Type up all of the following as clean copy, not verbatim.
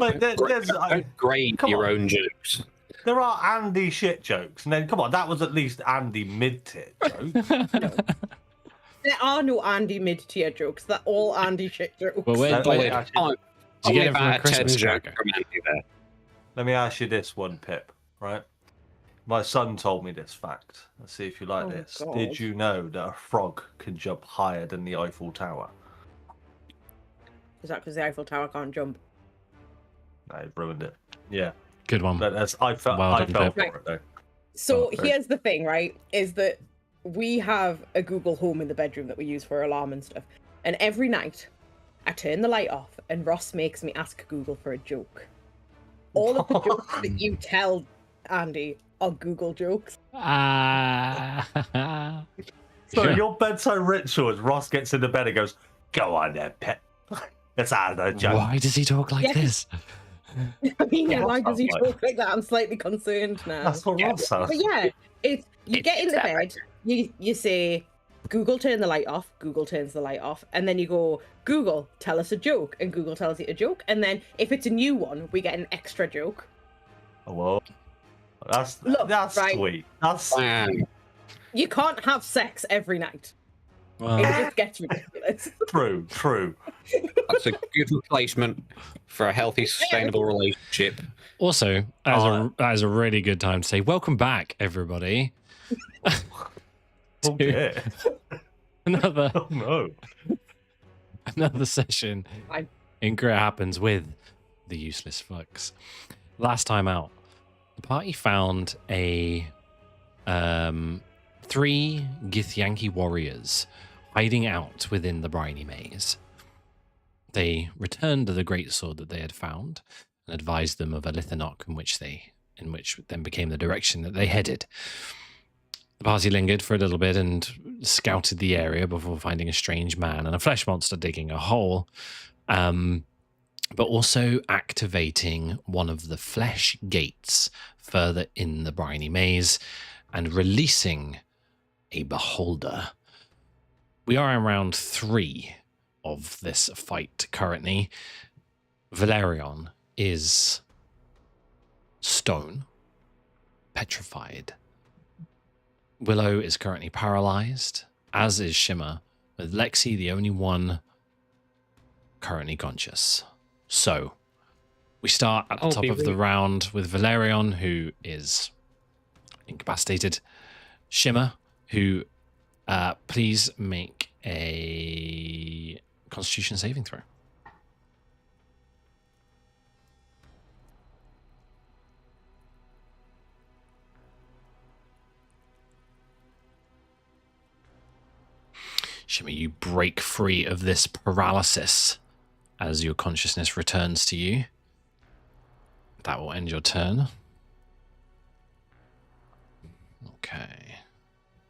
Like, don't grade your own jokes. There are Andy shit jokes, and then come on, that was at least Andy mid-tier jokes. No. There are no Andy mid-tier jokes. They're all Andy shit jokes. Well, Let did me you ask get it from a Christmas cracker? let me ask you this one, Pip, right? My son told me this fact. Let's see if you like this. God. Did you know that a frog can jump higher than the Eiffel Tower? Is that because the Eiffel Tower can't jump? I ruined it. Yeah. Good one. But I fell Well done, for Pip. it, though. So Oh, great. here's the thing, right? Is that we have a Google Home in the bedroom that we use for alarm and stuff. And every night, I turn the light off, and Ross makes me ask Google for a joke. All of the jokes that you tell Andy are Google jokes. So your bedtime ritual is Ross gets into bed and goes, "Go on then, Pip." It's out of the joke. Why does he talk like Yes. this? I mean, Yeah, why does he sounds talk like that? I'm slightly concerned now. That's what Ross says. But yeah, it's you get in the bed, you say, Google, turn the light off. Google turns the light off, and then you go, Google, tell us a joke, and Google tells you a joke. And then if it's a new one, we get an extra joke. Oh, well, that's right. sweet. That's You can't have sex every night. Well, It just gets ridiculous. true. That's a good replacement for a healthy, sustainable relationship. also, that is a really good time to say welcome back, everybody. Okay. Another Oh no. another session in Great Happens with the useless fucks. Last time out, the party found a 3 Githyanki warriors hiding out within the briny maze. They returned to the greatsword that they had found and advised them of a Lithanok in which then became the direction that they headed. The party lingered for a little bit and scouted the area before finding a strange man and a flesh monster digging a hole, but also activating one of the flesh gates further in the briny maze and releasing a beholder. We are in round 3 of this fight currently. Valerion is stone, petrified. Willow is currently paralyzed, as is Shimmer, with Lexi the only one currently conscious. So, we start at the top of the round with Valerion, who is incapacitated. Shimmer, who please make a Constitution saving throw. Shimmer, you break free of this paralysis as your consciousness returns to you. That will end your turn. Okay.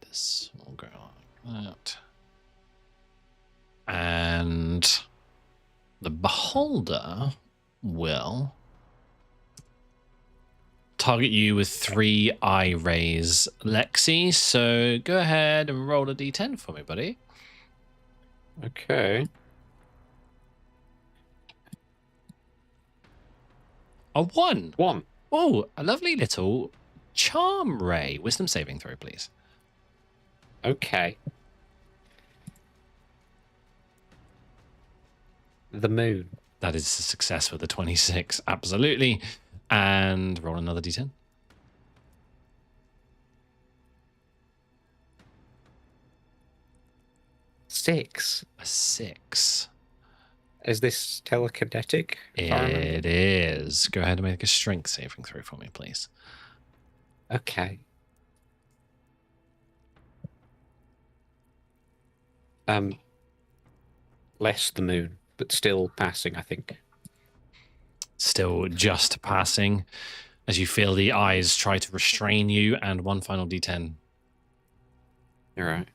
This will go like that. And the beholder will target you with 3 eye rays, Lexi. So go ahead and roll a d10 for me, buddy. Okay. A 1. 1. Oh, a lovely little charm ray. Wisdom saving throw, please. Okay. The moon. That is a success with a 26. Absolutely. And roll another d10. 6. A 6. Is this telekinetic? It is. Go ahead and make a strength saving throw for me, please. Okay. Less the moon, but still passing, I think. Still just passing as you feel the eyes try to restrain you, and one final d10. All right.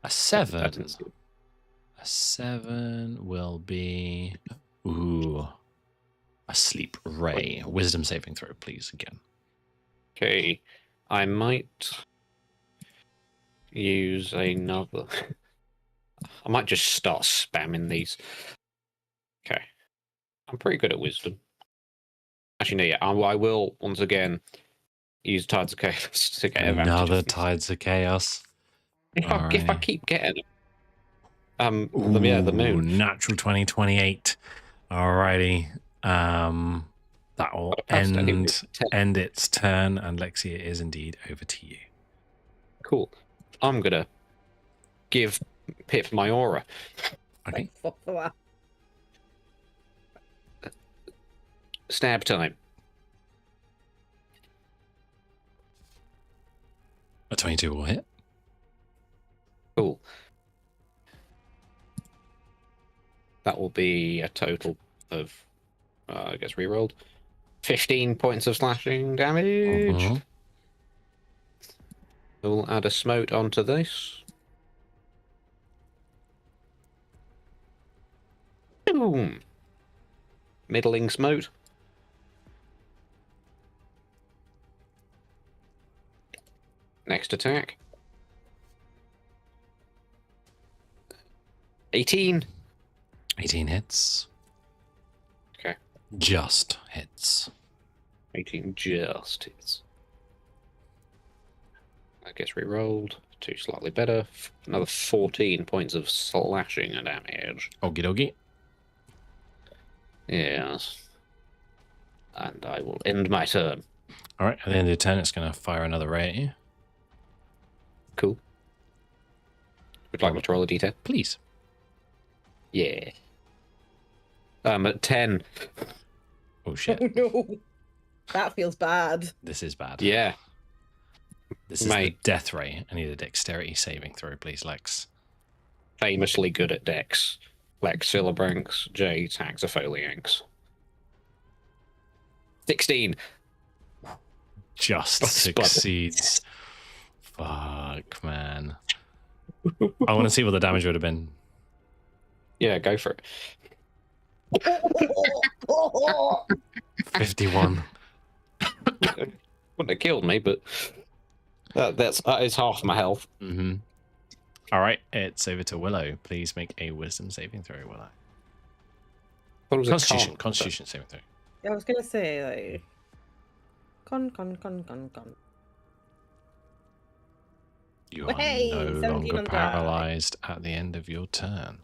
A 7. That's- A 7 will be a sleep ray. Wisdom saving throw, please, again. Okay. I might use another. I might just start spamming these. Okay. I'm pretty good at wisdom. Actually, no, yeah. I will, once again, use Tides of Chaos to get advantage. Another Tides of Chaos. If I Alrighty. keep getting the moon. Natural 2028. Alrighty. That will end its turn, and Lexia is indeed over to you. Cool. I'm gonna give Pip my aura. Okay. Fuck for that. Stab time. A 22 will hit. Cool. That will be a total of, I guess, rerolled 15 points of slashing damage. Mhm. We'll add a smote onto this. Boom. Middling smote. Next attack. 18. 18 hits. Okay. Just hits. 18 just hits. That gets re-rolled. 2 slightly better. Another 14 points of slashing damage. Okie dokie. Yes. And I will end my turn. All right. At the end of your turn, it's going to fire another ray at you. Cool. Would you like me to roll a d10? Please. Yeah. At 10. Oh, shit. Oh no. That feels bad. This is bad. Yeah. This is the death ray. I need a dexterity saving throw, please, Lex. Famously good at dex. Lex Philibranx, J Taxopholianx. 16. Just Oh, spud. succeeds. Fuck, man. I want to see what the damage would have been. Yeah, go for it. 51. Wouldn't have killed me, but that is half my health. Mm-hmm. All right, it's over to Willow. Please make a wisdom saving throw, Willow. What was it? Constitution saving throw. I was gonna say like con. You are Hey, no 17 longer on the die. paralyzed at the end of your turn.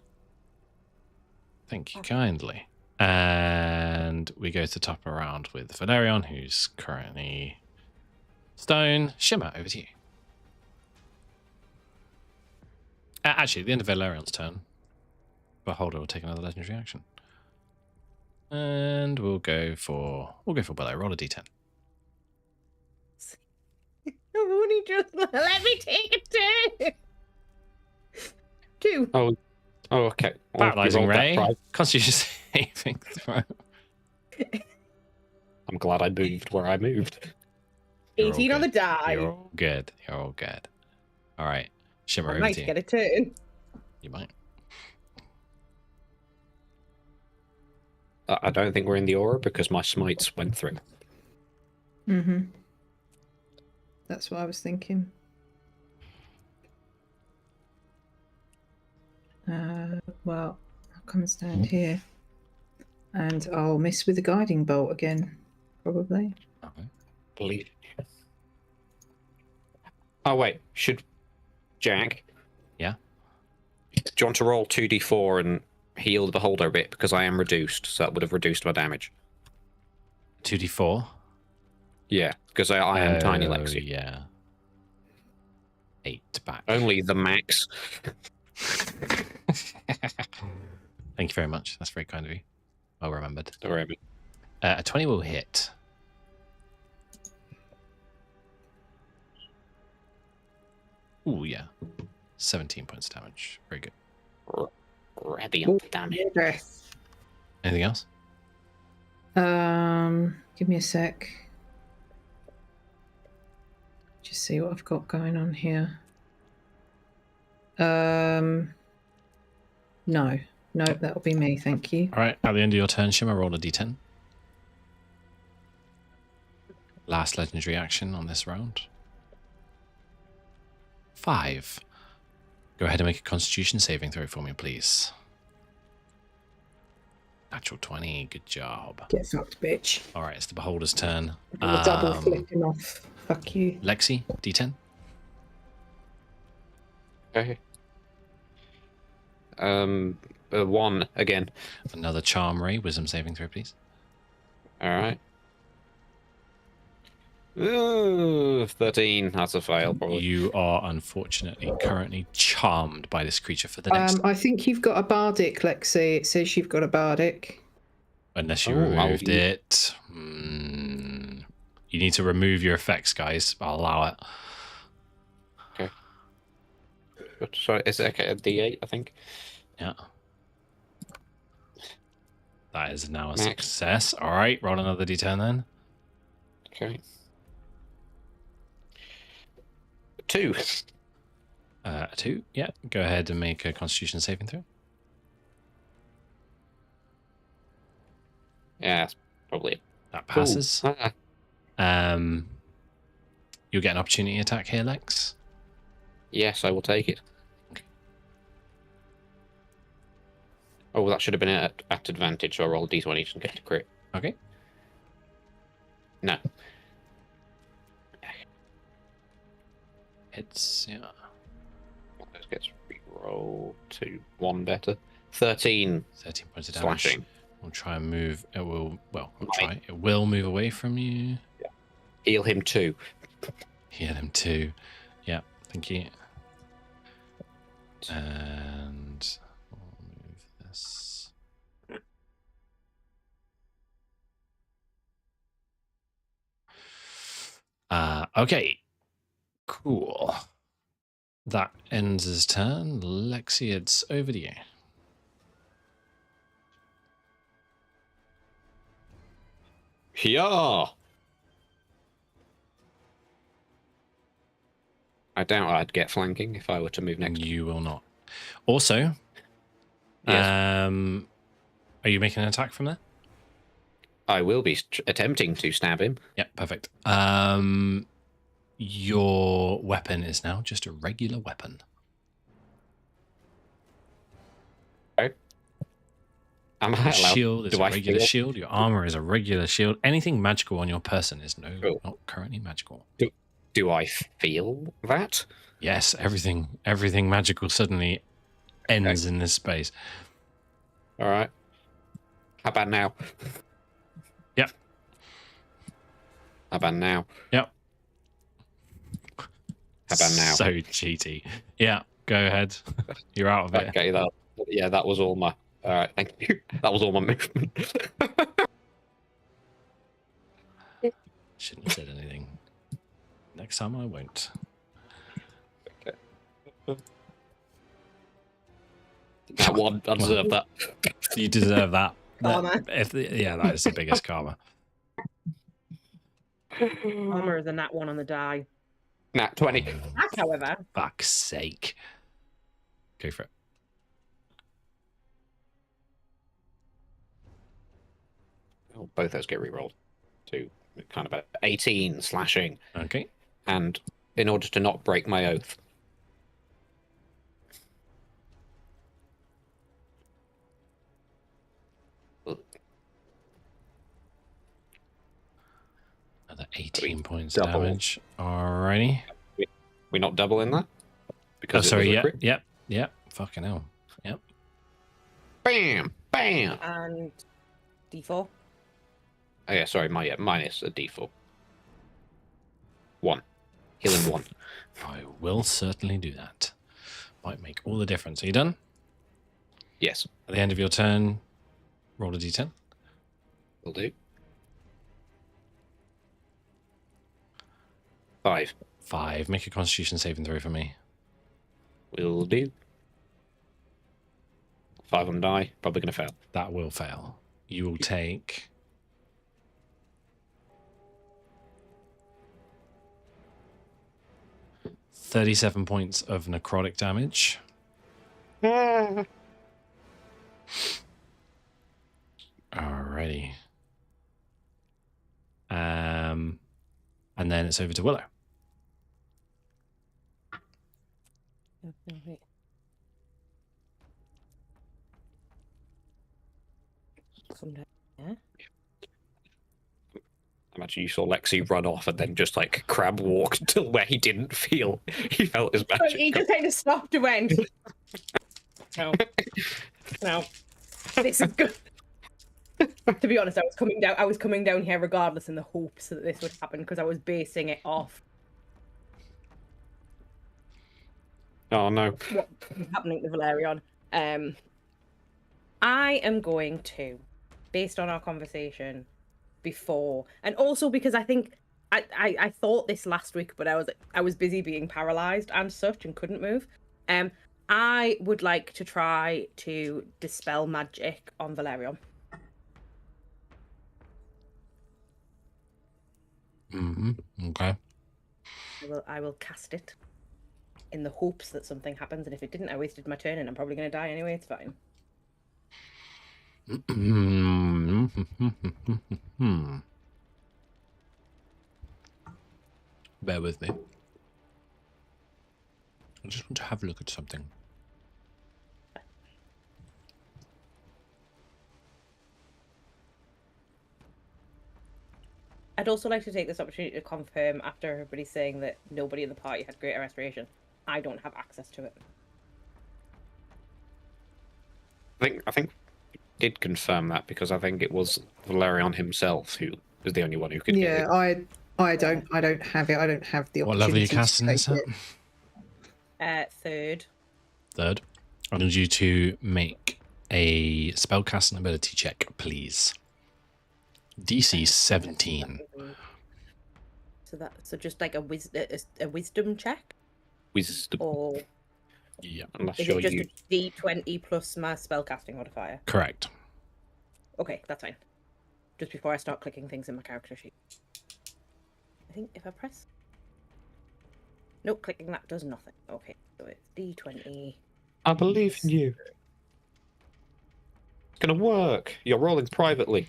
Thank you kindly. And we go to top around with Valerion, who's currently stone. Shimmer, over to you. Actually, at the end of Valerion's turn, Beholder will take another legendary action. And we'll go for Willow. Roll a d10. Rooney just let me take it too. 2. Oh, okay. Well, you Paralyzing rolled that ray. twice. Constitution saving throw. I'm glad I moved where I moved. You're all 18 on the good. die. You're all good. You're all good. All right. Shimmer, I over might to you. get a turn. You might. I don't think we're in the aura because my smites went through. Mm-hmm. That's what I was thinking. Well, I'll come and stand here. And I'll miss with the guiding bolt again, probably. Okay. Believe. Oh wait, should Jack? Yeah. Do you want to roll 2d4 and heal the beholder a bit because I am reduced, so that would have reduced my damage. 2d4. Yeah, because I am tiny Oh, Lexi. Yeah. 8 back. Only the max. Thank you very much. That's very kind of you. Well remembered. Don't worry. A 20 will hit. Ooh, yeah. 17 points of damage. Very good. Radiant damage. Anything else? Give me a sec. Just see what I've got going on here. No, that'll be me. Thank you. All right. At the end of your turn, Shimmer, roll a d10. Last legendary action on this round. 5. Go ahead and make a Constitution saving throw for me, please. Natural 20. Good job. Get fucked, bitch. All right, it's the Beholder's turn. The double flipping off. Fuck you. Lexi, D10. Okay. 1 again. Another Charm Ray. Wisdom saving throw, please. All right. Ooh, 13. That's a fail, probably. You are unfortunately currently charmed by this creature for the next... I think you've got a bardic, Lexi. It says you've got a bardic. Unless you Oh, removed it. You need to remove your effects, guys. I'll allow it. Okay. Sorry, is it okay? A D8, I think. Yeah. That is now a Max. success. All right, roll another D10 then. Okay. 2. 2. Yeah. Go ahead and make a Constitution saving throw. Yeah, that's probably it. That passes. Ooh. You'll get an opportunity attack here, Lex. Yes, I will take it. Okay. Oh, that should have been at advantage, so I roll D20 and get a crit. Okay. No. It's yeah. This gets re-rolled to 1 better. 13 13 points of damage. slashing. We'll try and move. It will. Well, we'll Right. try. It will move away from you. Heal him 2. Heal him too. Yeah. Thank you. And we'll move this. Okay. Cool. That ends his turn. Lexi, it's over to you. Yeah. I doubt I'd get flanking if I were to move next. You will not. Also, Yes. are you making an attack from there? I will be attempting to stab him. Yeah, perfect. Your weapon is now just a regular weapon. Am I Your allowed? shield is Do a I regular feel- shield. Your armor is a regular shield. Anything magical on your person is Cool. not currently magical. Do I feel that? Yes, everything magical suddenly ends in this space. All right. How about now? Yep. How about now? Yep. How about now? So cheaty. Yeah, go ahead. You're out of it. Okay, that was all my. All right, thank you. That was all my movement. Shouldn't have said anything. Next time I won't. That one, I deserve that. You deserve that. Karma. Yeah, that is the biggest karma. Armor is a nat 1 on the die. Nat 20. That, however, Fuck's sake. Go for it. Oh, both those get re-rolled. To kind of 18 slashing. Okay. And in order to not break my oath, Another 18 points double. damage. Alrighty. we're not doubling that? Oh, Because it sorry. was a Yep. crit? Yep. Yep. Fucking hell. Yep. Bam! Bam! and D4. Oh yeah, sorry, minus a D4. 1. Healing 1. I will certainly do that. Might make all the difference. Are you done? Yes, At the end of your turn, roll a d10. will do. 5. 5. Make a constitution saving throw for me. Will do. 5 on die. Probably going to fail. That will fail. You will take 37 points of necrotic damage. Alrighty. And then it's over to Willow. Wait. Come down there. Imagine you saw Lexi run off and then just like crab walk until where he didn't feel he felt his But magic. he just kind of stopped and went. No. No. This is good. To be honest, I was coming down here regardless in the hopes that this would happen because I was basing it off Oh no. what was happening to Valerion. I am going to, based on our conversation before, and also because I think I thought this last week, but I was busy being paralyzed and such and couldn't move. I would like to try to dispel magic on Valerion. Okay. I will cast it in the hopes that something happens, and if it didn't, I wasted my turn, and I'm probably going to die anyway. It's fine. Bear with me. I just want to have a look at something. I'd also like to take this opportunity to confirm, after everybody's saying that nobody in the party had greater restoration, I don't have access to it. I think we did confirm that because I think it was Valerion himself who was the only one who could get Yeah, it. I don't have it. I don't have the What opportunity. level are you to casting this take at? it. Third. Third. I need you to make a spellcasting ability check, please. DC 17. So just like a wisdom check, Wisdom. or Yeah, Unless is you're it just you. a D20 plus my spellcasting modifier? correct. Okay, that's fine. Just before I start clicking things in my character sheet. I think if I press... Nope, clicking that does nothing. Okay, so it's D20. I believe in you. It's gonna work. You're rolling privately.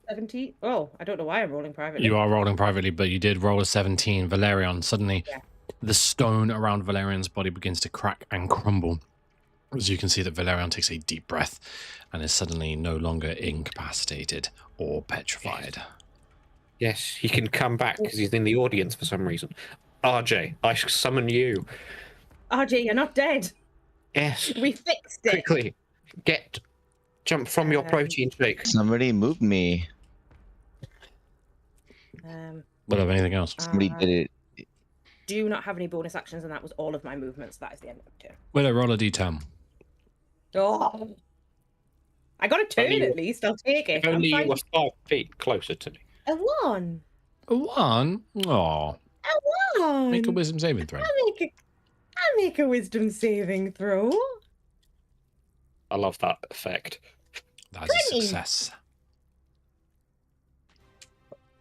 70? Oh, I don't know why I'm rolling privately. You are rolling privately, but you did roll a 17. Valerion, suddenly Yeah. the stone around Valerion's body begins to crack and crumble. As you can see that Valerion takes a deep breath and is suddenly no longer incapacitated or petrified. Yes, he can come back because he's in the audience for some reason. RJ, I summon you. RJ, you're not dead. Yes, We fixed it. quickly. Jump from your protein shake. Somebody moved me. What of anything else? Somebody did it. Do not have any bonus actions, and that was all of my movements. That is the end of the turn. Willow, roll a d10. Oh, I got a turn Only- at least. I'll take it. If only I'm you were fine. 5 feet closer to me. A one. A 1? Aw. A one. Make a wisdom saving throw. I make a wisdom saving throw. I love that effect. That is a 20. success.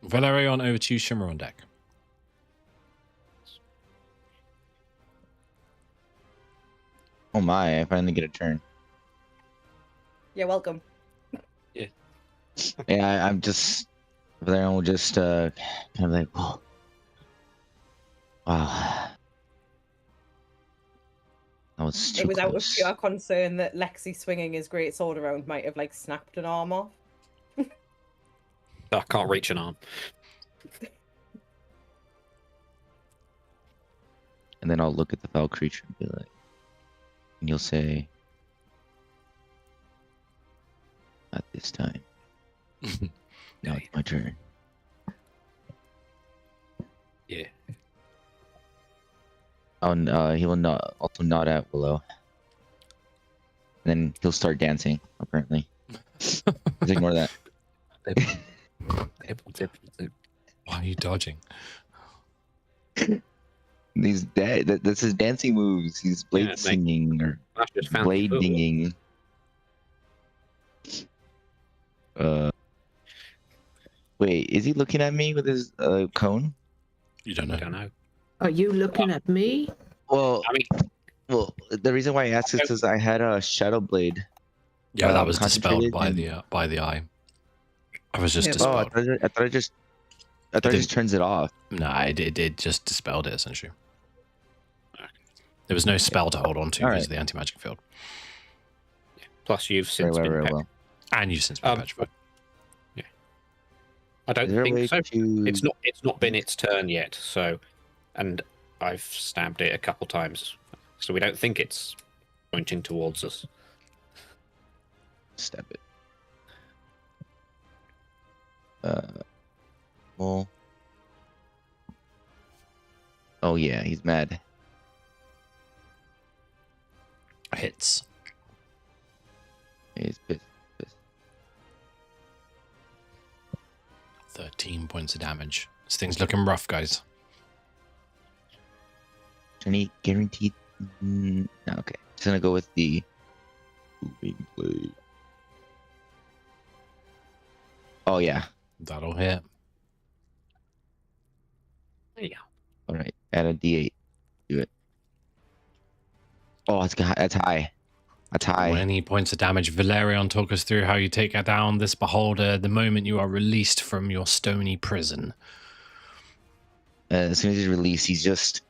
Valerion, over to you, Shimmer on deck. Oh my, I finally get a turn. You're welcome. Yeah, I'm just. Valerian will just kind of like, whoa. Wow. That was too It was out of close. pure concern that Lexi swinging his great sword around might have like snapped an arm off. I can't reach an arm. And then I'll look at the foul creature and be like, and you'll say, not this time. Now it's my turn. Yeah. Oh, and he will not also nod at Willow. And then he'll start dancing, apparently. Just ignore that. Why are you dodging? These that's his dancing moves. He's blade mate. singing or That's just fancy blade football. dinging. Wait, is he looking at me with his cone? You don't I know. don't know. Are you looking at me? Well, I mean, the reason why I asked is because I had a shadow blade. Yeah, that was dispelled concentrated by the eye. I was just Yeah, Oh, dispelled. I thought it just turns it off. No, it just dispelled it essentially. There was no spell to hold on to All because right. of the anti-magic field. Plus, you've since been Very petrified. well. And you've since been Um, petrified. I don't Is there a think way so. to? It's not been its turn yet. So, and I've stabbed it a couple times, so we don't think it's pointing towards us. Stab it. Well. Oh yeah, he's mad. Hits. He's pissed. 13 points of damage. This thing's looking rough, guys. Any guaranteed? No, okay. Just gonna go with the moving blade. Oh yeah. That'll hit. Yeah. All right. Add a D8. Do it. Oh, that's high. That's high. 20 points of damage. Valerian, talk us through how you take down this beholder the moment you are released from your stony prison. As soon as he's released, he just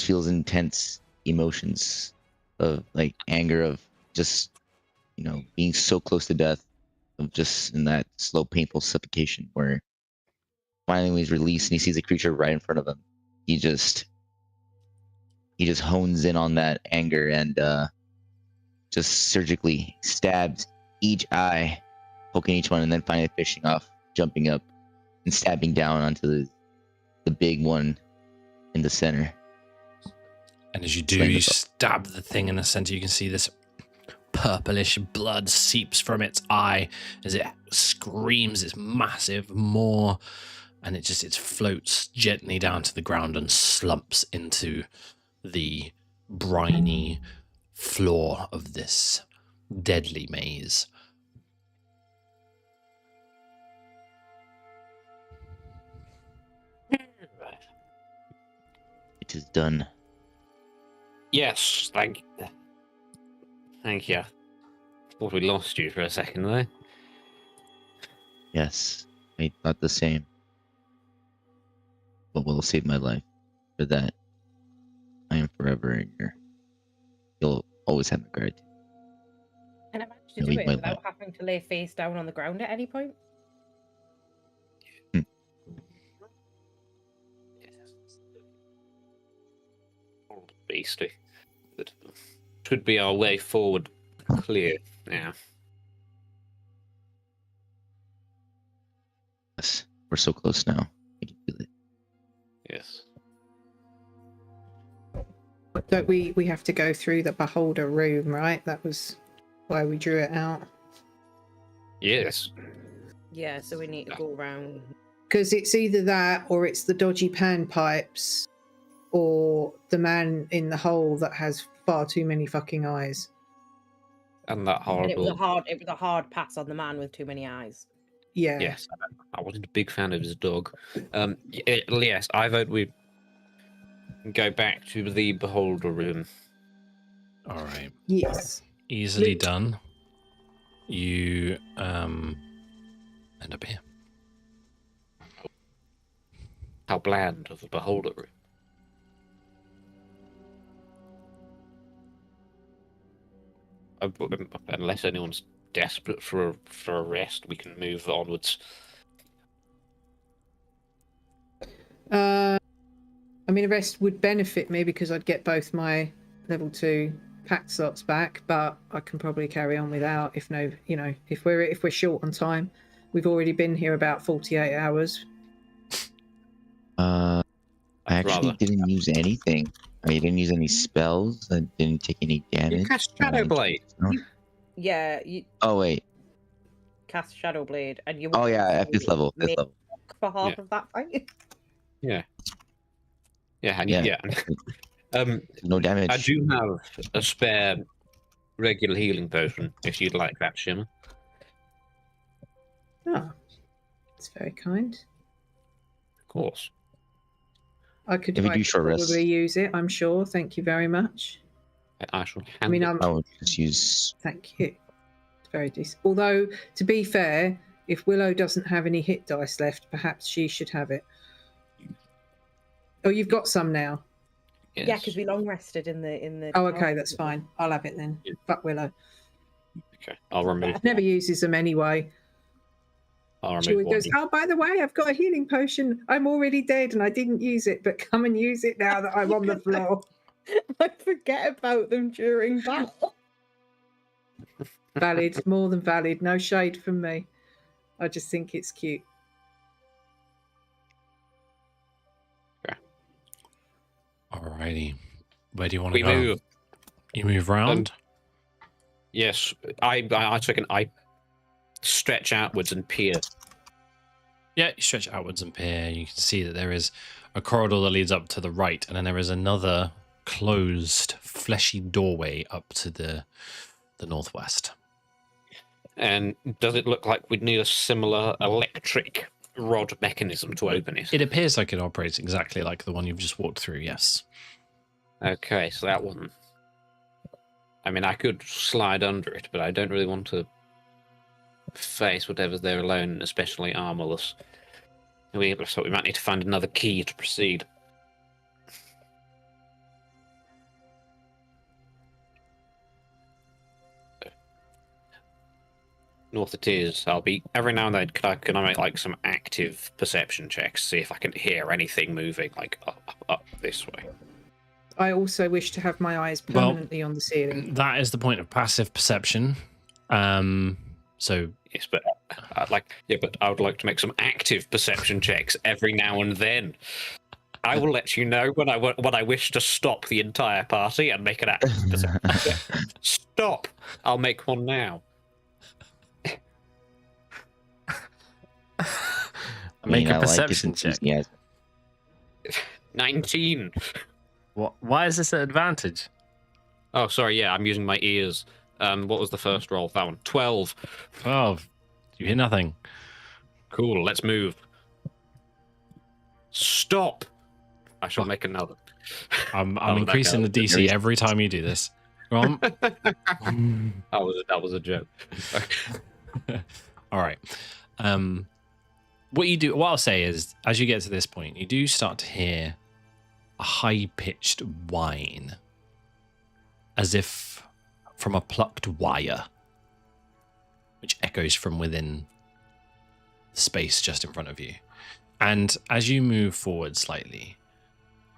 feels intense emotions of like anger, of just being so close to death, of just in that slow, painful suffocation. Where finally, when he's released and he sees a creature right in front of him, he just hones in on that anger and just surgically stabs each eye, poking each one, and then finally finishing off, jumping up and stabbing down onto the big one in the center. And as you do, Slaying you the foe. stab the thing in the center. You can see this purplish blood seeps from its eye as it screams its massive maw, and it floats gently down to the ground and slumps into the briny floor of this deadly maze. It is done. Yes, thank you. Thought we lost you for a second there. Yes, I thought the same. But will save my life. For that, I am forever in your. You'll always have my gratitude. Can I manage to No, do he it might without not. having to lay face down on the ground at any point? Beastly. That should be our way forward clear now. Yes, we're so close now. I can feel it. Yes. Don't we have to go through the beholder room, right? That was why we drew it out. Yes. Yeah, so we need to go around. Because it's either that or it's the dodgy pan pipes or the man in the hole that has far too many fucking eyes. And that And it was horrible. a hard pass on the man with too many eyes. Yeah. Yes. I wasn't a big fan of his dog. Yes, I vote we go back to the beholder room. All right. Yes. Easily Loot. done. You end up here. How bland of the beholder room. Unless anyone's desperate for a rest, we can move onwards. I mean, the rest would benefit me because I'd get both my level 2 pact slots back, but I can probably carry on without if we're short on time. We've already been here about 48 hours. I actually Rather. didn't use anything. I didn't use any spells. I didn't take any damage. You cast Shadow Blade. Yeah, you Oh wait. cast Shadow Blade, and you. Oh yeah, at this level. This make level. for half Yeah. of that fight. Yeah. Yeah, and Yeah. yeah. No damage. I do have a spare regular healing potion if you'd like that, Shimmer. Oh, it's very kind. Of course. I could, If you I do could short probably rests. use it, I'm sure. Thank you very much. I shall hand I mean, it. I'm. I would just use. Thank you. It's very decent. Although, to be fair, if Willow doesn't have any hit dice left, perhaps she should have it. Oh, you've got some now. Yeah, because we long rested in the. Oh, okay, that's fine. I'll have it then. Yeah. Fuck Willow. Okay, I'll remove. I've never uses them anyway. I'll She remove always one. goes, "Oh, by the way, I've got a healing potion. I'm already dead and I didn't use it, but come and use it now that I'm on the floor." I forget about them during battle. Valid, more than valid. No shade from me. I just think it's cute. Alrighty. Where do you want to We go? move. You move round? Yes, I stretch outwards and peer. Yeah, you stretch outwards and peer. You can see that there is a corridor that leads up to the right, and then there is another closed, fleshy doorway up to the northwest. And does it look like we'd need a similar electric rod mechanism to open it? It appears like it operates exactly like the one you've just walked through, yes. Okay, so that one. I mean, I could slide under it, but I don't really want to face whatever's there alone, especially armorless. So we might need to find another key to proceed. North it is. I'll be every now and then. Can I make like some active perception checks, see if I can hear anything moving, like up this way? I also wish to have my eyes permanently on the ceiling. That is the point of passive perception. So Yes, but but I would like to make some active perception checks every now and then. I will let you know when I wish to stop the entire party and make an active perception check. Stop! I'll make one now. make a perception check. Yes. 19. What? Why is this an advantage? Oh, sorry. Yeah, I'm using my ears. What was the first roll? That one. 12. 12. You hear nothing. Cool. Let's move. Stop. I shall make another. I'm Oh, increasing the DC every time you do this. Go on. That was a joke. All right. What I'll say is, as you get to this point, you do start to hear a high-pitched whine, as if from a plucked wire, which echoes from within the space just in front of you. And as you move forward slightly,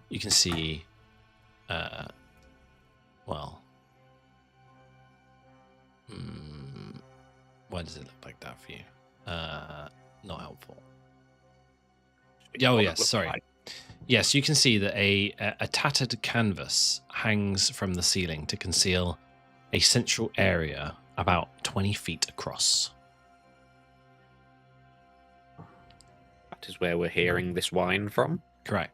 you can see, why does it look like that for you? Not helpful. Oh, yes, sorry. Yes, you can see that a tattered canvas hangs from the ceiling to conceal a central area about 20 feet across. That is where we're hearing this whine from. Correct.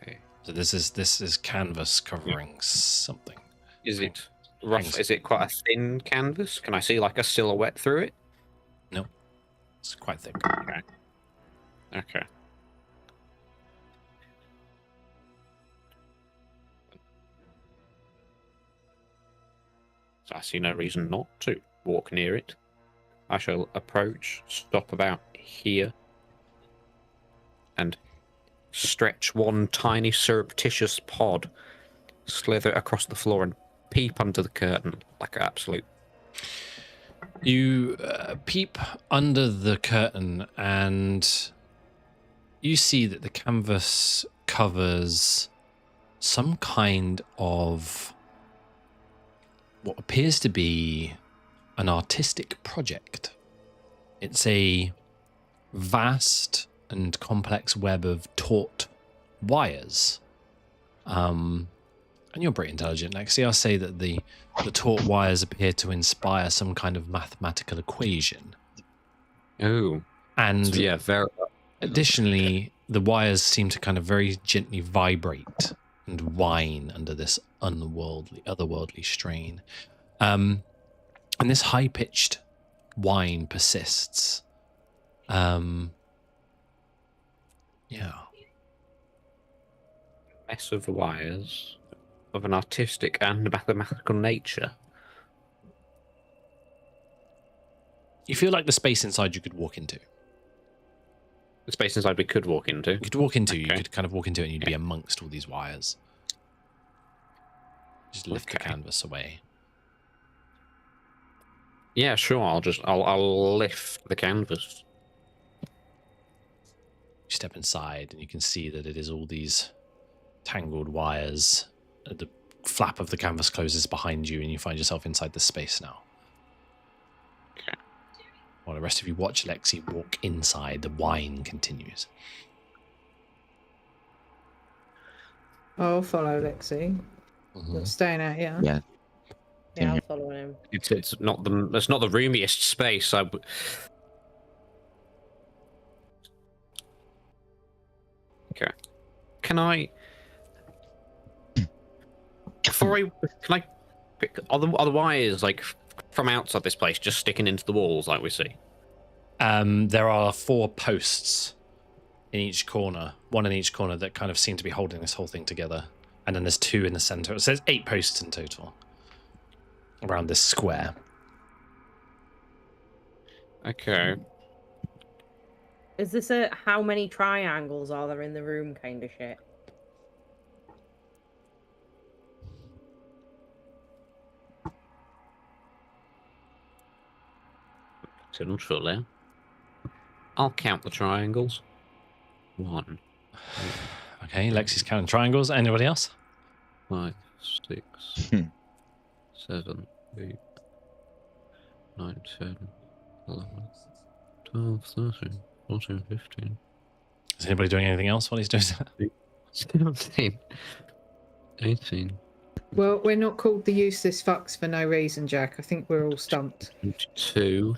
Okay. So this is canvas covering something. Is it rough? Is it quite a thin canvas? Can I see like a silhouette through it? No, it's quite thick. Okay. Okay. So I see no reason not to walk near it. I shall approach, stop about here, and stretch one tiny surreptitious pod, slither across the floor and peep under the curtain like an absolute. You peep under the curtain and you see that the canvas covers some kind of what appears to be an artistic project. It's a vast and complex web of taut wires. And you're pretty intelligent, Lexi. I'll say that the taut wires appear to inspire some kind of mathematical equation. Oh. And So, yeah, very. additionally, the wires seem to kind of very gently vibrate and whine under this otherworldly strain. And this high-pitched whine persists. Yeah. Mess of wires of an artistic and mathematical nature. You feel like the space inside you could walk into. space inside we could walk into. You could walk into. You Okay. could kind of walk into it, and you'd be amongst all these wires. Just lift the Okay. canvas away. Yeah, sure. I'll lift the canvas. You step inside, and you can see that it is all these tangled wires. The flap of the canvas closes behind you, and you find yourself inside the space now. Okay. While the rest of you watch Lexi walk inside, the whine continues. I'll follow Lexi. Not staying out here. Yeah. Yeah, I'll follow him. It's not the roomiest space. Okay. Can I pick are the wires like from outside this place just sticking into the walls like we see? There are 4 posts in each corner, one in each corner, that kind of seem to be holding this whole thing together. And then there's 2 in the center. It says 8 posts in total around this square. Okay. Is this a how many triangles are there in the room kind of shit? Essentially. I'll count the triangles. 1, Okay, Lexi's counting triangles. Anybody else? 5, 6, 7, 8, 9, 10, 11, 12, 13, 14, 15, Is anybody doing anything else while he's doing that? 17, 18, Well, we're not called the useless fucks for no reason, Jack. I think we're all stumped. 22,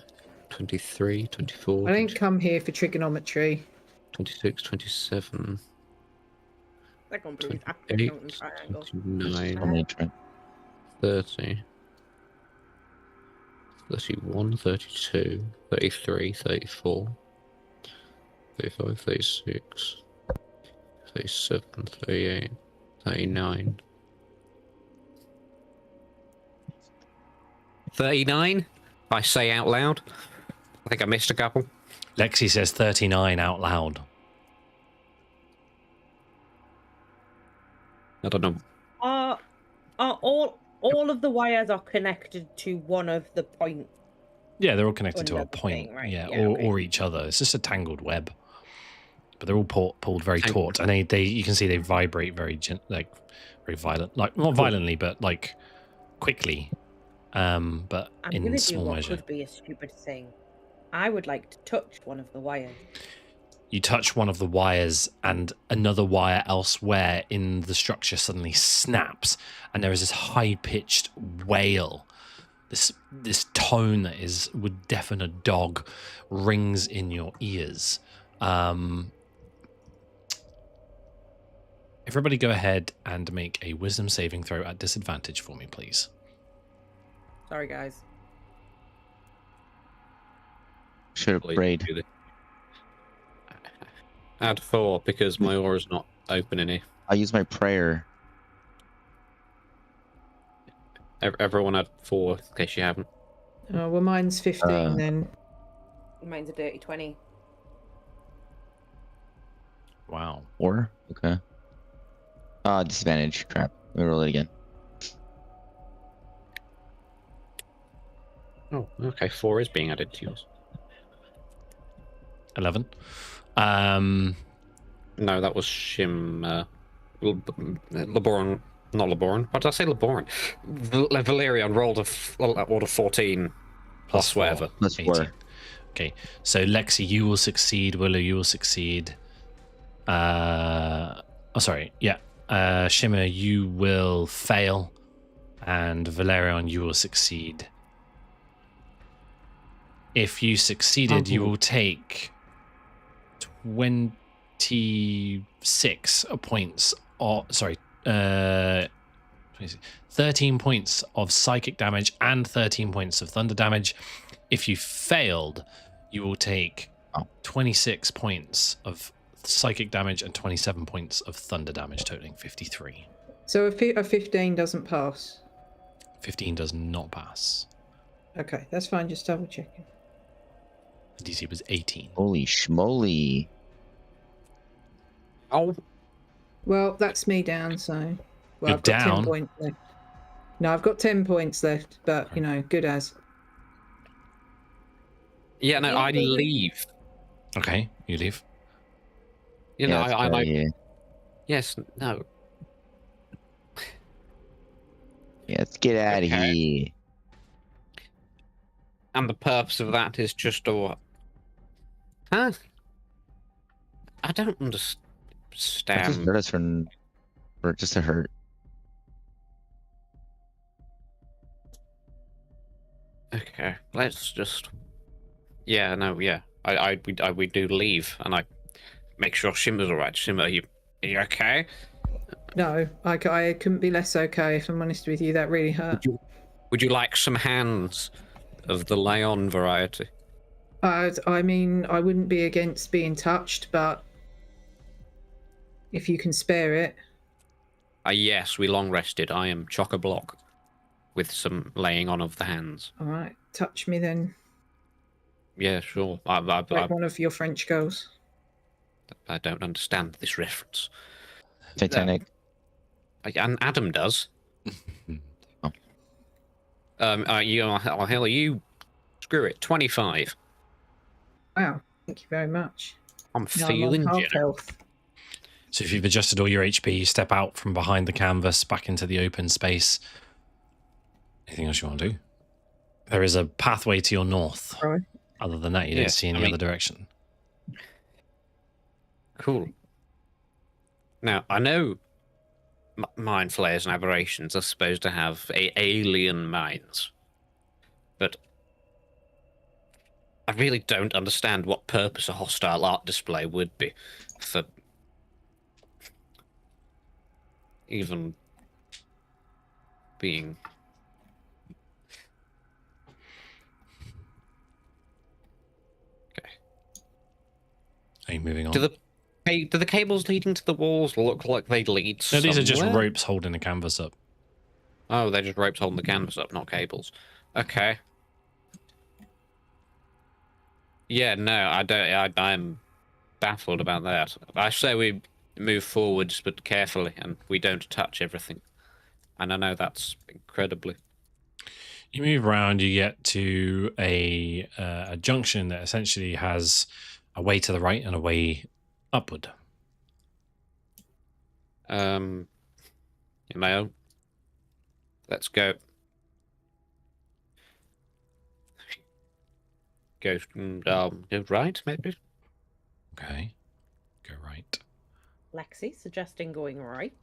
23, 24, I didn't come here for trigonometry. 26, 27, I can't believe I'm 28, counting triangles. 29, How many try- 30, 31, 32, 33, 34, 35, 36, 37, 38, 39. 39? If I say out loud. I think I missed a couple. Lexi says 39 out loud. I don't know. Are all of the wires are connected to one of the points? Yeah, they're all connected to a Another point. thing, right? Yeah, Yeah, okay. or each other. It's just a tangled web. But they're all pulled very taut, and they you can see they vibrate very very violent, like not violently, but like quickly. But I'm in gonna do small what measure. could be a stupid thing. I would like to touch one of the wires. You touch one of the wires, and another wire elsewhere in the structure suddenly snaps, and there is this high-pitched wail. This tone that would deafen a dog rings in your ears. Everybody go ahead and make a wisdom saving throw at disadvantage for me, please. Sorry, guys. Should have prayed. Add 4 because my aura's not open in here. I use my prayer. Everyone add 4 in case you haven't. Oh, well, mine's 15 then. Mine's a dirty 20. Wow. Or okay. Disadvantage. Crap. Let me roll it again. Oh, okay. 4 is being added to yours. 11. No, that was Shim. Laboran. Not Laboran. Why did I say Laboran? Valerian rolled a 14 plus 4, whatever. Plus 18. 4. Okay, so Lexi, you will succeed. Willow, you will succeed. Shimmer, you will fail. And Valerian, you will succeed. If you succeeded, you will take 26 points. 13 points of psychic damage and 13 points of thunder damage. If you failed, you will take 26 points of psychic damage and 27 points of thunder damage, totaling 53. So a 15 doesn't pass. 15 does not pass. Okay, that's fine. Just double checking. The DC was 18. Holy schmoly. Oh, Well, that's me down, so. Well, You're I've got 10 down? points left. No, I've got 10 points left, but, Okay. you know, good as. yeah, no, Yeah, I well, leave. Okay, you leave. You know, Yeah, that's a good idea. yes, no. Yeah, let's get out of Okay. here. And the purpose of that is just to what? Huh? I don't That just understand. hurt us for just a hurt. Okay, let's just. Yeah, no, yeah. We do leave, and I make sure Shimmer's alright. Shimmer, are you okay? No, I couldn't be less okay, if I'm honest with you. That really hurt. Would you like some hands of the Leon variety? I mean, I wouldn't be against being touched, but if you can spare it. Yes, we long rested. I am chock-a-block with some laying on of the hands. All right, touch me then, Yeah, sure. like one of your French girls. I don't understand this reference. Titanic. And Adam does. Oh. Hell, you screw it. 25. Wow, thank you very much. I'm Now I'm on feeling half generous. health. So if you've adjusted all your HP, you step out from behind the canvas back into the open space. Anything else you want to do? There is a pathway to your north. Right. Other than that, you don't see any other direction. Cool. Now, I know mind flayers and aberrations are supposed to have alien minds, but I really don't understand what purpose a hostile art display would be for even being. Okay. Are you moving on? Do the cables leading to the walls look like they lead No, these are just somewhere? ropes holding the canvas up. Oh, they're just ropes holding the canvas up, not cables. Okay. Yeah, no, I don't. I'm baffled about that. I say we move forwards, but carefully, and we don't touch everything. And I know that's incredibly. You move around, you get to a junction that essentially has a way to the right and a way upward. Mail. Let's go. Go right, maybe. Okay, go right. Lexi suggesting going right.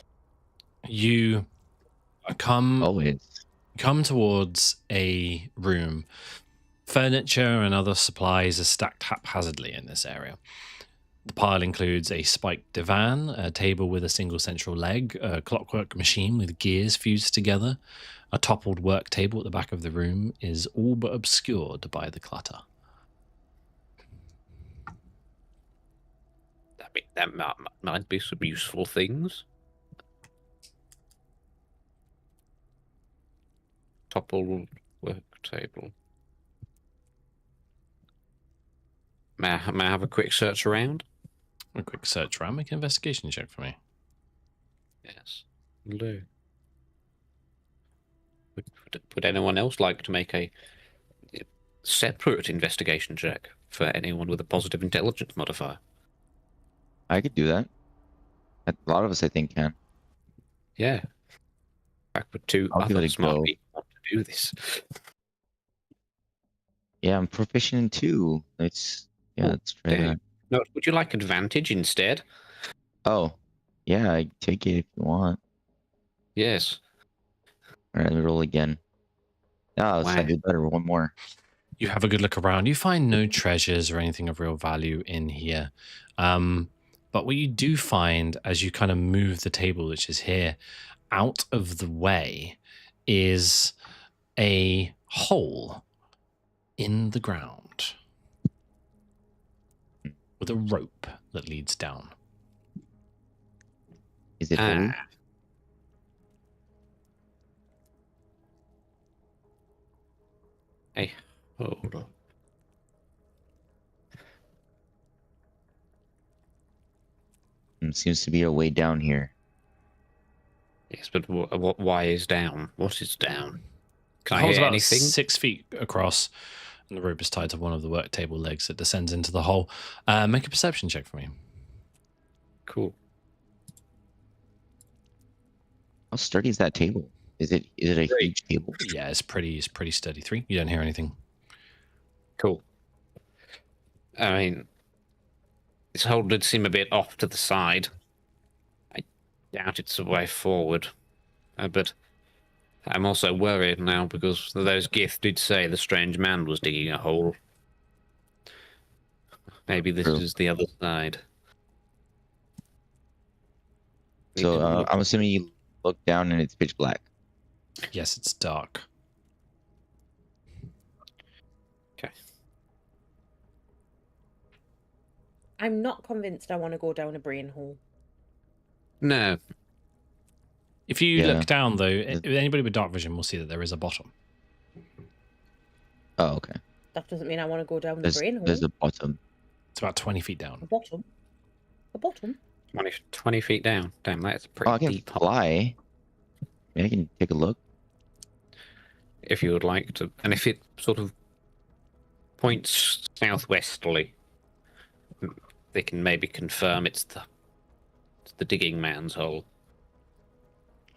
You come Always. towards a room. Furniture and other supplies are stacked haphazardly in this area. The pile includes a spiked divan, a table with a single central leg, a clockwork machine with gears fused together. A toppled work table at the back of the room is all but obscured by the clutter. That might be some useful things. Toppled work table. May I have a quick search around? A quick search around. Make an investigation check for me. Yes. Lou. Would anyone else like to make a separate investigation check for anyone with a positive intelligence modifier? I could do that. A lot of us, I think, can. Yeah. Back with two I'll give it other a smart go. people want to do this. Yeah, I'm proficient in 2. Let's let's try Dang. that. No, would you like advantage instead? Oh, yeah, I take it if you want. Yes. All right, let me roll again. Oh, Wow. slightly better. One more. You have a good look around. You find no treasures or anything of real value in here. But what you do find as you kind of move the table, which is here, out of the way, is a hole in the ground with a rope that leads down. Is it holy? Hey, hold on. Seems to be a way down here. Yes, but why is down? What is down? The Can I hole's hear about anything? 6 feet across, and the rope is tied to one of the work table legs that descends into the hole. Make a perception check for me. Cool. How sturdy is that table? Is it a Great. huge table? Yeah, it's pretty steady. 3. You don't hear anything. Cool. I mean, this hole did seem a bit off to the side. I doubt it's a way forward. But I'm also worried now because those gifts did say the strange man was digging a hole. Maybe this True. is the other side. Need So to look. I'm assuming you look down and it's pitch black. Yes, it's dark. Okay. I'm not convinced I want to go down a brain hole. No. If you Yeah. look down, though, anybody with dark vision will see that there is a bottom. Oh, okay. That doesn't mean I want to go down the brain hole. There's a bottom. It's about 20 feet A down. bottom. A bottom. 20 feet down. Damn, that's a Oh, pretty I can deep hole. fly. Maybe I can take a look. If you would like to. And if it sort of points southwesterly, they can maybe confirm it's the digging man's hole.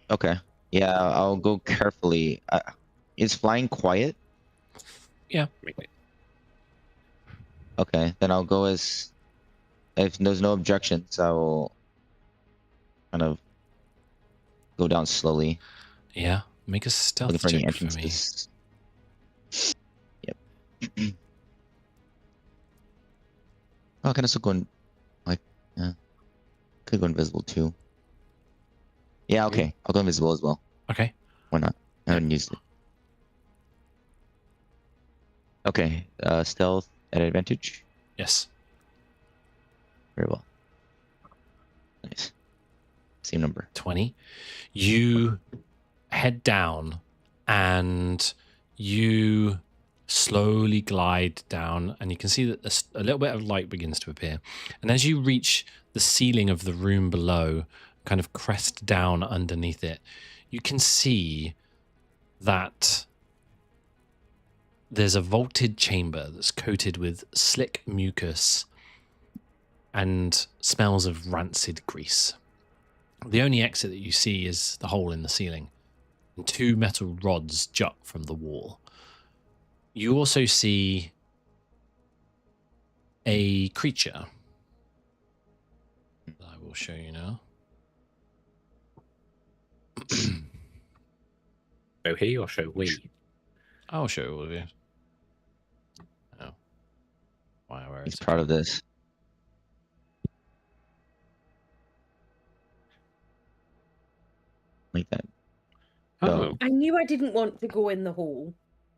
Okay. Yeah, I'll go carefully. Is flying quiet? Okay, then I'll go as. If there's no objections, I will kind of go down slowly, Yeah, make a stealth looking for any check for me. entrances. Yep. Oh, I can also go in, like, could go invisible too. Yeah, okay, I'll go invisible as well. Okay. Why not? I haven't used it. Okay, stealth at advantage. Yes. Very well. Nice. Same number. 20. You head down and you slowly glide down, and you can see that a little bit of light begins to appear. And as you reach the ceiling of the room below, kind of crest down underneath it, you can see that there's a vaulted chamber that's coated with slick mucus and smells of rancid grease. The only exit that you see is the hole in the ceiling, and 2 metal rods jut from the wall. You also see a creature that I will show you now. Show he or show we? I'll show all of you. Oh. Wow, where He's is it? proud of this. Like that. Oh, I knew I didn't want to go in the hole.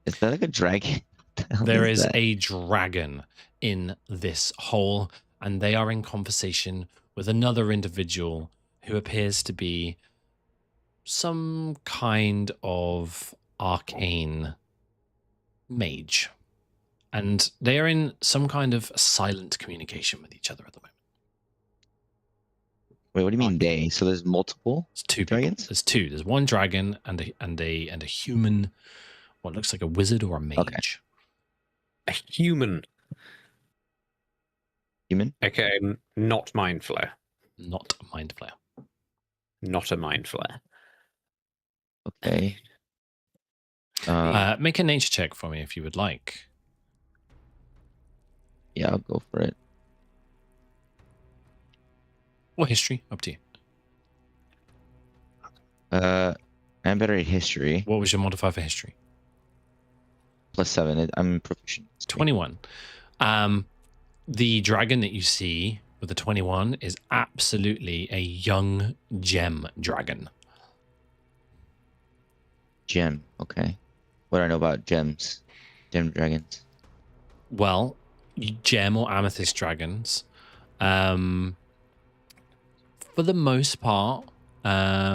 Is that like a dragon? The hell There is that? a dragon in this hole, and they are in conversation with another individual who appears to be some kind of arcane mage. And they are in some kind of silent communication with each other at the moment. Wait, what do you mean they? So there's multiple? There's 2 people. Dragons? There's 2. There's one dragon and a human, what looks like a wizard or a mage. Okay. a human. Human? Okay, not mind flare. Not a mind flare. Not a mind flare. Okay. Make a nature check for me if you would like. Yeah, I'll go for it. Or history, up to you. I'm better at history. What was your modifier for history? +7. I'm proficient. 21. The dragon that you see with the 21 is absolutely a young gem dragon. Gem. Okay. What do I know about gems? Gem dragons. Well, gem or amethyst dragons, for the most part, they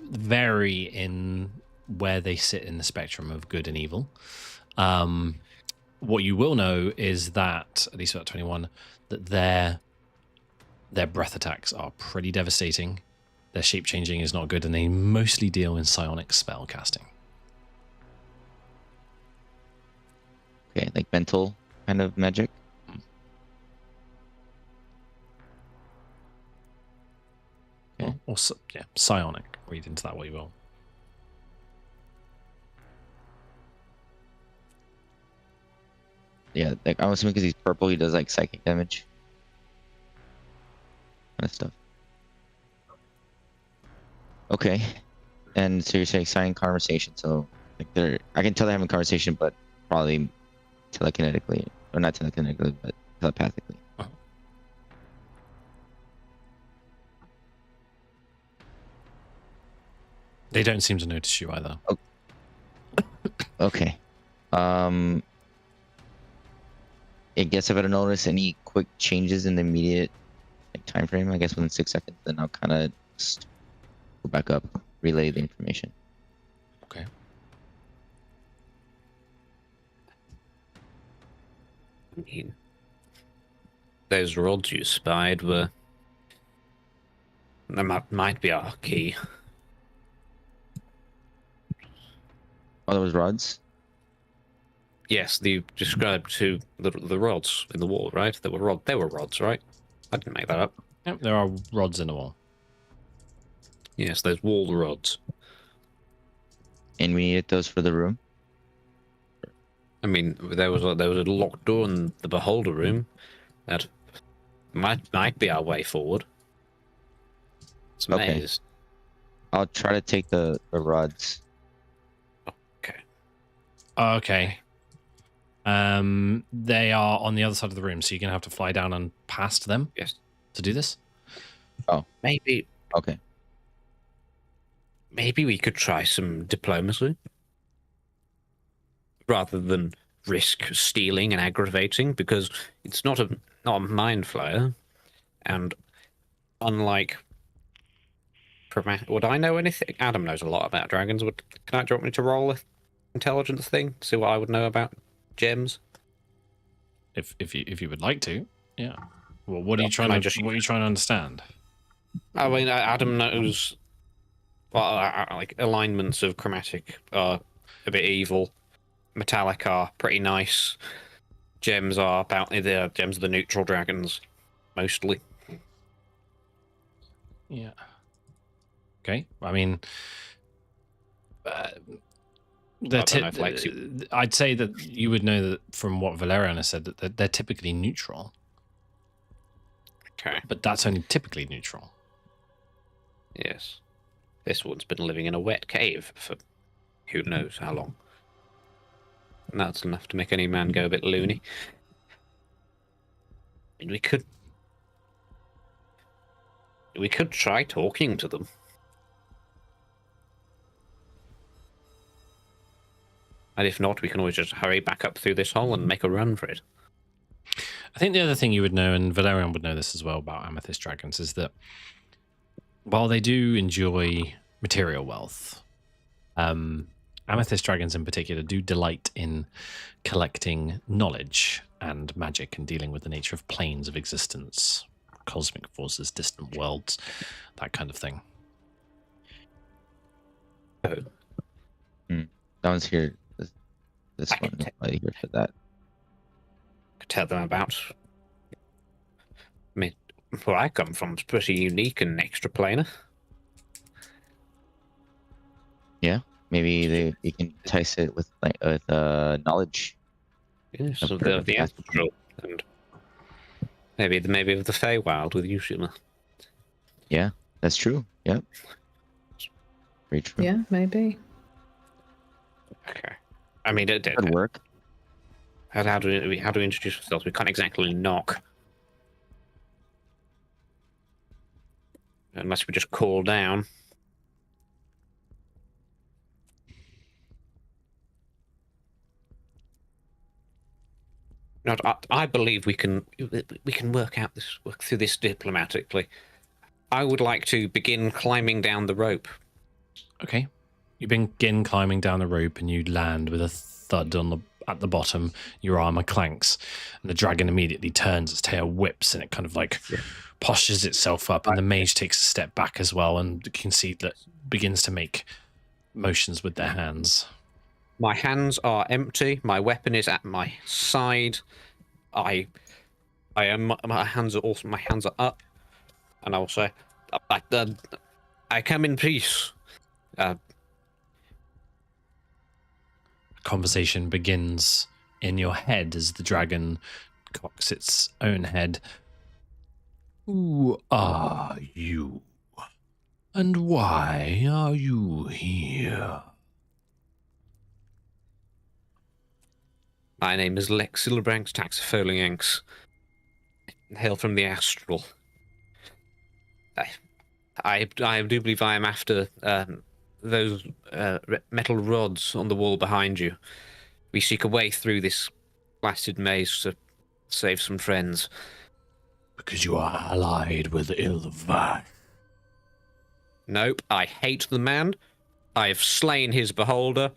vary in where they sit in the spectrum of good and evil. what you will know is that, at least about 21, that their breath attacks are pretty devastating. Their shape changing is not good, and they mostly deal in psionic spell casting. Okay, like mental kind of magic. Okay. Or yeah, psionic. Read into that what you will. Yeah, like I'm assuming because he's purple, he does like psychic damage. Kind of stuff. Okay. And so you're saying sign conversation, so like I can tell they're having a conversation, but probably telekinetically. Or not telekinetically, but telepathically. They don't seem to notice you either. Okay. I guess if I don't notice any quick changes in the immediate time frame, I guess within 6 seconds, then I'll kind of just go back up, relay the information. Okay. I mean, those rods you spied were... That might be our key. Oh, those rods? Yes, you described to the rods in the wall, right? They were rods, right? I didn't make that up. Yep, there are rods in the wall. Yes, there's wall rods. And we needed those for the room? I mean, there was a locked door in the beholder room that might be our way forward. It's a Okay. maze. I'll try to take the rods. Okay. Okay. They are on the other side of the room, so you're gonna have to fly down and past them. Yes. To do this. Maybe Okay. we could try some diplomacy rather than risk stealing and aggravating, because it's not a mind flayer, and unlike would I know anything? Adam knows a lot about dragons. Do you want me to roll an intelligence thing? See what I would know about gems? If you would like to, yeah. Well, what are you trying to understand? I mean, Adam knows like alignments of chromatic are a bit evil, metallic are pretty nice, gems are they're gems of the neutral dragons, mostly. Yeah. Okay. I mean, I'd say that you would know that from what Valerian has said that they're typically neutral. Okay. But that's only typically neutral. Yes. This one's been living in a wet cave for who knows how long. And that's enough to make any man go a bit loony. I mean, we could try talking to them. And if not, we can always just hurry back up through this hole and make a run for it. I think the other thing you would know, and Valerian would know this as well about amethyst dragons, is that while they do enjoy material wealth, amethyst dragons in particular do delight in collecting knowledge and magic and dealing with the nature of planes of existence, cosmic forces, distant worlds, that kind of thing. That one's here. This one is probably here for that. Could tell them about. I mean, where I come from is pretty unique and extraplanar. Yeah, maybe you can entice it with knowledge. Yes, of the astral, and maybe of the Feywild with Yushima. Yeah, that's true. Yep. Very true. Yeah, maybe. Okay. I mean, it could work. How do we introduce ourselves? We can't exactly knock. Unless we just call down. No, I believe we can work through this diplomatically. I would like to begin climbing down the rope. Okay. You begin climbing down the rope and you land with a thud on the at the bottom, your armor clanks, and the dragon immediately turns, its tail whips, and it kind of like postures itself up, and the mage takes a step back as well, and you can see that begins to make motions with their hands. My hands are empty. My weapon is at my side. My hands are up, and I will say, I come in peace. Conversation begins in your head as the dragon cocks its own head. Who are you? And why are you here? My name is Lex Silverbranks Taxifolianx. I hail from the astral. I do believe I am after those metal rods on the wall behind you. We seek a way through this blasted maze to save some friends. Because you are allied with Ilva. Nope, I hate the man. I have slain his beholder.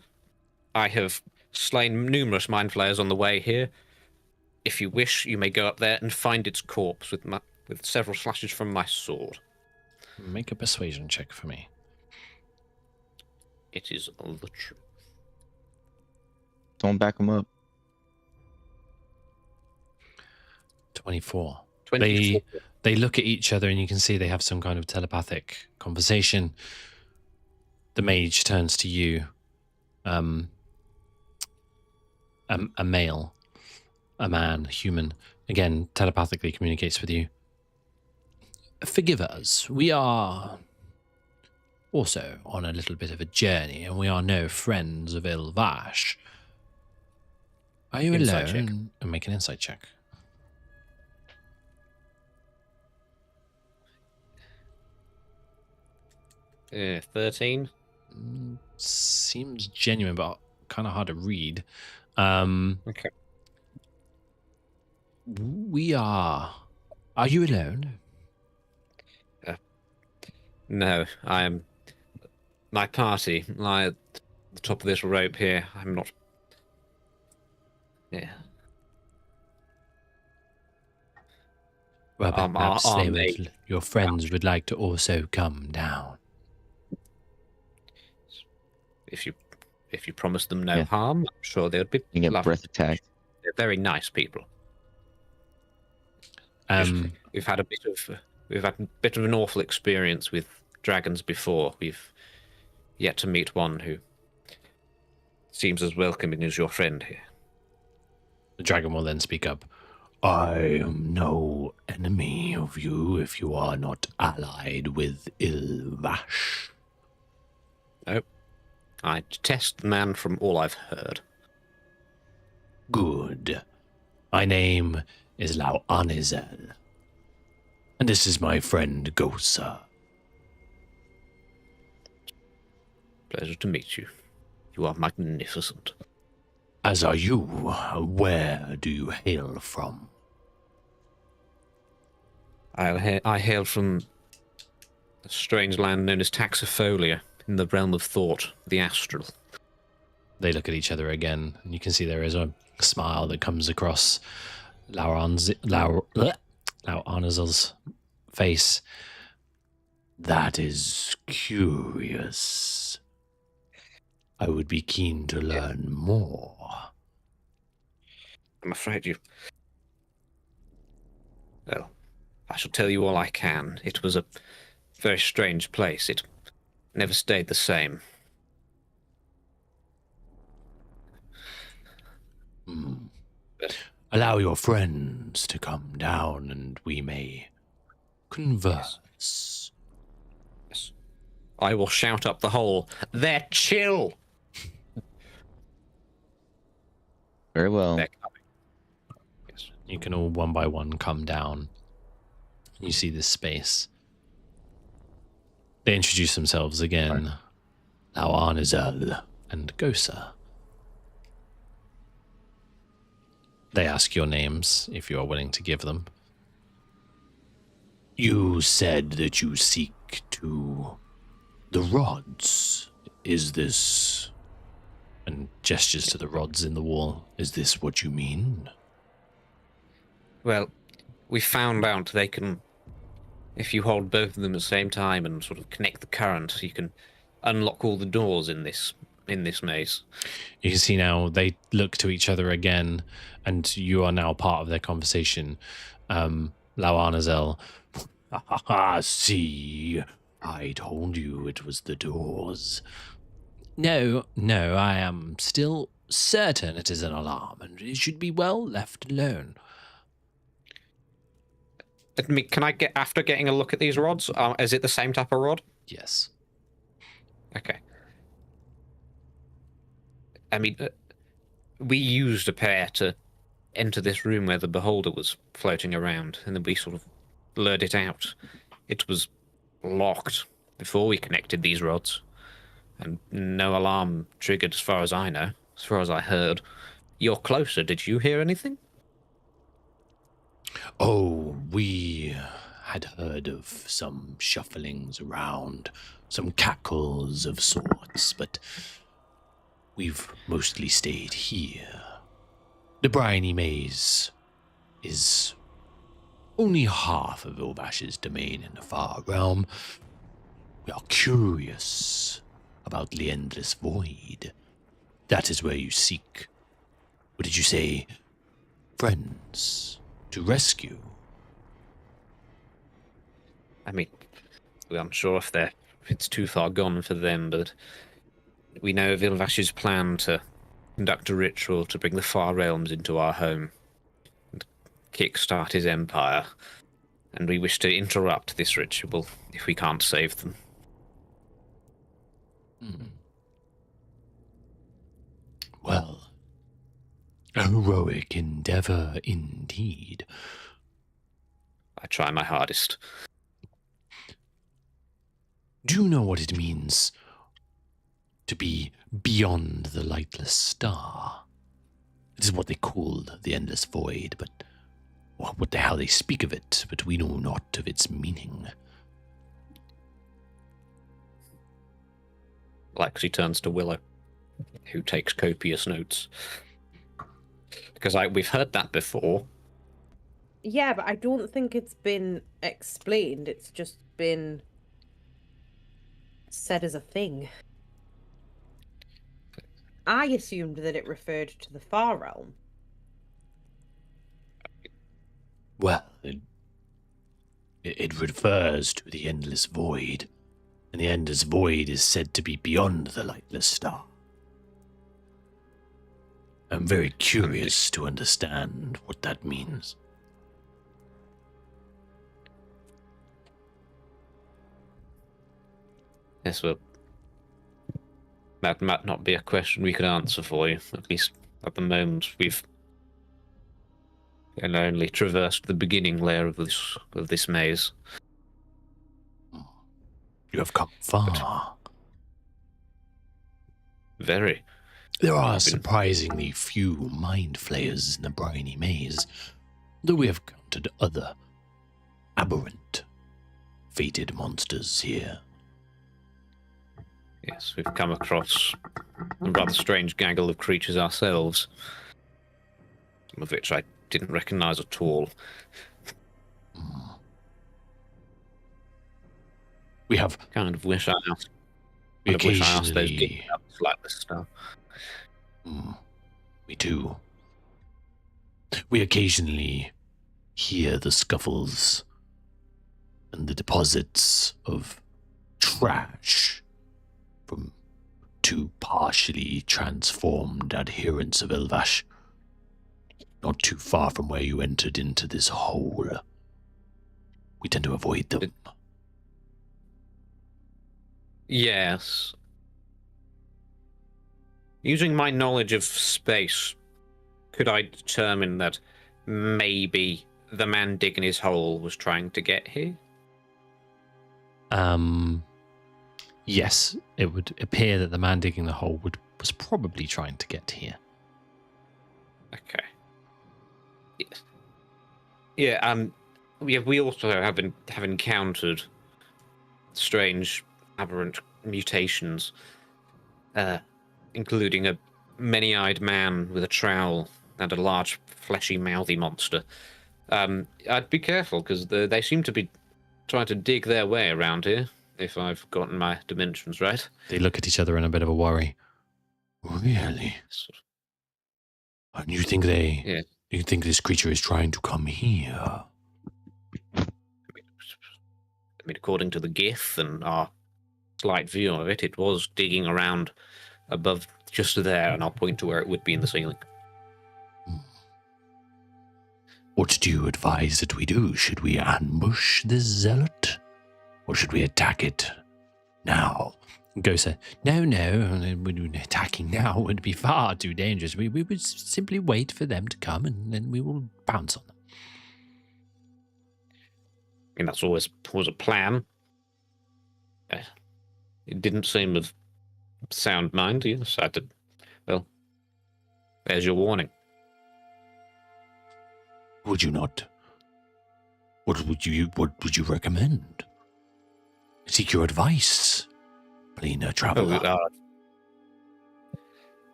I have slain numerous mind flayers on the way here. If you wish, you may go up there and find its corpse with several slashes from my sword. Make a persuasion check for me. It is all the truth. Don't back him up. 24. 24. They look at each other and you can see they have some kind of telepathic conversation. The mage turns to you, a male, a man, human, again, telepathically communicates with you. Forgive us, we are also on a little bit of a journey, and we are no friends of Ilvash. Are you Insight check. alone? And make an insight check. 13. Seems genuine, but kind of hard to read. Okay. We are. Are you alone? No, I am. My party lie at the top of this rope here. I'm not. Yeah. Well, but perhaps are they they- would, your friends would like to also come down. If you promise them no Yeah. harm, I'm sure they would be You get lovely. breath attacked. They're very nice people. We've had a bit of an awful experience with dragons before. We've yet to meet one who seems as welcoming as your friend here. The dragon will then speak up. I am no enemy of you if you are not allied with Ilvash. Nope. I detest the man from all I've heard. Good. My name is Lau Anizel. And this is my friend Gosa. Pleasure to meet you. You are magnificent. As are you. Where do you hail from? I hail from a strange land known as Taxifolia, in the realm of thought, the astral. They look at each other again, and you can see there is a smile that comes across Lau Anizel's face. That is curious. I would be keen to learn more. I'm afraid you... Well, I shall tell you all I can. It was a very strange place. It never stayed the same. Allow your friends to come down and we may converse. Yes. I will shout up the hole. They're chill! Very well. They're coming. Yes. You can all one by one come down. You see this space. They introduce themselves again. Lau Anizel and Gosa. They ask your names, if you are willing to give them. You said that you seek to the rods. Is this and gestures to the rods in the wall. Is this what you mean? Well, we found out they can, if you hold both of them at the same time and sort of connect the current, you can unlock all the doors in this maze. You can see now they look to each other again, and you are now part of their conversation. Lauanazel, see, I told you it was the doors. No, I am still certain it is an alarm, and it should be well left alone. Can I get, after getting a look at these rods, is it the same type of rod? Yes. Okay. I mean, we used a pair to enter this room where the beholder was floating around, and then we sort of lured it out. It was locked before we connected these rods, and no alarm triggered as far as I know, as far as I heard. You're closer. Did you hear anything? Oh, we had heard of some shufflings around, some cackles of sorts, but we've mostly stayed here. The briny maze is only half of Ilvash's domain in the far realm. We are curious about the endless void. That is where you seek, what did you say, friends to rescue? I mean, we aren't sure if it's too far gone for them, but we know of Ilvash's plan to conduct a ritual to bring the far realms into our home and kickstart his empire, and we wish to interrupt this ritual if we can't save them. Well, a heroic endeavor indeed. I try my hardest. Do you know what it means to be beyond the lightless star? It is what they call the endless void, but how they speak of it, but we know not of its meaning. Lexi turns to Willow, who takes copious notes. Because we've heard that before. Yeah, but I don't think it's been explained. It's just been said as a thing. I assumed that it referred to the far realm. Well, it refers to the endless void, and the endless void is said to be beyond the lightless star. I'm very curious to understand what that means. Yes, well, that might not be a question we could answer for you. At least at the moment, we've only traversed the beginning layer of this maze. You have come far. Very. There are surprisingly few mind flayers in the briny maze, though we have counted other aberrant, fated monsters here. Yes, we've come across a rather strange gaggle of creatures ourselves, some of which I didn't recognize at all. We have Kind of wish I asked. Wish I asked those gig like this stuff. We do. We occasionally hear the scuffles and the deposits of trash from two partially transformed adherents of Ilvash, not too far from where you entered into this hole. We tend to avoid them. Yes. Using my knowledge of space, could I determine that maybe the man digging his hole was trying to get here? Yes, it would appear that the man digging the hole was probably trying to get here. Okay. Yes. Yeah. We also have encountered strange, aberrant mutations, including a many-eyed man with a trowel and a large, fleshy, mouthy monster. I'd be careful, because they seem to be trying to dig their way around here, if I've gotten my dimensions right. They look at each other in a bit of a worry. Really? And you think Yeah. you think this creature is trying to come here? I mean, according to the GIF and our slight view of it, it was digging around above just there, and I'll point to where it would be in the ceiling. What do you advise that we do? Should we ambush this zealot? Or should we attack it now? Gosa, no, attacking now would be far too dangerous. We would simply wait for them to come and then we will bounce on them. I mean, that's always a plan. It didn't seem of sound mind. You decided, well, there's your warning. Would you not? What would you recommend? Seek your advice, Plina Traveler.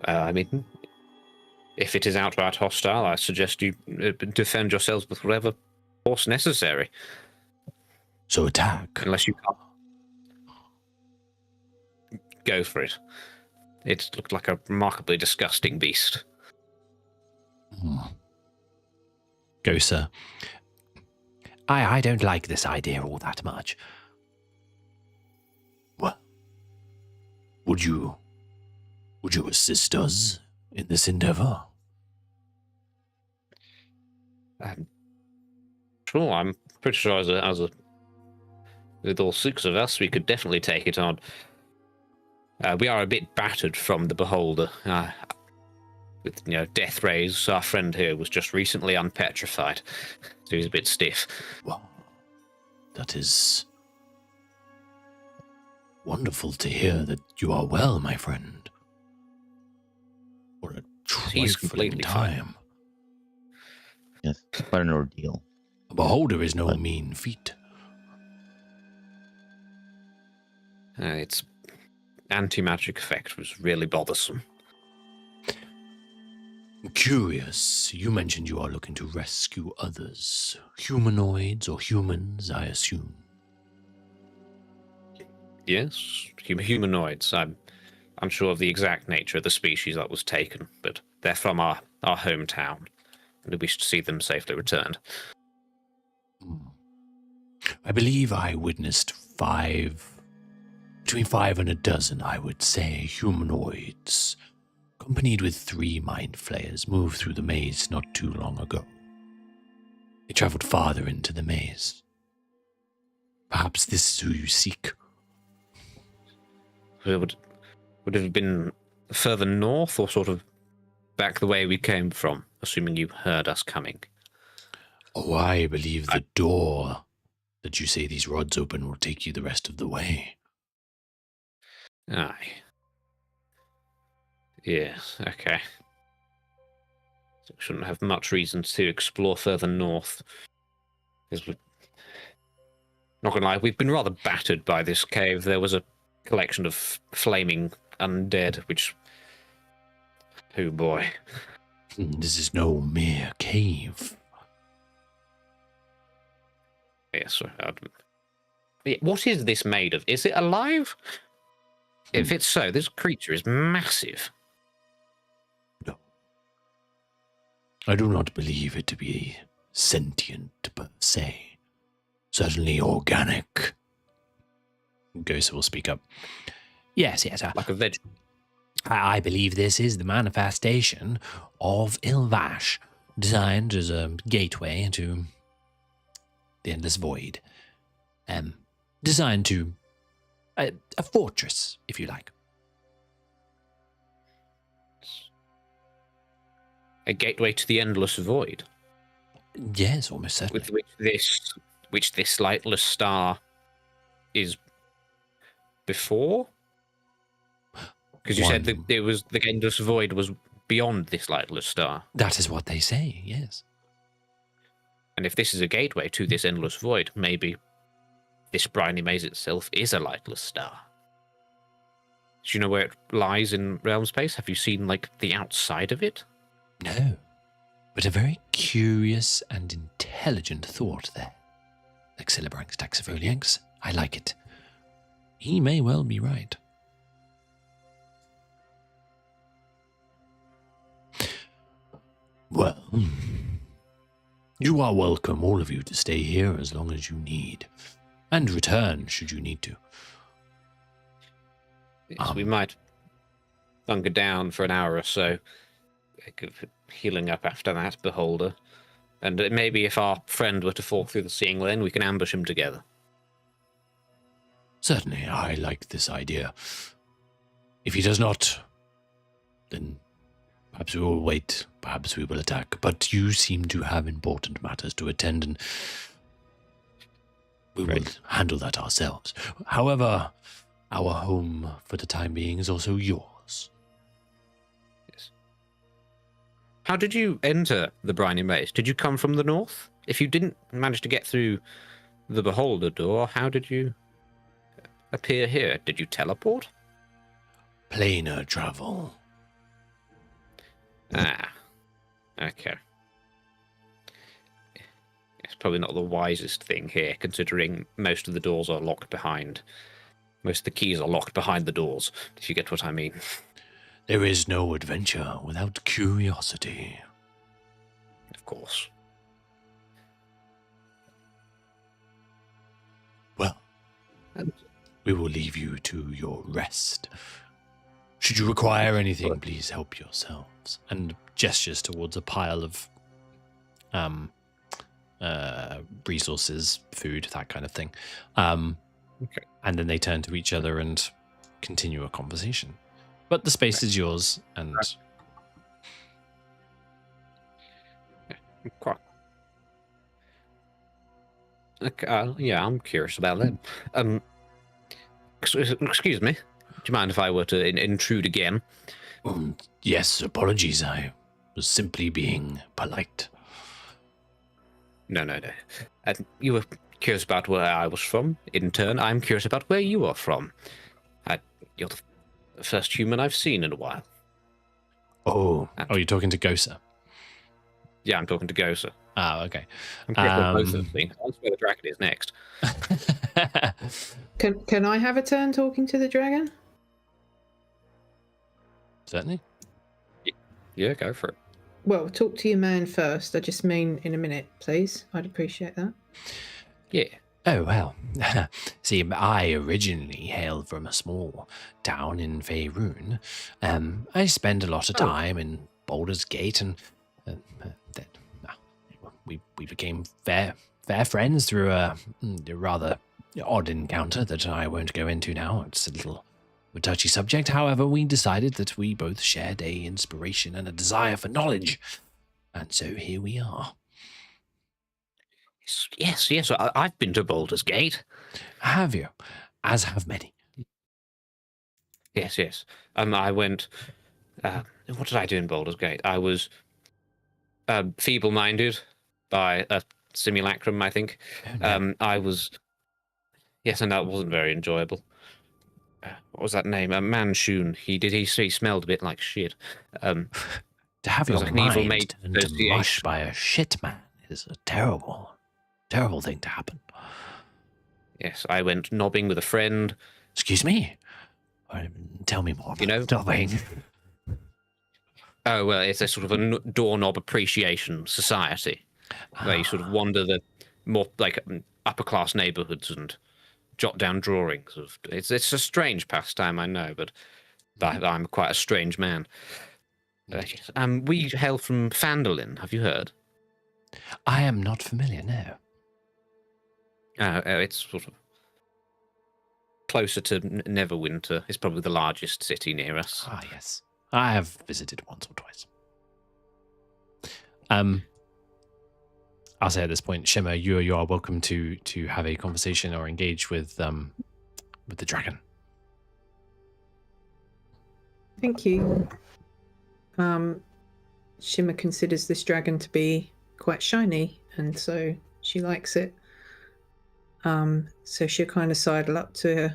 I mean, if it is outright hostile, I suggest you defend yourselves with whatever force necessary. So attack. Unless you can't. Go for it. It looked like a remarkably disgusting beast. Gosa, I don't like this idea all that much. Well, would you assist us in this endeavor? Sure, I'm pretty sure as a with all 6 of us, we could definitely take it on. We are a bit battered from the Beholder. With death rays, our friend here was just recently unpetrified, so he's a bit stiff. Well, that is wonderful to hear that you are well, my friend. What a He's trifling completely time. Yes, quite an ordeal. A beholder is no mean feat. Its anti-magic effect was really bothersome. Curious, you mentioned you are looking to rescue others. Humanoids or humans, I assume. Yes, humanoids. I'm unsure of the exact nature of the species that was taken, but they're from our hometown, and we wish to see them safely returned. I believe I witnessed between 5 and a dozen, I would say, humanoids, accompanied with 3 mind flayers, moved through the maze not too long ago. They traveled farther into the maze. Perhaps this is who you seek. Would it have been further north, or sort of back the way we came from, assuming you heard us coming? Oh, I believe the door that you say these rods open will take you the rest of the way. Aye. Yes, okay. So we shouldn't have much reason to explore further north. Not gonna lie, we've been rather battered by this cave. There was a collection of flaming undead, which... Oh boy. This is no mere cave. Yes, what is this made of? Is it alive? If it's so, this creature is massive. No. I do not believe it to be sentient per se. Certainly organic. Gosa will speak up. Yes. Like a veg. I believe this is the manifestation of Ilvash, designed as a gateway to the endless void. Designed to a fortress, if you like. A gateway to the endless void. Yes, almost certainly. With which this lightless star is before? Because you said that it was the endless void was beyond this lightless star. That is what they say, yes. And if this is a gateway to this endless void, maybe this briny maze itself is a lightless star. Do you know where it lies in realm space? Have you seen, like, the outside of it? No, but a very curious and intelligent thought there. Excelebranx Taxifolianx, I like it. He may well be right. Well, you are welcome, all of you, to stay here as long as you need, and return should you need to. Yes, we might bunker down for an hour or so, healing up after that, Beholder. And maybe if our friend were to fall through the seeing lane, we can ambush him together. Certainly, I like this idea. If he does not, then perhaps we will wait, perhaps we will attack. But you seem to have important matters to attend, and we will handle that ourselves. However, our home for the time being is also yours. Yes. How did you enter the Briny Maze? Did you come from the north? If you didn't manage to get through the Beholder door, how did you appear here? Did you teleport? Planar travel. Ah, okay. It's probably not the wisest thing here, considering most of the doors are locked behind. Most of the keys are locked behind the doors, if you get what I mean. There is no adventure without curiosity. Of course. Well, we will leave you to your rest. Should you require anything, please help yourselves. And gestures towards a pile of resources, food, that kind of thing. Okay. And then they turn to each other and continue a conversation. But the space is yours, and Quite. Okay, yeah, I'm curious about that. Excuse me. Do you mind if I were to intrude again? yes, apologies. I was simply being polite. No. You were curious about where I was from. In turn, I'm curious about where you are from. You're the first human I've seen in a while. Oh, you're talking to Gosa? Yeah, I'm talking to Gosa. Oh, okay. I'm curious about both of them. I'll see where the dragon is next. Can I have a turn talking to the dragon? Certainly. Yeah, go for it. Well, talk to your man first. I just mean in a minute, please. I'd appreciate that. Yeah. Oh, well. See, I originally hail from a small town in Faerun. I spent a lot of time in Baldur's Gate, and we became fair friends through a rather odd encounter that I won't go into now. It's a little a touchy subject. However, we decided that we both shared a inspiration and a desire for knowledge, and so here we are. Yes. I've been to Baldur's Gate. Have you? As have many. Yes. I went. What did I do in Baldur's Gate? I was feeble-minded by a simulacrum, I think. Oh, no. I was. Yes, and that wasn't very enjoyable. What was that name? Manshun. He smelled a bit like shit. To have it was your like an evil mind mate turned to association. mush by a shit man is a terrible thing to happen. Yes, I went knobbing with a friend. Excuse me? Tell me more about knobbing. Oh, well, it's a sort of a doorknob appreciation society where you sort of wander the more like upper-class neighborhoods and jot down drawings. It's a strange pastime, I know, but I'm quite a strange man. We hail from Phandalin. Have you heard? I am not familiar, no. It's sort of closer to Neverwinter. It's probably the largest city near us. Ah, yes. I have visited once or twice. I'll say at this point, Shimmer, you are welcome to have a conversation or engage with the dragon. Thank you. Shimmer considers this dragon to be quite shiny, and so she likes it. So she'll kind of sidle up to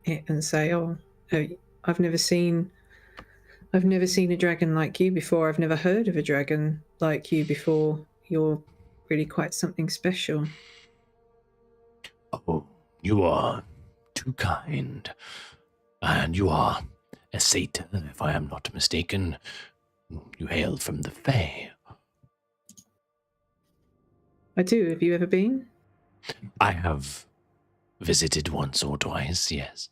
it and say, I I've never seen a dragon like you before. I've never heard of a dragon like you before. You're really quite something special. Oh, you are too kind. And you are a satyr, if I am not mistaken. You hail from the Fae. I do. Have you ever been? I have visited once or twice, yes.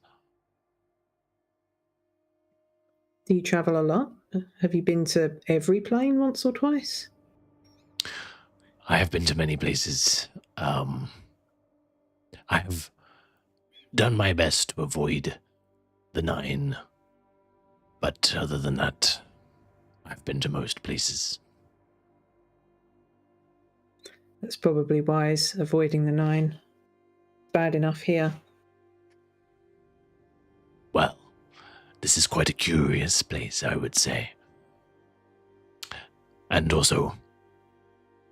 Do you travel a lot? Have you been to every plane once or twice? I have been to many places. I have done my best to avoid the 9. But other than that, I've been to most places. That's probably wise, avoiding the 9. Bad enough here. Well, this is quite a curious place, I would say. And also,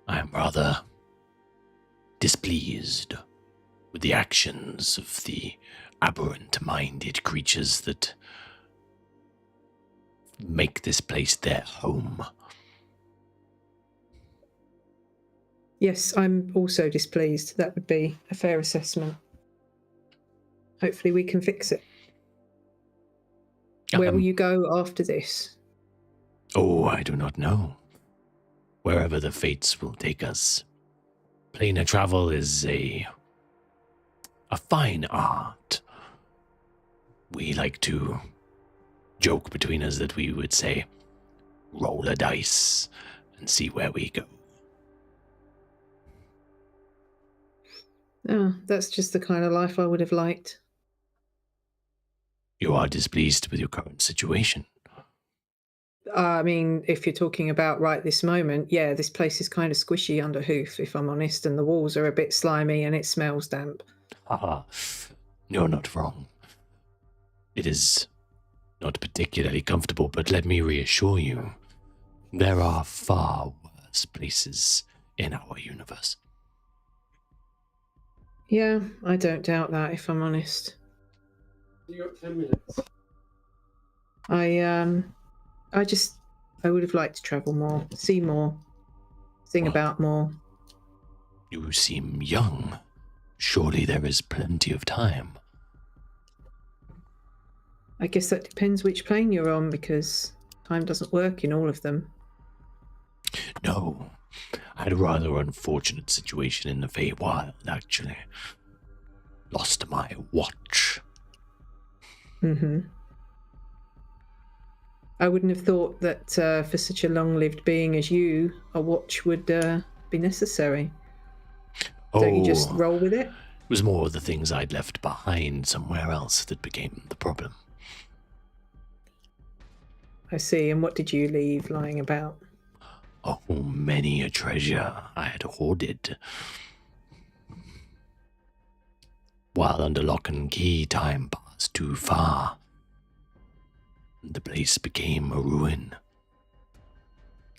I am rather displeased with the actions of the aberrant-minded creatures that make this place their home. Yes, I'm also displeased. That would be a fair assessment. Hopefully we can fix it. Where will you go after this? Oh, I do not know. Wherever the fates will take us. Planar travel is a fine art. We like to joke between us that we would say, roll a dice and see where we go. Oh, that's just the kind of life I would have liked. You are displeased with your current situation. I mean, if you're talking about right this moment, yeah, this place is kind of squishy under hoof, if I'm honest, and the walls are a bit slimy and it smells damp. Haha, you're not wrong. It is not particularly comfortable, but let me reassure you, there are far worse places in our universe. Yeah, I don't doubt that, if I'm honest. You got 10 minutes. I would have liked to travel more, see more, sing about more. You seem young. Surely there is plenty of time. I guess that depends which plane you're on, because time doesn't work in all of them. No, I had a rather unfortunate situation in the Feywild, actually. Lost my watch. Mm-hmm. I wouldn't have thought that for such a long-lived being as you, a watch would be necessary. Don't you just roll with it? It was more of the things I'd left behind somewhere else that became the problem. I see. And what did you leave lying about? Oh, many a treasure I had hoarded. While under lock and key, time passed too far. The place became a ruin,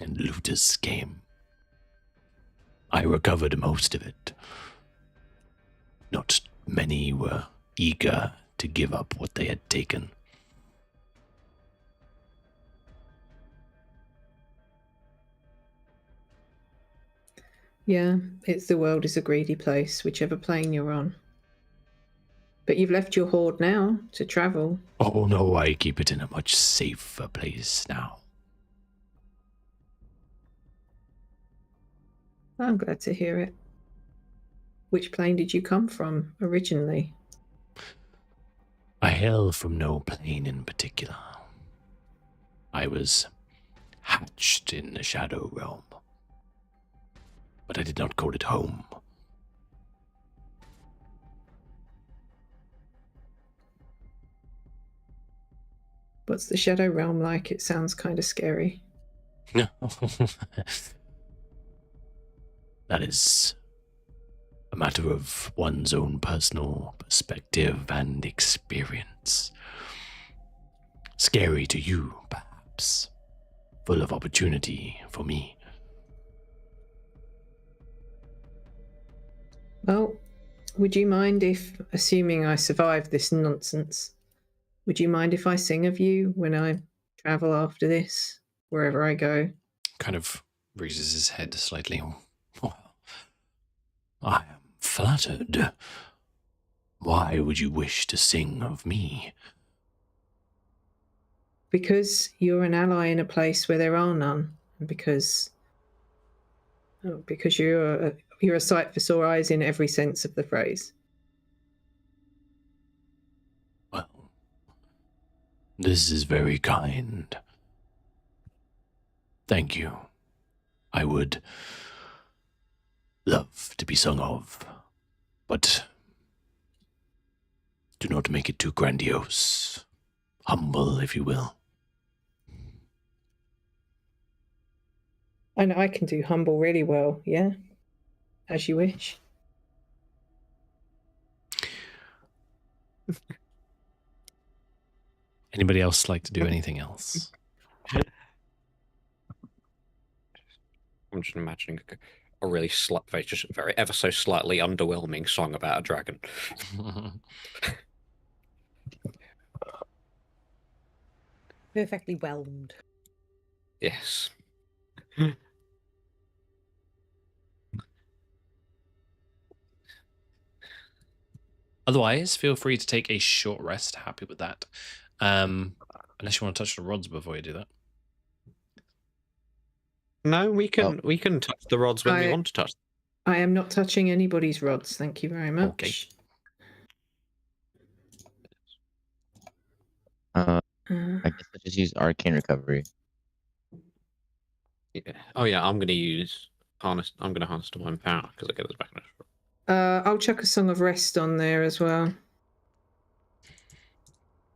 and looters came. I recovered most of it. Not many were eager to give up what they had taken. Yeah, the world is a greedy place, whichever plane you're on. But you've left your hoard now to travel. Oh no, I keep it in a much safer place now. I'm glad to hear it. Which plane did you come from originally? I hail from no plane in particular. I was hatched in the Shadow Realm, but I did not call it home. What's the Shadow Realm like? It sounds kind of scary. That is a matter of one's own personal perspective and experience. Scary to you, perhaps. Full of opportunity for me. Well, would you mind if, assuming I survive this nonsense, Would you mind if I sing of you when I travel after this, wherever I go? Kind of raises his head slightly. Well, I am flattered. Why would you wish to sing of me? Because you're an ally in a place where there are none, and because you're a sight for sore eyes in every sense of the phrase. Well, this is very kind. Thank you. I would love to be sung of, but do not make it too grandiose. Humble, if you will. And I can do humble really well, yeah? As you wish. Anybody else like to do anything else? I'm just imagining a really just very ever so slightly underwhelming song about a dragon. Perfectly whelmed. Yes. Otherwise, feel free to take a short rest. Happy with that. Unless you want to touch the rods before you do that. No, we can touch the rods when we want to touch. I am not touching anybody's rods. Thank you very much. Okay. I guess I just use arcane recovery. Yeah. Oh yeah, I'm gonna use harness. I'm gonna harness divine power because I get this back in a I'll chuck a Song of Rest on there as well.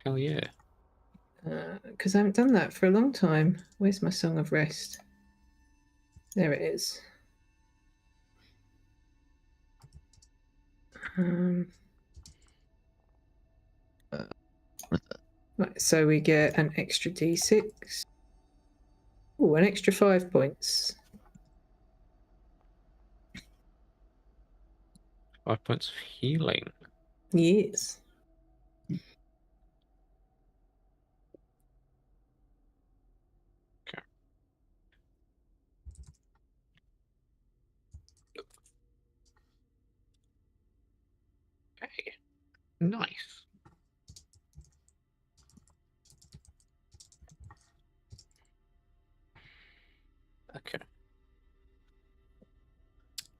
Hell yeah. Because I haven't done that for a long time. Where's my Song of Rest? There it is. Right, so we get an extra d6. Oh, an extra 5 points. 5 points of healing. Yes. Okay. Okay. Nice. Okay.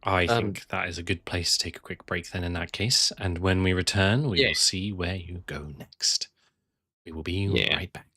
I think that is a good place to take a quick break then in that case. And when we return, we will see where you go next. We will be right back.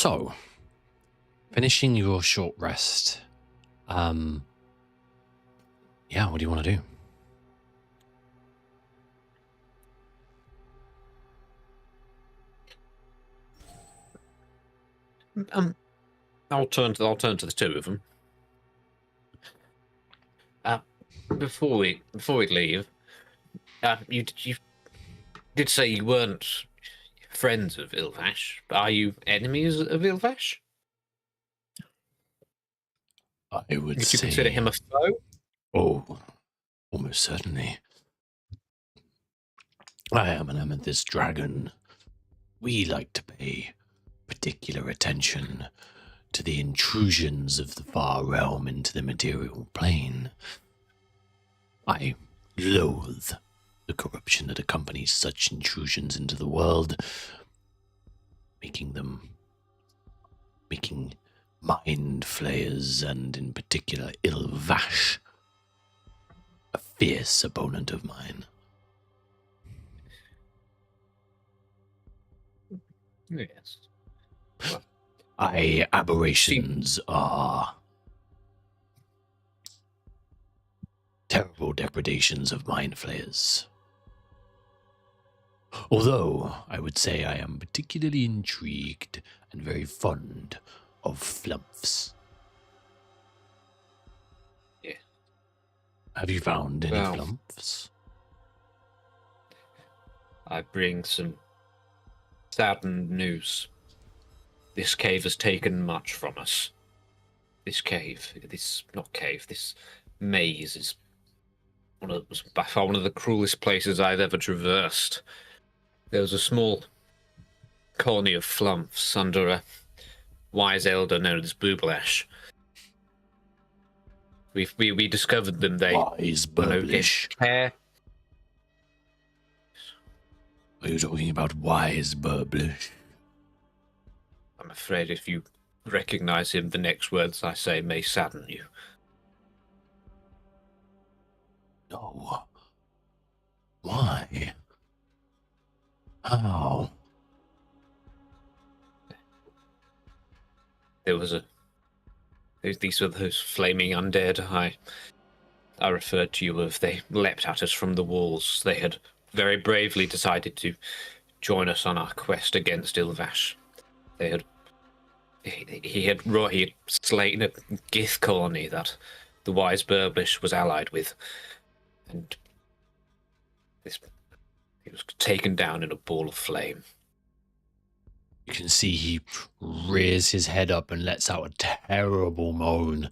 So, finishing your short rest. Yeah, what do you want to do? I'll turn to the two of them. Before we leave, you did say you weren't friends of Ilvash. Are you enemies of Ilvash? I would Would you say... consider him a foe? Oh, almost certainly. I am an amethyst dragon. We like to pay particular attention to the intrusions of the far realm into the material plane. I loathe the corruption that accompanies such intrusions into the world, making mind flayers, and in particular Ilvash, a fierce opponent of mine. Yes. Aberrations are terrible depredations of mind flayers. Although I would say I am particularly intrigued and very fond of flumps. Yeah. Have you found any Well, flumps? I bring some saddened news. This cave has taken much from us. This maze is by far one of the cruelest places I've ever traversed. There was a small colony of flumps under a wise elder known as Booblash. We discovered them. They Wise Burblish. care. Are you talking about Wise Burblish? I'm afraid if you recognize him, the next words I say may sadden you. No. Why? How? These were those flaming undead I referred to you of. They leapt at us from the walls. They had very bravely decided to join us on our quest against Ilvash. He had slain a Gith colony that the wise Burblish was allied with, and he was taken down in a ball of flame. You can see he rears his head up and lets out a terrible moan.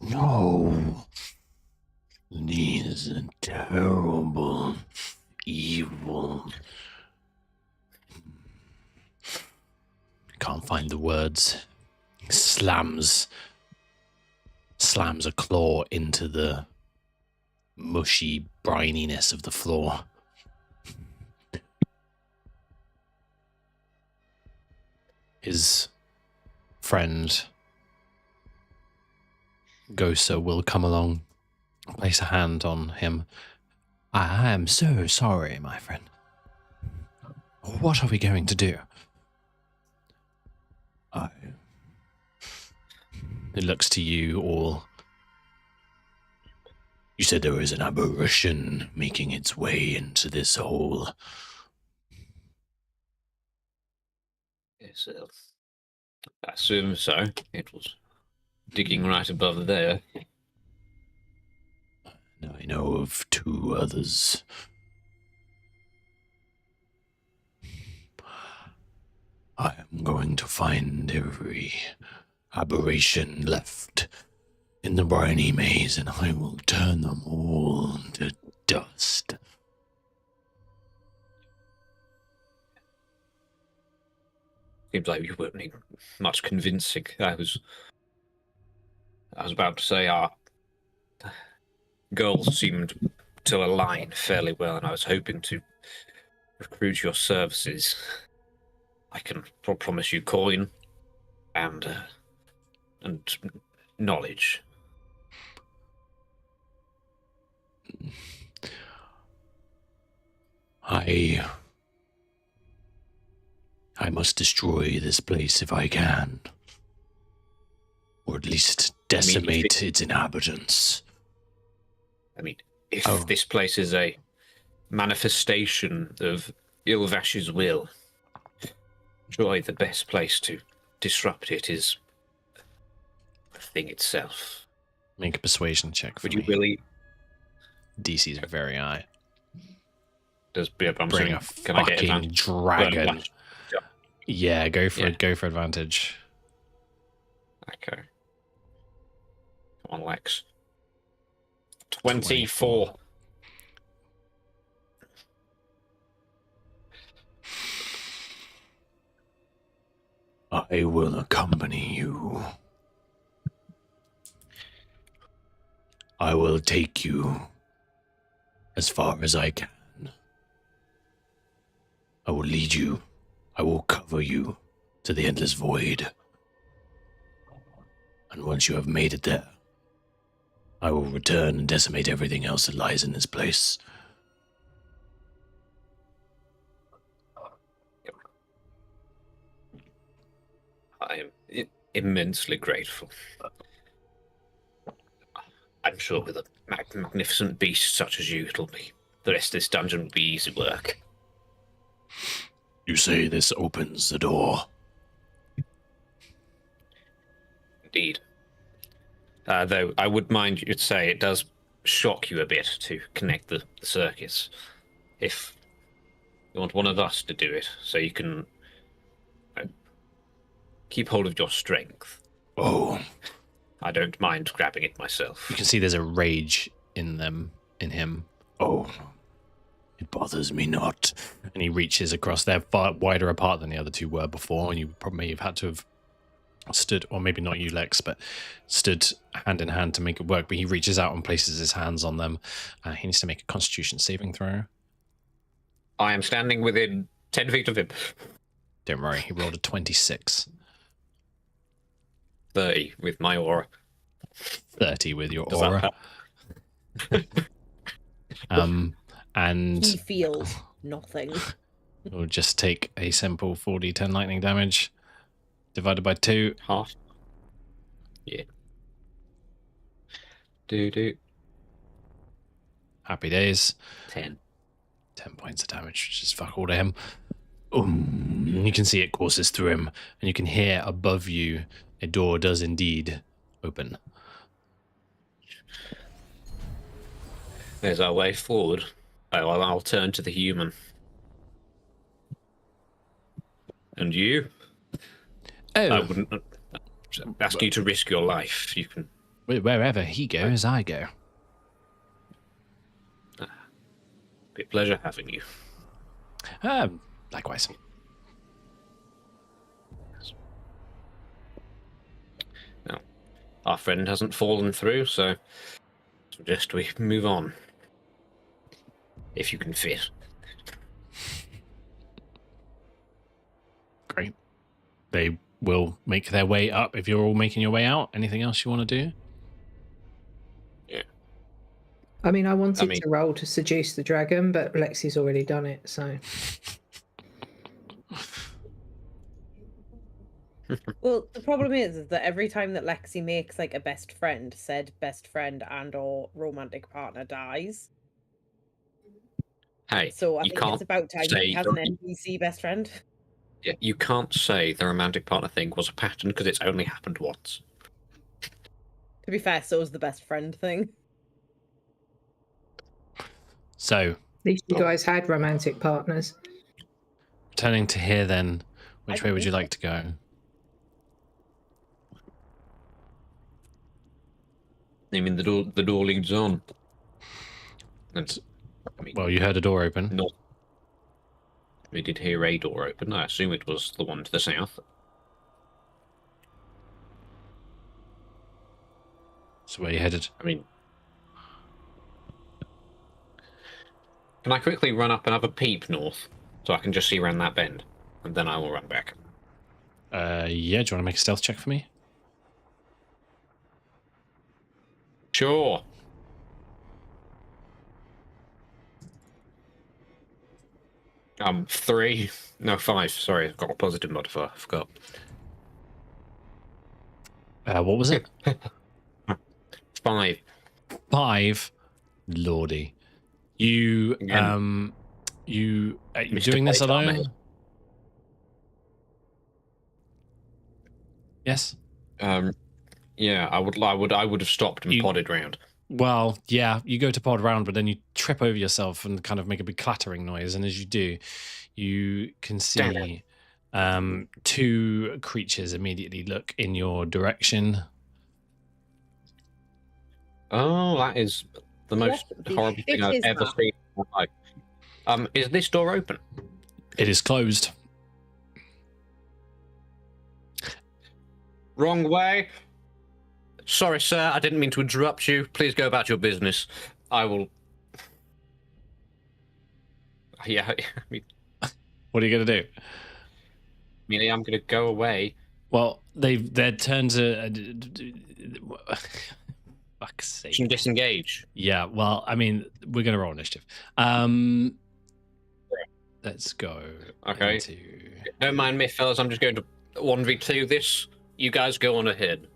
No. These are terrible, evil. Can't find the words. Slams a claw into the mushy brininess of the floor. His friend Gosa will come along, place a hand on him. I am so sorry, my friend. What are we going to do? It looks to you all. You said there was an aberration making its way into this hole. Yes, I assume so. It was digging right above there. I know of 2 others. I am going to find every aberration left in the briny maze, and I will turn them all to dust. Seems like you weren't need much convincing. I was about to say our goals seemed to align fairly well, and I was hoping to recruit your services. I can promise you coin and knowledge. I must destroy this place if I can. Or at least decimate its inhabitants. I mean, if this place is a manifestation of Ilvash's will, surely the best place to disrupt it is the thing itself. Make a persuasion check for Would me. you really... DC's very high. I'm Bring assuming, a can I get fucking advantage? dragon. Yeah, go for Yeah. it. Go for advantage. Okay. Come on, Lex. 24. I will accompany you. I will take you as far as I can. I will lead you. I will cover you to the endless void. And once you have made it there, I will return and decimate everything else that lies in this place. I am immensely grateful. I'm sure with a magnificent beast such as you, the rest of this dungeon will be easy work. You say this opens the door. Indeed. Though I would mind you to say it does shock you a bit to connect the circuits. If you want one of us to do it, so you can keep hold of your strength. Oh. I don't mind grabbing it myself. You can see there's a rage in him. Oh, it bothers me not. And he reaches across. They're far wider apart than the other two were before, and you probably have had to have stood, or maybe not you, Lex, but stood hand in hand to make it work. But he reaches out and places his hands on them. He needs to make a Constitution saving throw. I am standing within 10 feet of him. Don't worry, he rolled a 26. 30 with my aura. 30 with your Does that aura. And He feels nothing. we'll just take a simple 4d10 lightning damage divided by 2. Half. Yeah. Do. Happy days. 10. 10 points of damage, which is fuck all to him. You can see it courses through him, and you can hear above you a door does indeed open. There's our way forward. I'll turn to the human. And you? I Oh, wouldn't ask you to risk your life. You can. wherever he goes, I go. Be a pleasure having you. Likewise. Now, our friend hasn't fallen through, so I suggest we move on. If you can fit. Great. They will make their way up if you're all making your way out. Anything else you want to do? I mean, I wanted to roll to seduce the dragon, but Lexi's already done it, so. Well, the problem is that every time that Lexi makes like a best friend, said best friend and or romantic partner dies. Hey, So I you think can't it's about time say he has an NPC best friend. Yeah, you can't say the romantic partner thing was a pattern because it's only happened once. To be fair, so is the best friend thing. So, At least you guys had romantic partners. returning to here then, which way would you like to go? I mean, the door leads on. And, I mean, Well, you heard a door open. not. We did hear a door open. I assume it was the one to the south. So where you headed? I mean, can I quickly run up and have a peep north so I can just see around that bend, and then I will run back. Yeah. Do you want to make a stealth check for me? Sure. 3. No, 5. Sorry, I've got a positive modifier. I forgot. What was it? 5. 5. Lordy. You Again. you're Mr. doing this Playtime, alone? eh? Yes. Yeah, I would have stopped and podded round. Well, yeah, you go to pod around, but then you trip over yourself and kind of make a big clattering noise. And as you do, you can see 2 creatures immediately look in your direction. Oh, that is the most the horrible shit thing I've is ever that? seen in my life. Is this door open? It is closed. Wrong way. Sorry, sir. I didn't mean to interrupt you. Please go about your business. I will. Yeah, I mean, What are you going to do? I'm going to go away. Well, their turns are. Fuck's sake. Can disengage. Yeah, well, I mean, we're going to roll initiative. Let's go. Okay. Don't mind me, fellas. I'm just going to 1v2 this. You guys go on ahead.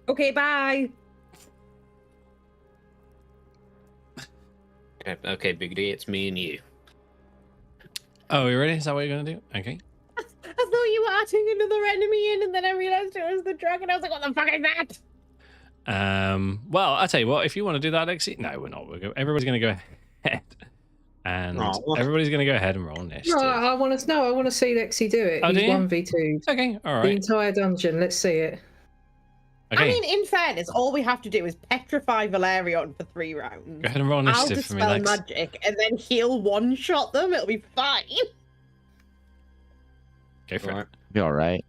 Okay, bye. Okay, Big D, it's me and you. Oh, you ready? Is that what you're going to do? Okay. I thought you were adding another enemy in, and then I realized it was the dragon. I was like, what the fuck is that? Well, I'll tell you what, if you want to do that, Lexi, no, we're not. Everybody's going to go ahead. And everybody's going to go ahead and roll initiative. No, I want to see Lexi do it. Oh, He's do you? 1v2. Okay, all The right. entire dungeon. Let's see it. Okay. I mean, in fairness, all we have to do is petrify Valerion for 3 rounds. Go ahead and roll I'll initiative for me, dispel Lex. magic, and then he'll one-shot them. It'll be fine. Go for it. Be all right.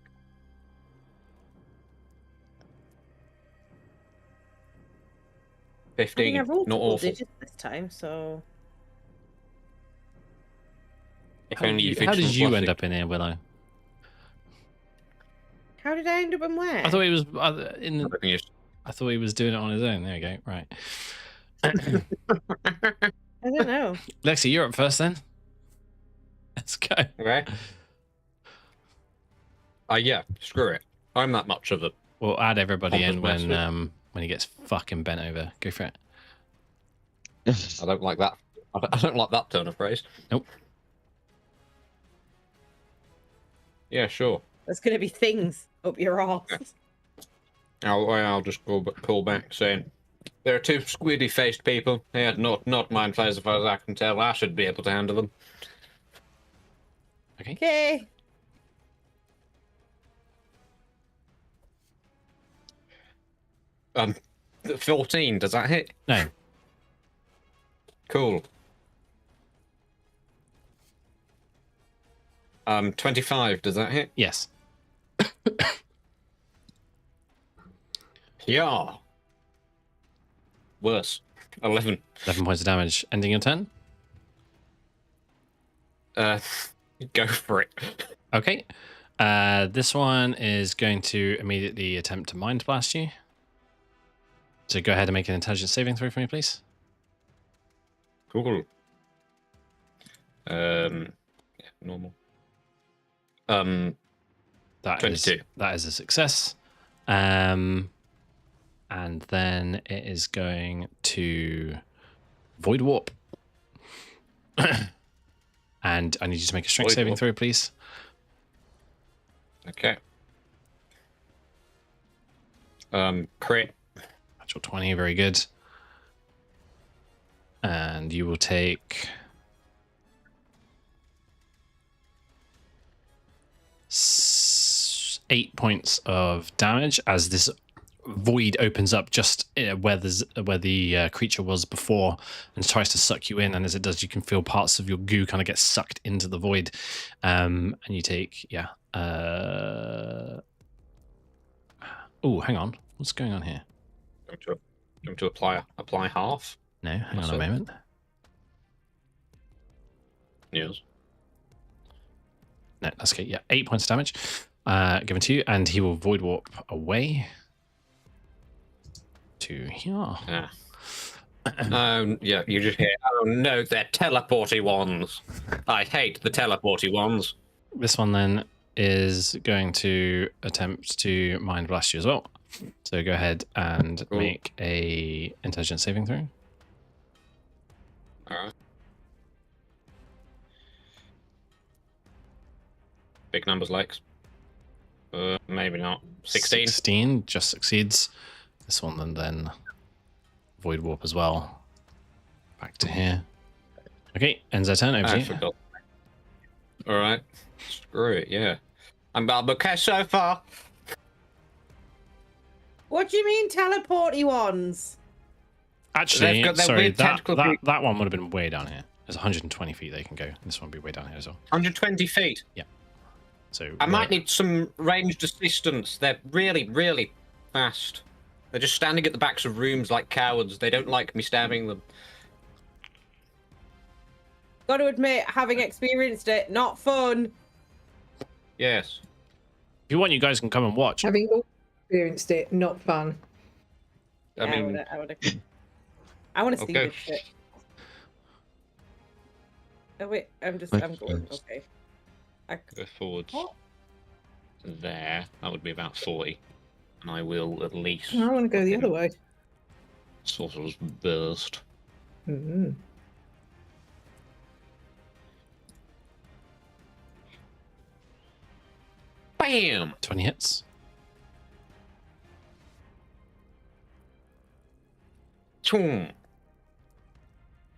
I think I 15. rolled Not double awful. digits this time, so... If How, only you how did fixed you my end plastic. up in here, Willow? How did I end up in where? I thought he was I thought he was doing it on his own. There you go. Right. I don't know. Lexi, you're up first then. Let's go. Okay. Yeah, screw it. I'm that much of a... We'll add everybody in Pompous when he gets fucking bent over. Go for it. I don't like that. I don't like that turn of phrase. Nope. Yeah, sure. There's going to be things up your arse. I'll just pull back saying, there are 2 squiddy-faced people. They are not mind flayers as far as I can tell. I should be able to handle them. Okay. Okay. Um, 14, does that hit? No. Cool. 25, does that hit? Yes. Yeah. Worse. 11. 11 points of damage. Ending your turn. Go for it. Okay. This one is going to immediately attempt to mind blast you. So go ahead and make an intelligence saving throw for me, please. Cool. Yeah, normal. That 22. That is a success. And then it is going to void warp. And I need you to make a strength Void saving warp. throw, please. Okay. Crit. Natural 20, very good. And you will take 8 points of damage as this void opens up just where the creature was before and tries to suck you in. And as it does, you can feel parts of your goo kind of get sucked into the void. And you take, oh, hang on. What's going on here? Going to apply half. No, hang on That's a it. moment. Yes. No, that's okay. Yeah, 8 points of damage given to you, and he will void warp away to here. Yeah. Yeah, you just hear, oh no, they're teleporty ones. I hate the teleporty ones. This one then is going to attempt to mind blast you as well. So go ahead and Cool. make a intelligence saving throw. Alright. Big numbers likes. Maybe not. 16. 16 just succeeds. This one and then void warp as well. Back to here. Okay, ends their turn. Over to I you. forgot. Alright. Screw it, yeah. I'm okay so far. What do you mean teleporty ones? Actually, They've got their sorry, weird tentacle that feet. one would have been way down here. There's 120 feet they can go. This one would be way down here as well. 120 feet. So I might need some ranged assistance. They're really, really fast. They're just standing at the backs of rooms like cowards. They don't like me stabbing them. Got to admit, having experienced it, not fun. Yes. If you want, you guys can come and watch. Having all experienced it, not fun. I mean, I want to see Okay. this shit. Oh wait, I'm going. Okay. go forwards What? there. That would be about 40. And I will at least I want to go the other way. sort of burst. Mm-hmm. Bam! 20 hits. Choom.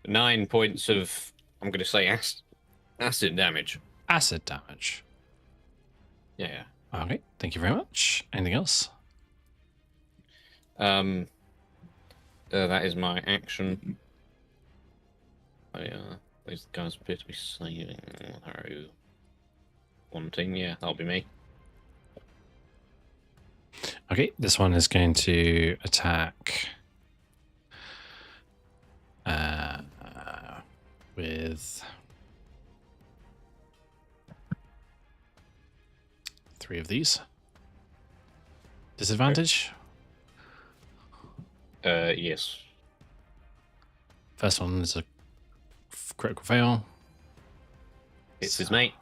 9 points of, I'm going to say, acid damage. Acid damage. Yeah. Okay, thank you very much. Anything else? That is my action. These guys appear to be saving. Arrow. Wanting, yeah, that'll be me. Okay, this one is going to attack with 3 of these. Disadvantage. Yes. First one is a critical fail. It's his mate.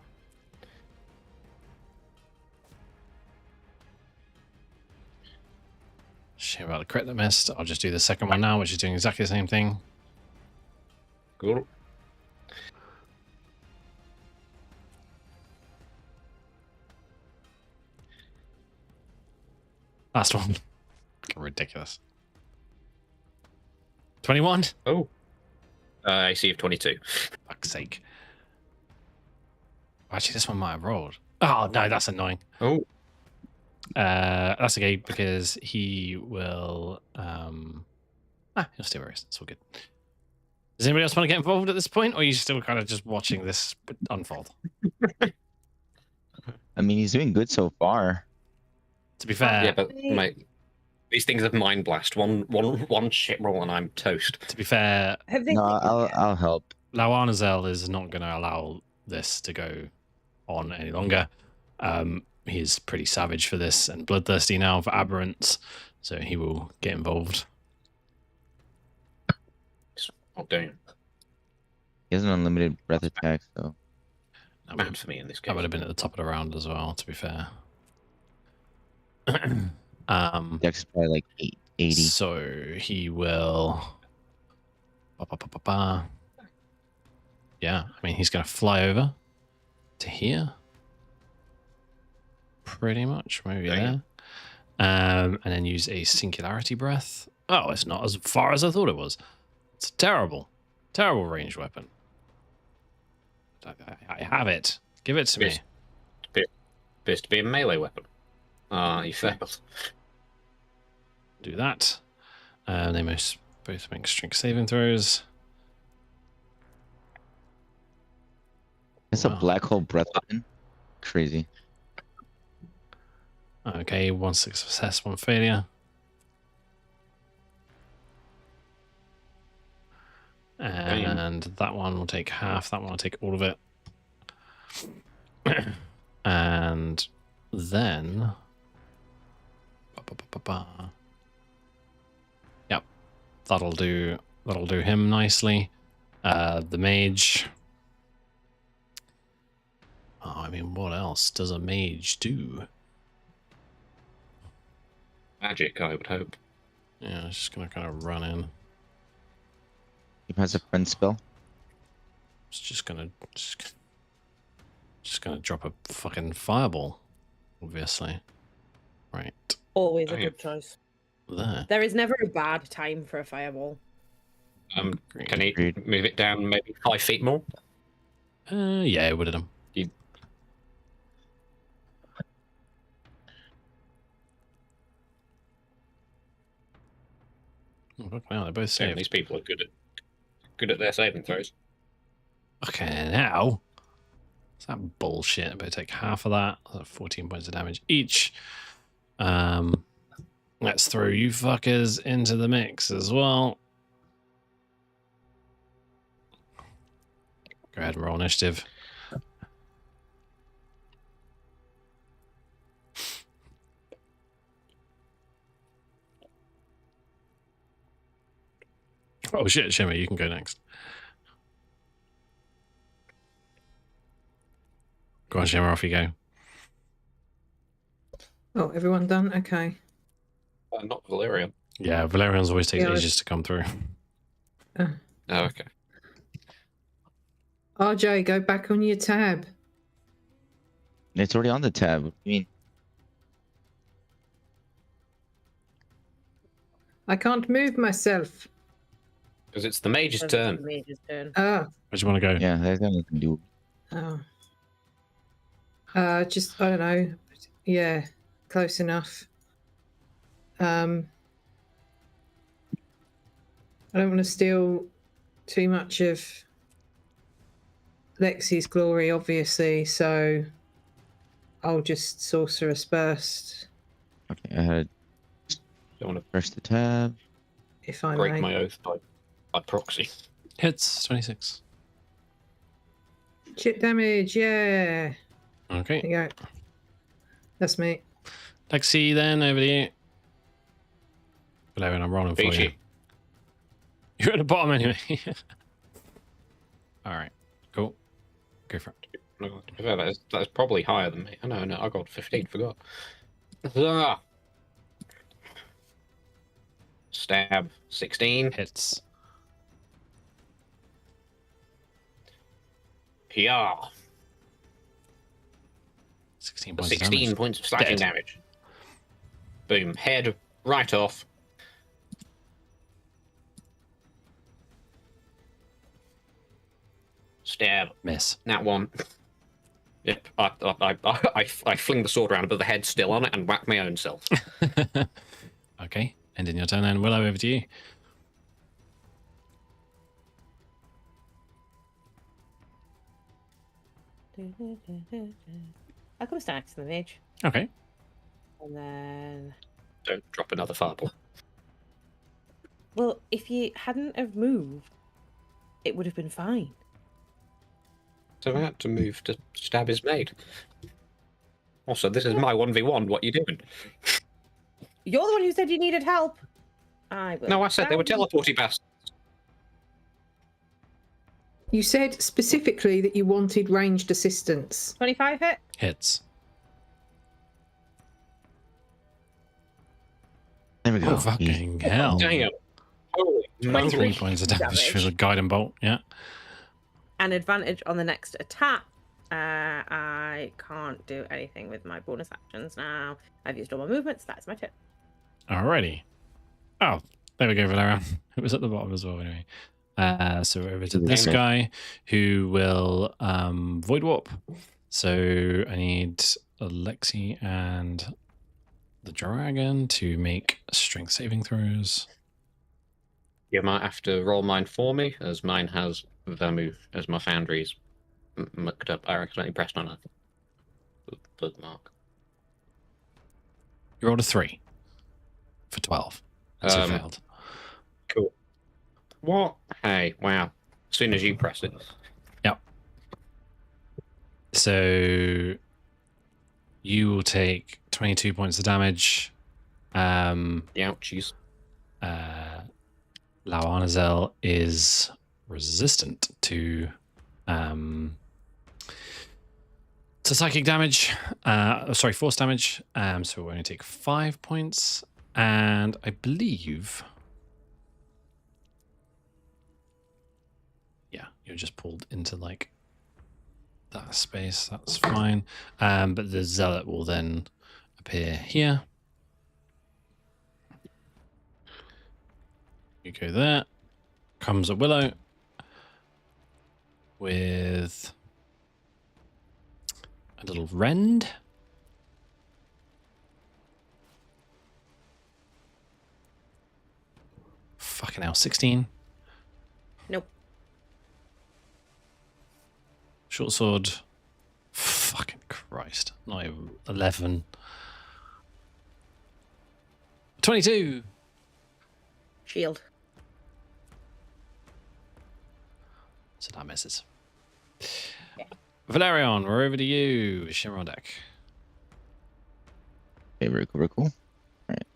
Shame about the crit that missed. I'll just do the second one now, which is doing exactly the same thing. Cool. Last one. Ridiculous. 21? Oh. AC of 22. Fuck's sake. Actually, this one might have rolled. Oh, no, that's annoying. Oh. That's okay, because he will... he'll stay where he is. It's all good. Does anybody else want to get involved at this point, or are you still kind of just watching this unfold? I mean, he's doing good so far. To be fair, Yeah, but mate, these things have mind blast. One shit roll and I'm toast. to be fair, Have they? No, I'll help. Lauanazel is not going to allow this to go on any longer. He's pretty savage for this and bloodthirsty now for aberrants, so he will get involved. Oh damn. He has an unlimited breath attack, so That Bad would, for me in this case. that would have been at the top of the round as well, to be fair. Dex is probably like 80. So he will. Yeah, I mean, he's going to fly over to here. Pretty much, maybe Dang. there. And then use a singularity breath. Oh, it's not as far as I thought it was. It's a terrible, terrible ranged weapon. I have it. Give it to me. Appears to be a melee weapon. Ah, you failed. Do that. They must both make strength saving throws. It's Wow. a black hole breath weapon. Crazy. Okay, 1 success, 1 failure. And that one will take half, that one will take all of it. And then... Yep, that'll do That'll do him nicely. The mage. Oh, I mean, what else does a mage do? Magic, I would hope. Yeah, it's just gonna kind of run in. He has a friend spell. It's just gonna drop a fucking fireball. Obviously, right Always a Damn. good choice. there. There is never a bad time for a fireball. Can he move it down maybe 5 feet more? Yeah, it would have done. Oh, fuck, wow, they both Damn, saved. these people are good at their saving throws. Okay, now. Is that bullshit? I better take half of that. 14 points of damage each. Let's throw you fuckers into the mix as well. Go ahead and roll initiative. Oh shit, Shimmer, you can go next. Go on, Shimmer, off you go. Oh, everyone done? Okay. Not Valerian. Yeah, Valerian's always takes Yeah, ages to come through. Oh, okay. RJ, go back on your tab. It's already on the tab. What do you mean? I can't move myself. Because it's the mage's That's turn. the mage's turn. Ah. Where do you want to go? Yeah, that's nothing to do. Oh. Just, I don't know. Yeah, close enough. I don't want to steal too much of Lexi's glory, obviously, so I'll just Sorcerer's Burst, Okay, I had Don't want press the tab. if to I break may. my oath by proxy. Hits, 26. Chip damage, yeah. Okay. There you go. That's me. Lexi, then, over to you. Valerian, I'm rolling for you. Fiji. You're at the bottom anyway. Alright, cool. Go for it. No, to be fair, that is probably higher than me. Oh, no, I got 15, forgot. Ah. Stab, 16. Hits. Yeah. 16 points 16 of damage. points of slashing Dead. damage. Boom. Head right off. Stab. Miss. That one. Yep. I fling the sword around, but the head's still on it, and whack my own self. Okay, ending your turn then. Willow, over to you. I'll go stand next to the mage. Okay. And then... Don't drop another fireball. Well, if you hadn't have moved, it would have been fine. So I had to move to stab his mate. Also, this is my 1v1. What are you doing? You're the one who said you needed help. I will. No, I said they were stab you. teleporty bastards. You said specifically that you wanted ranged assistance. 25 hit? Hits. There we go. Oh, fucking hell. Damn. Holy 23 3 points of damage for the guiding bolt, yeah. An advantage on the next attack. I can't do anything with my bonus actions now. I've used all my movements. That's my tip. Alrighty. Oh, there we go, Valerian. It was at the bottom as well, anyway. So over to this guy who will void warp. So I need Alexi and the dragon to make strength saving throws. You might have to roll mine for me, as mine has Vermouth as my foundry's mucked up. I accidentally pressed on a bookmark. You rolled a 3 for 12. That's a failed. Cool. What? Hey, wow. As soon as you press it. Yep. So you will take 22 points of damage. The ouchies. Lauanazel is resistant to psychic damage. Sorry, force damage. So we're going to take 5 points, and I believe, yeah, you're just pulled into like that space. That's fine. But the zealot will then appear here. You go there. Comes a willow with a little rend. Fucking hell, 16. Nope. Short sword. Fucking Christ. Not even 11. 22. Shield. So that misses. Valerion, we're over to you. Shimmer on deck. Okay, very cool, very cool. All right.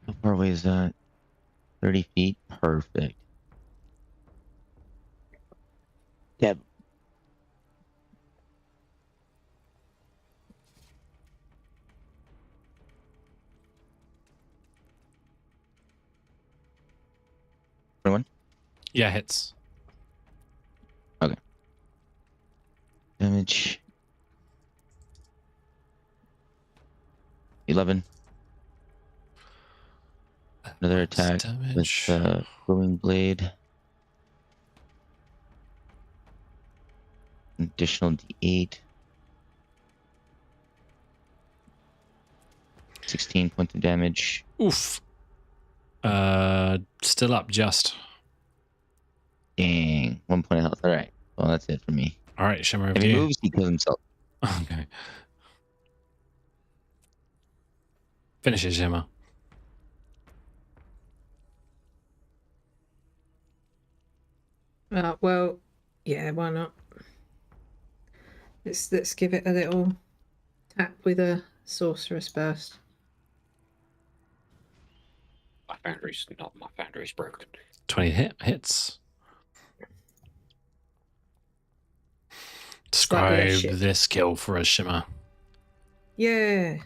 How far away is that? 30 feet. Perfect. Yeah. Anyone? Yeah, hits. Damage. 11. Another attack Damage. with glowing blade. Additional D8. 16 points of damage. Oof. Still up just. Dang. 1 point of health. All right. Well, that's it for me. All right, Shimmer, over If to he you. moves, he kills himself. Okay. Finish it, Shimmer. Well, yeah, why not? Let's give it a little tap with a sorcerer's burst. My foundry's broken. 20 hits. Slightly less Describe shit. this kill for us, Shimmer. Yeah.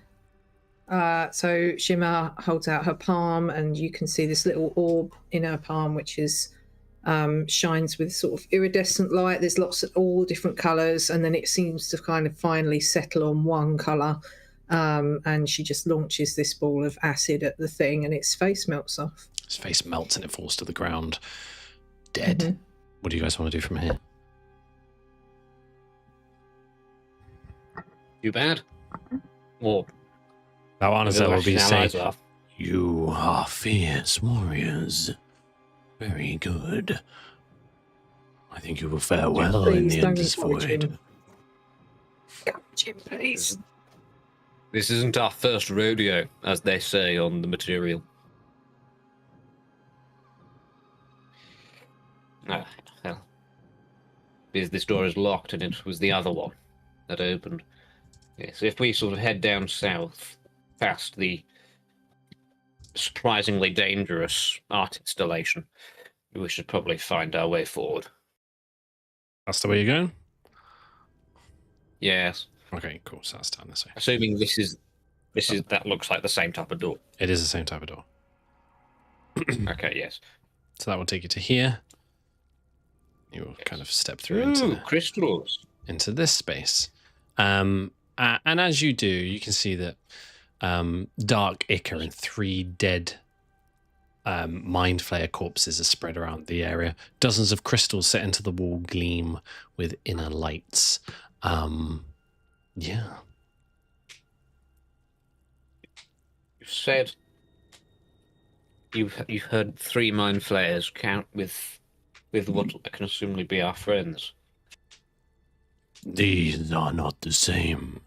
So Shimmer holds out her palm, and you can see this little orb in her palm, which is shines with sort of iridescent light. There's lots of all different colours, and then it seems to kind of finally settle on one colour. And she just launches this ball of acid at the thing, and its face melts off. His face melts and it falls to the ground. Dead. Mhm. What do you guys want to do from here? Too bad. Or Lauanazel will be saying, allies are. "You are fierce warriors. Very good. I think you will fare well in Please the don't endless encourage void." him. Encourage him, please. This isn't our first rodeo, as they say on the material. Ah, well. Because this door is locked, and it was the other one that opened. Yes, if we sort of head down south, past the surprisingly dangerous art installation, we should probably find our way forward. That's the way you're going? Yes, Okay, cool. So that's down this way. assuming this is that looks like the same type of door. It is the same type of door. Okay, yes. So that will take you to here. You will kind of step through Ooh, crystals. into this space. And as you do, you can see that Dark Ichor and 3 dead Mind Flayer corpses are spread around the area. Dozens of crystals set into the wall gleam with inner lights. Yeah. You said you've heard 3 mind flayers count with what can assumably be our friends. These are not the same.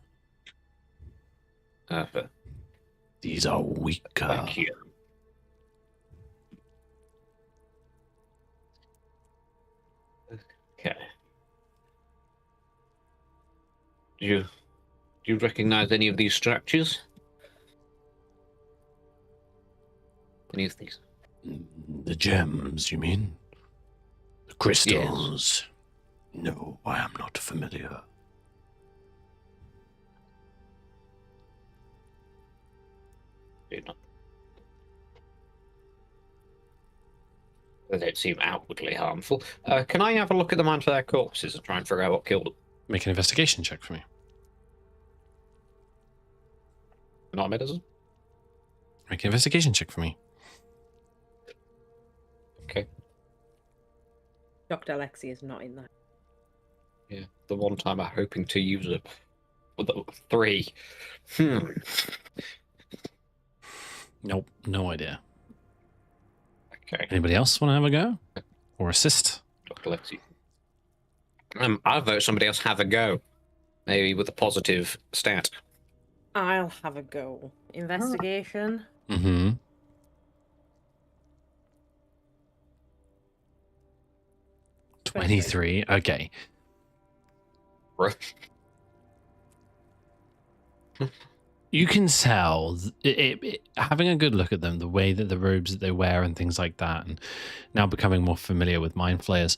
But These are weaker. thank you. Okay. Do you recognize any of these structures? Any of these? The gems, you mean? The crystals? No, I am not familiar. Do not. They don't seem outwardly harmful. Can I have a look at the Mind Flayer corpses and try and figure out what killed them? Make an investigation check for me. Not medicine? Make an investigation check for me. Okay. Dr. Alexi is not in that. Yeah. The one time I'm hoping to use it. With 3. Nope, no idea. Okay. Anybody else want to have a go? Or assist? Dr. Lexi. I'll vote somebody else have a go. Maybe with a positive stat. I'll have a go. Investigation. Mm-hmm. 23. Okay. You can tell, having a good look at them, the way that the robes that they wear and things like that, and now becoming more familiar with Mind Flayers,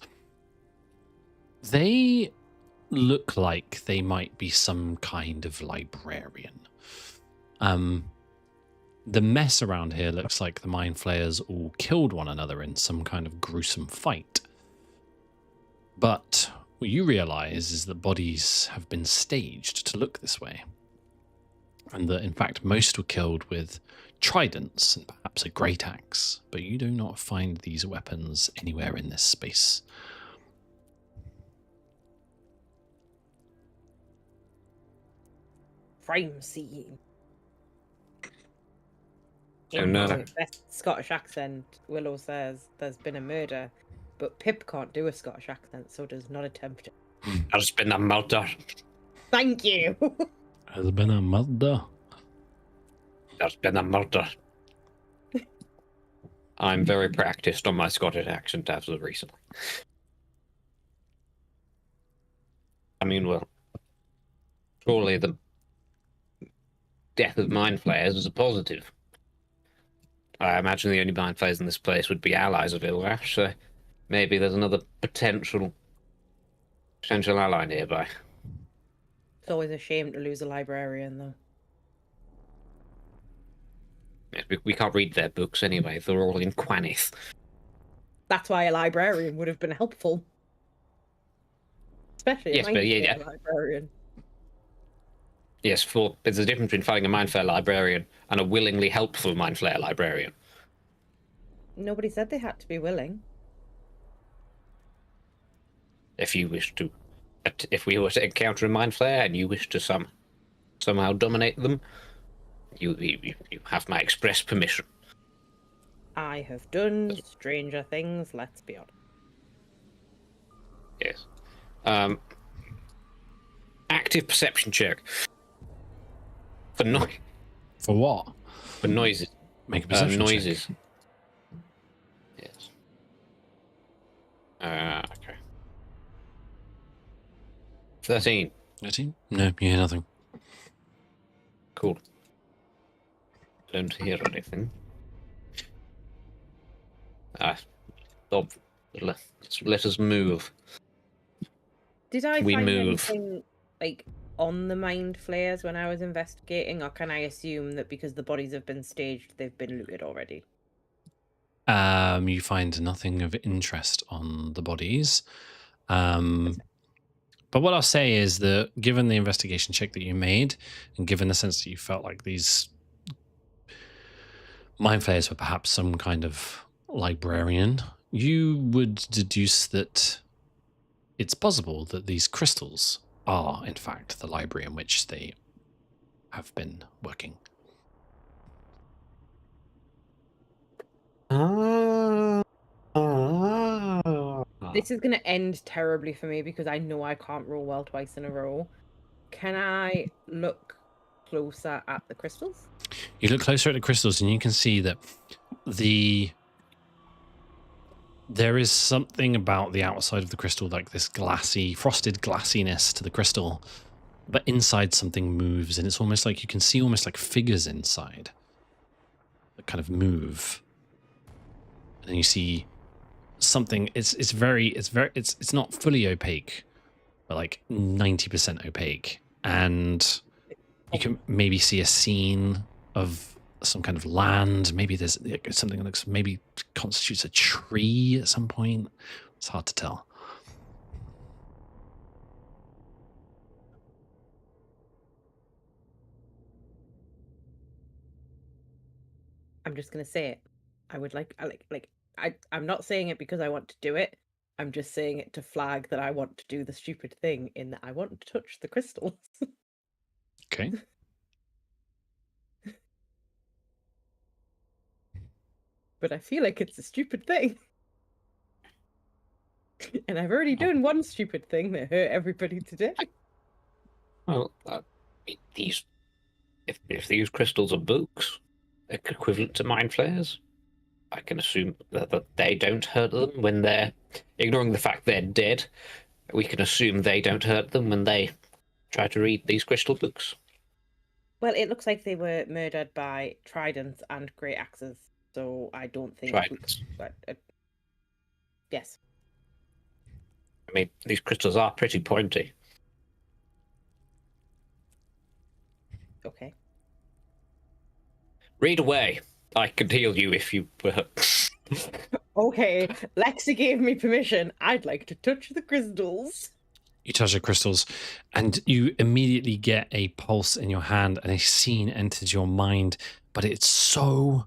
they look like they might be some kind of librarian. The mess around here looks like the Mind Flayers all killed one another in some kind of gruesome fight. But what you realize is that bodies have been staged to look this way. And that, in fact, most were killed with tridents and perhaps a great axe, but you do not find these weapons anywhere in this space. Crime scene. Oh, In no. my best Scottish accent, Willow says there's been a murder, but Pip can't do a Scottish accent, so does not attempt it. There's been a murder. Thank you. Has been a murder. There's been a murder. I'm very practiced on my Scottish accent as of recently. I mean, well, surely the death of Mind Flayers is a positive. I imagine the only Mind Flayers in this place would be allies of Ilrash, so maybe there's another potential ally nearby. It's always a shame to lose a librarian, though. Yes, we can't read their books anyway. They're all in Quanith. That's why a librarian would have been helpful. Especially Yes, a but yeah. librarian. Yes, there's a difference between finding a Mind Flayer librarian and a willingly helpful Mind Flayer librarian. Nobody said they had to be willing. If you wish to, if we were to encounter a Mind Flayer and you wish to somehow dominate them, you have my express permission. I have done stranger things, let's be honest. Yes. Active perception check. For what? For noises. Make a perception noises. check. Yes. Okay. 13. 13? No, you hear nothing. Cool. Don't hear anything. Let us move. Did I We find move. anything like on the Mind Flayers when I was investigating, or can I assume that because the bodies have been staged, they've been looted already? You find nothing of interest on the bodies. But what I'll say is that given the investigation check that you made, and given the sense that you felt like these Mind Flayers were perhaps some kind of librarian, you would deduce that it's possible that these crystals are, in fact, the library in which they have been working. This is going to end terribly for me because I know I can't roll well twice in a row. Can I look closer at the crystals? You look closer at the crystals and you can see that there is something about the outside of the crystal, like this glassy, frosted glassiness to the crystal but inside something moves, and it's almost like you can see almost like figures inside that kind of move, and you see something. It's not fully opaque, but like 90% opaque, and you can maybe see a scene of some kind of land. Maybe there's something that looks maybe constitutes a tree at some point. It's hard to tell. I'm just gonna say it. I'm not saying it because I want to do it. I'm just saying it to flag that I want to do the stupid thing in that I want to touch the crystals. Okay. But I feel like it's a stupid thing. And I've already done one stupid thing that hurt everybody today. Well, these if these crystals are books, equivalent to mind flayers, I can assume that they don't hurt them when they're ignoring the fact they're dead. We can assume they don't hurt them when they try to read these crystal books. Well, it looks like they were murdered by tridents and great axes, so I don't think. Tridents. Yes. I mean, these crystals are pretty pointy. Okay. Read away. I could heal you if you were. Okay, Lexi gave me permission. I'd like to touch the crystals. You touch the crystals, and you immediately get a pulse in your hand, and a scene enters your mind. But it's so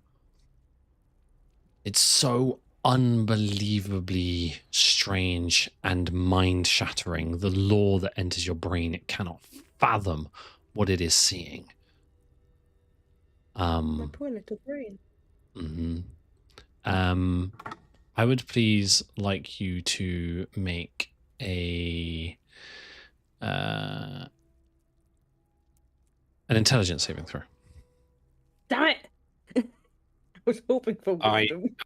unbelievably strange and mind-shattering. The lore that enters your brain, it cannot fathom what it is seeing. My poor little brain. I would please like you to make an intelligence saving throw. Damn it! I was hoping for wisdom.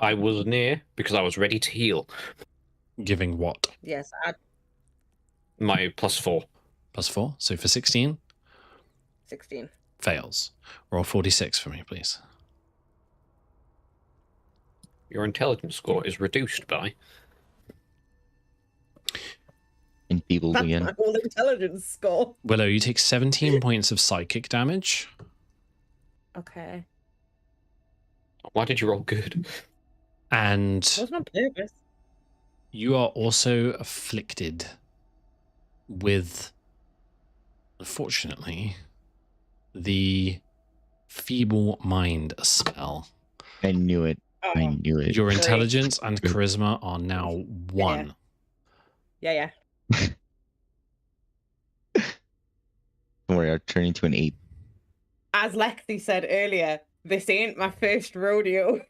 I was near because I was ready to heal. Giving what? Yes, My +4. +4. So for 16? 16. Fails. Roll 46 for me, please. Your intelligence score is reduced by. Enfeebled That's again. my whole intelligence score. Willow, you take 17 points of psychic damage. Okay. Why did you roll good? And It wasn't on purpose. you are also afflicted with, unfortunately, the feeble mind spell. I knew it. I knew it. Your Great. intelligence and charisma are now 1. Yeah. Don't worry, I'll turn into an 8. As Lexi said earlier, this ain't my first rodeo.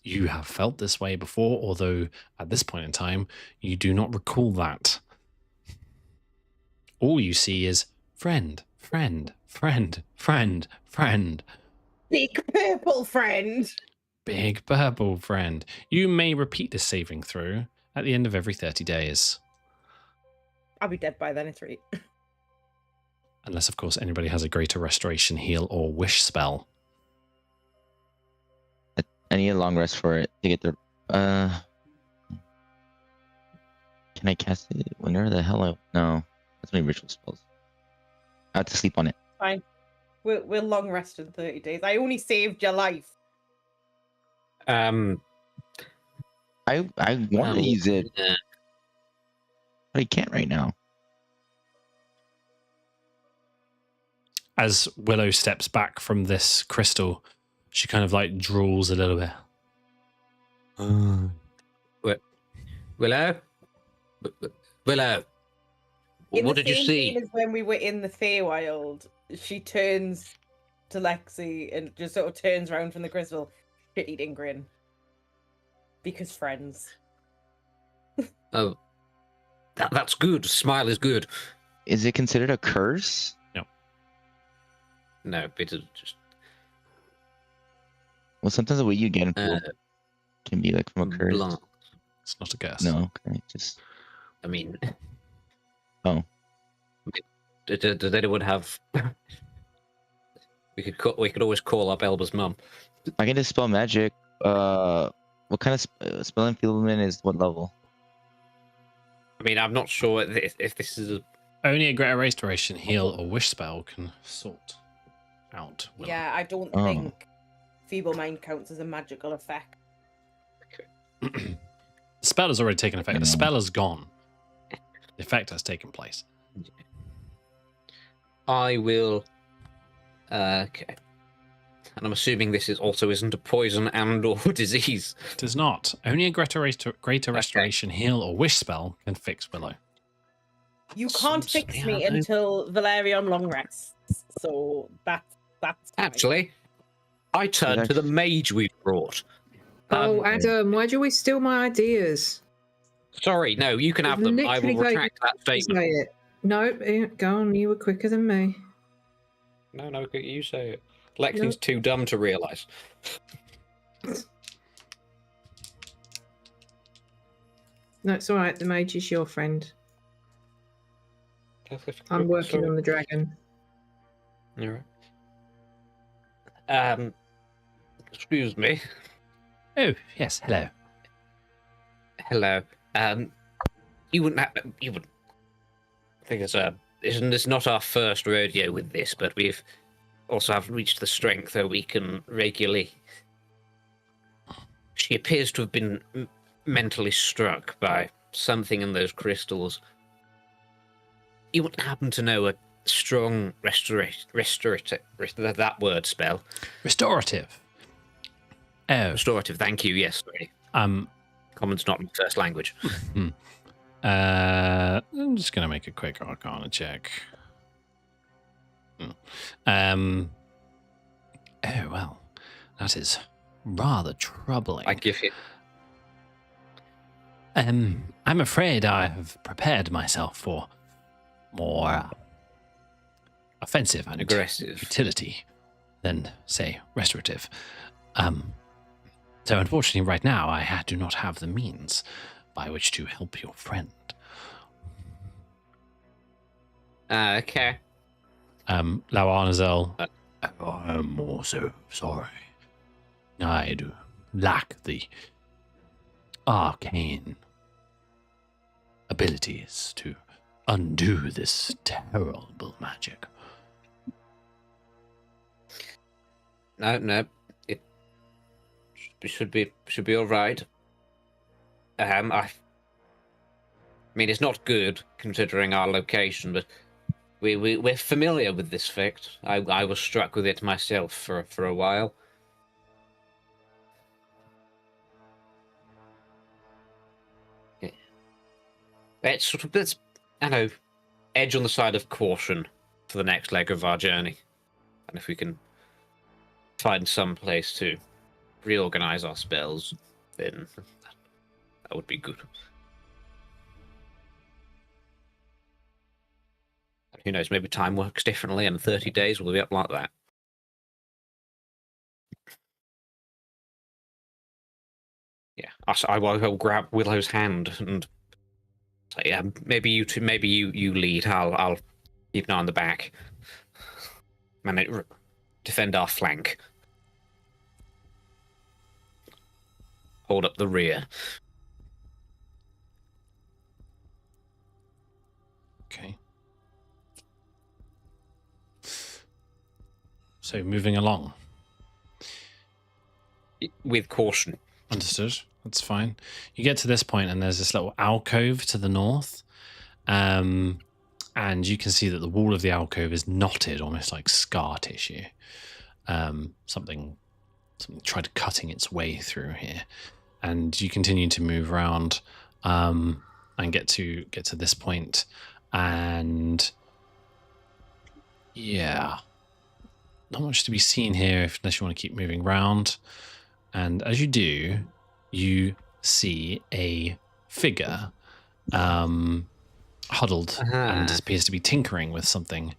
You have felt this way before, although at this point in time, you do not recall that. All you see is friend, friend, friend, friend, friend. Big purple friend. Big purple friend. You may repeat this saving throw at the end of every 30 days. I'll be dead by then, it's right. Unless, of course, anybody has a greater restoration, heal, or wish spell. I need a long rest for it to get the. Can I cast it? Whenever the hell no, that's many ritual spells. I have to sleep on it. Fine. We'll long rest in 30 days. I only saved your life. I want to use it, but I can't right now. As Willow steps back from this crystal, she kind of like drools a little bit. Willow? Willow? What did you see? As when we were in the Feywild, she turns to Lexi and just sort of turns around from the crystal, shit-eating grin. Because friends. Oh, that's good. Smile is good. Is it considered a curse? No, it's just. Well, sometimes the way you get influenced can be like from a curse. Blunt. It's not a guess. No, okay, just. I mean, Oh, Does anyone have? We could always call up Elba's mum. I can dispel magic. What kind of spell enfeeblement is what level? I mean, I'm not sure if this is a. Only a greater restoration, heal, or wish spell can sort out. Will. Yeah, I don't Oh. think Feeble Mind counts as a magical effect. The spell has already taken effect. The spell is gone. The effect has taken place. I will. Okay. And I'm assuming this isn't a poison and or disease. It is not. Only a greater restoration, heal, or wish spell can fix Willow. You can't fix Yeah, me I know. until Valerion long rests. So that's fine. Actually, I turned to the mage we brought. Oh, Adam, why'd you always steal my ideas? Sorry, no, you can have them. I will Literally retract that Say statement. it. No, go on. You were quicker than me. No, you say it. Lexing's No. too dumb to realise. No, it's all right. The mage is your friend. I'm working on the dragon. You're right. Excuse me. Oh, yes, hello. Hello. You wouldn't have. You would. I think isn't this not our first rodeo with this, but we've also have reached the strength where we can regularly. She appears to have been mentally struck by something in those crystals. You wouldn't happen to know a strong restorative that word spell? Restorative. Oh, Restorative. Thank you. Yes. Sorry. Common's not my first language. I'm just gonna make a quick Arcana check. Oh well, that is rather troubling. I give it. I'm afraid I have prepared myself for more offensive and Aggressive. utility than, say, restorative. So unfortunately, right now, I do not have the means by which to help your friend. Okay. Lawarnazel, I'm also sorry. I do lack the arcane abilities to undo this terrible magic. No. It should be all right. I mean, it's not good considering our location, but we're familiar with this fact. I was struck with it myself for a while. Yeah. Let's I know, edge on the side of caution for the next leg of our journey, and if we can find some place to reorganize our spells, then that would be good. Who knows, maybe time works differently and 30 days will be up like that. Yeah, I will grab Willow's hand and say, yeah, maybe you lead. I'll keep an eye on the back. And defend our flank. Hold up the rear. Okay. So moving along. With caution. Understood. That's fine. You get to this point and there's this little alcove to the north. And you can see that the wall of the alcove is knotted, almost like scar tissue. Something tried cutting its way through here. And you continue to move around and get to this point. And yeah. Not much to be seen here unless you want to keep moving around. And as you do, you see a figure huddled and appears to be tinkering with something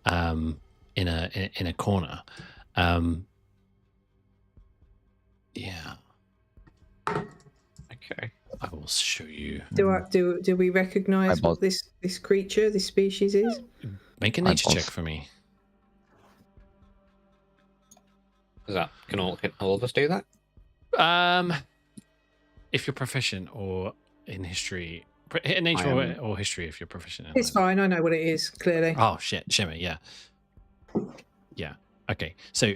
in a corner. Okay. I will show you. Do we recognise Eyeballs. what this creature, this species is? Make a nature Eyeballs. check for me. Is that can all of us do that? If you're proficient or in history, in nature or history, if you're proficient. In It's either. fine. I know what it is. Clearly. Oh shit, Shimmer, yeah. Yeah. Okay. So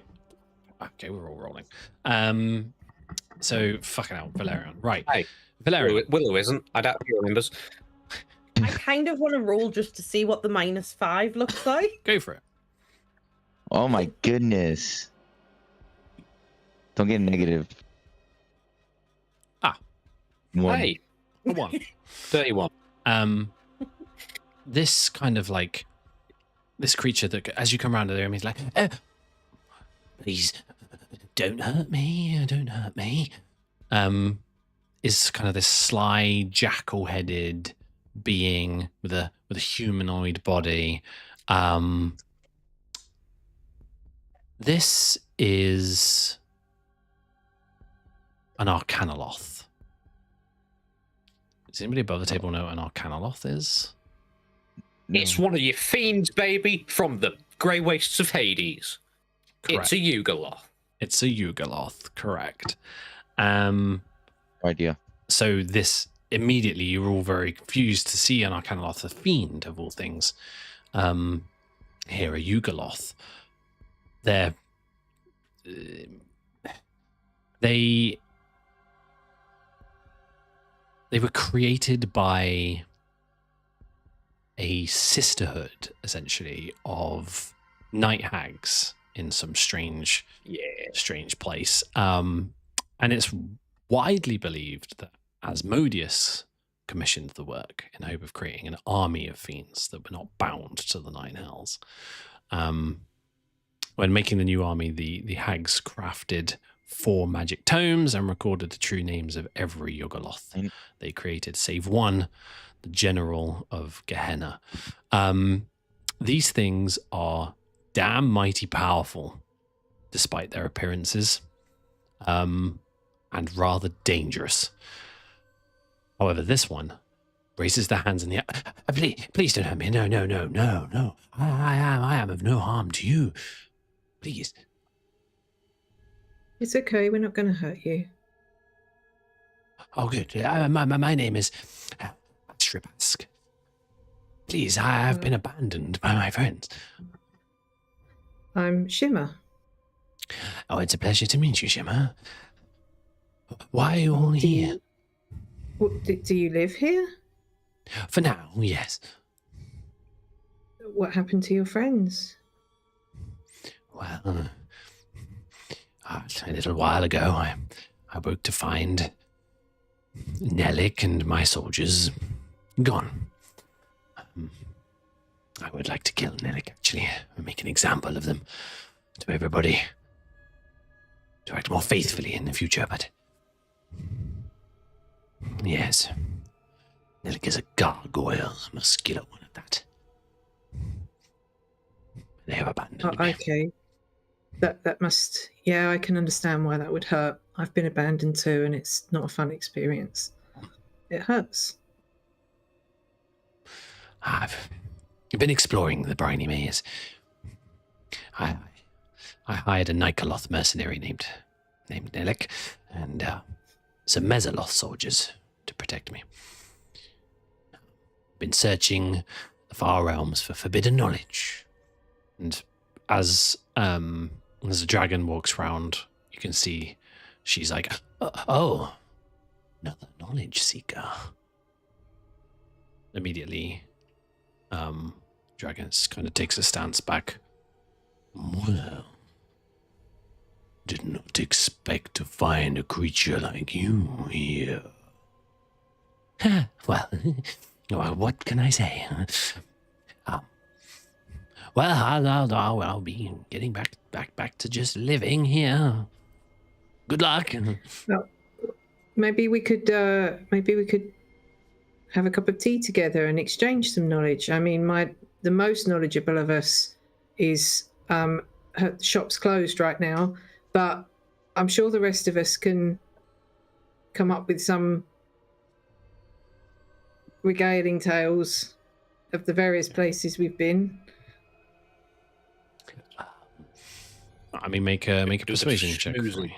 okay, we're all rolling. So fucking hell, Valerian. Right. Hey, Valerian. Willow isn't. I doubt he remembers. I kind of want to roll just to see what the -5 looks like. Go for it. Oh my goodness. Don't get negative. Ah. 1. Hey, A 1. 31. This kind of like this creature that as you come around to the room, he's like, oh, please don't hurt me, don't hurt me. Is kind of this sly jackal-headed being with a humanoid body. This is an Arcanoloth. Does anybody above the table know what an Arcanoloth is? It's one of your fiends, baby, from the grey wastes of Hades. Correct. It's a Yugoloth. It's a Yugoloth, correct. No idea. So this immediately you're all very confused to see an Arcanoloth, a fiend of all things. Here a Yugoloth. They were created by a sisterhood, essentially, of night hags in some strange place. And it's widely believed that Asmodeus commissioned the work in hope of creating an army of fiends that were not bound to the Nine Hells. When making the new army, the hags crafted 4 magic tomes and recorded the true names of every Yugoloth they created, save one, the general of Gehenna. These things are damn mighty powerful, despite their appearances, and rather dangerous. However, this one raises their hands in the air. Please don't hurt me. No. I am of no harm to you. Please. It's okay. We're not going to hurt you. Oh, good. My name is Stripask. Please, I have been abandoned by my friends. I'm Shimmer. Oh, it's a pleasure to meet you, Shimmer. Why are you all here? Do you live here? For now, yes. What happened to your friends? Well, a little while ago, I woke to find Nelik and my soldiers gone. I would like to kill Nelik, actually, and make an example of them to everybody, to act more faithfully in the future, but yes, Nelik is a gargoyle, a muscular one at that. They have abandoned me. Okay. That must... Yeah, I can understand why that would hurt. I've been abandoned too, and it's not a fun experience. It hurts. I've been exploring the briny maze. I hired a Nikoloth mercenary named Nelik and some Mesoloth soldiers to protect me. Been searching the far realms for forbidden knowledge, and as the dragon walks round, you can see she's like, oh, another knowledge seeker. Immediately, dragon kind of takes a stance back. Well, did not expect to find a creature like you here. Well, what can I say? Well, I'll be getting back to just living here. Good luck. Well, maybe we could have a cup of tea together and exchange some knowledge. I mean, the most knowledgeable of us is her shop's closed right now, but I'm sure the rest of us can come up with some regaling tales of the various places we've been. I mean, make a Do a bit of persuasion check for schmoozing. me.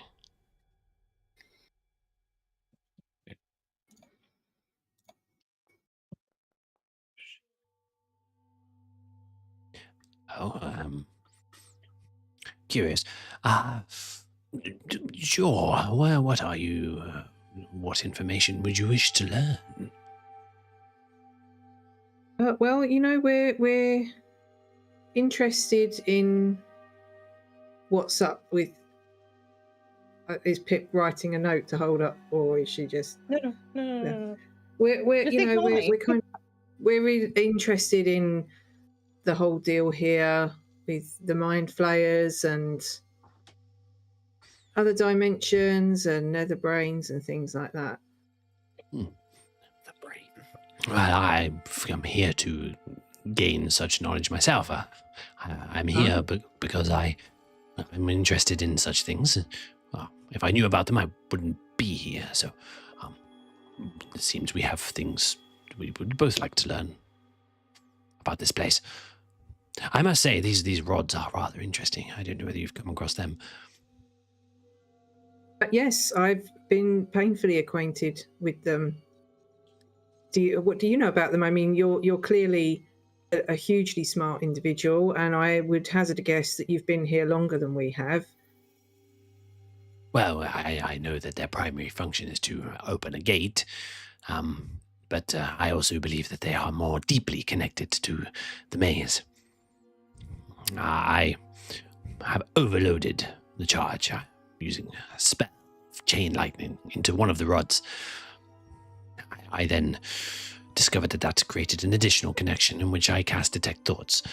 Oh, curious. Sure. Well, what are you? What information would you wish to learn? Well, you know, we're interested in what's up with. Is Pip writing a note to hold up, or is she just? No. We're Just you know ignore me. we're kind of, we're really interested in the whole deal here with the mind flayers and other dimensions and nether brains and things like that. The brain. Well, I'm here to gain such knowledge myself. I'm here because I'm interested in such things. Well, if I knew about them, I wouldn't be here. So, it seems we have things we would both like to learn about this place. I must say, these rods are rather interesting. I don't know whether you've come across them. But yes, I've been painfully acquainted with them. What do you know about them? I mean, you're clearly a hugely smart individual, and I would hazard a guess that you've been here longer than we have. Well, I know that their primary function is to open a gate, but I also believe that they are more deeply connected to the maze. I have overloaded the charge using a spell of chain lightning into one of the rods. I then discovered that created an additional connection in which I cast Detect Thoughts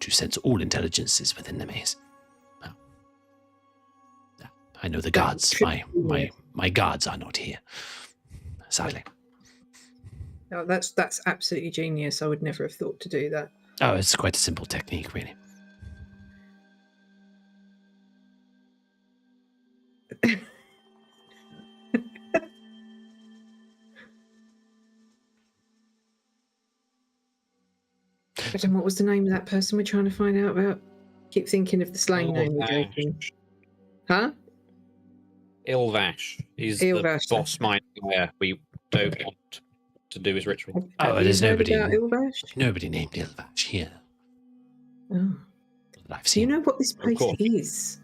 to sense all intelligences within the maze. I know the guards. My guards are not here, sadly. No, that's absolutely genius. I would never have thought to do that. Oh, it's quite a simple technique, really. And what was the name of that person we're trying to find out about? Keep thinking of the slang name we gave him. Huh? Ilvash. He's Ilvash. the boss mind player we don't want to do his ritual. Have There's you heard nobody. about Ilvash? Nobody named Ilvash here Oh. that I've Do you seen. know what this place course. is?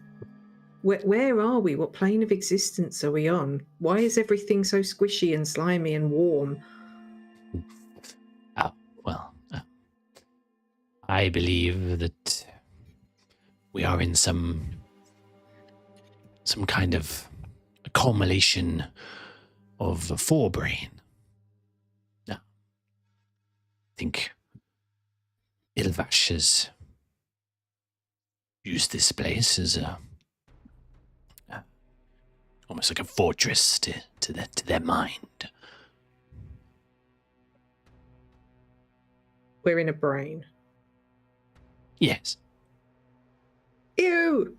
Where are we? What plane of existence are we on? Why is everything so squishy and slimy and warm? I believe that we are in some kind of accumulation of a forebrain. Now, I think Ilvash has used this place as almost like a fortress to their mind. We're in a brain. Yes. Ew!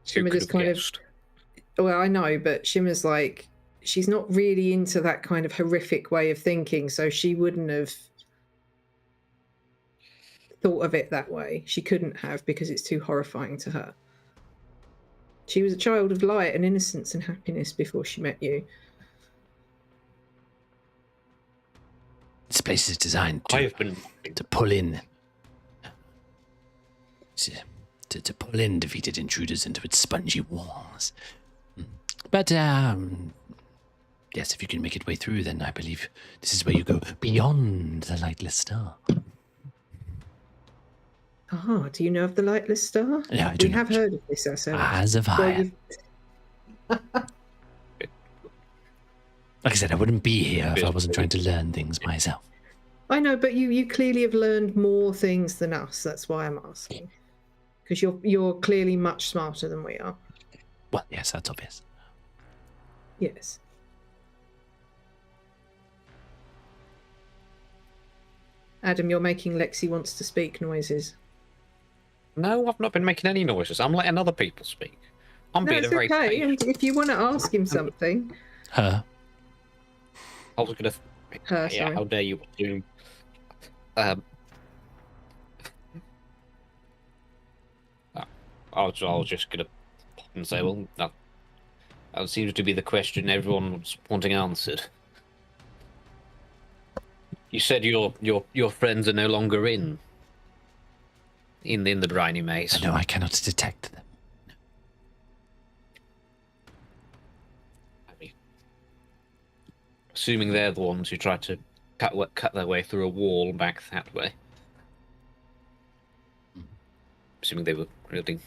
Shimmer could just have kind of. guessed? Well, I know, but Shimmer's like, she's not really into that kind of horrific way of thinking, so she wouldn't have thought of it that way. She couldn't have because it's too horrifying to her. She was a child of light and innocence and happiness before she met you. This place is designed I have been. to pull in to pull in defeated intruders into its spongy walls. But yes, if you can make it way through, then I believe this is where you go beyond the lightless star. Ah, do you know of the Lightless Star? Yeah, I do We have not. heard of this ourselves. As of Well, I, you've- like I said, I wouldn't be here if I wasn't trying to learn things myself. I know, but you clearly have learned more things than us. That's why I'm asking. Because you're clearly much smarter than we are. Well, yes, that's obvious. Yes. Adam, you're making Lexi wants to speak noises. No, I've not been making any noises. I'm letting other people speak. I'm No, being it's a very okay. patient. If you want to ask him something, Her. I was gonna. Yeah, sorry. how dare you assume? I was just gonna pop and say, well, that seems to be the question everyone was wanting answered. You said your friends are no longer in the briny maze. No, I cannot detect them. I mean, assuming they're the ones who tried to cut their way through a wall back that way. Assuming they were really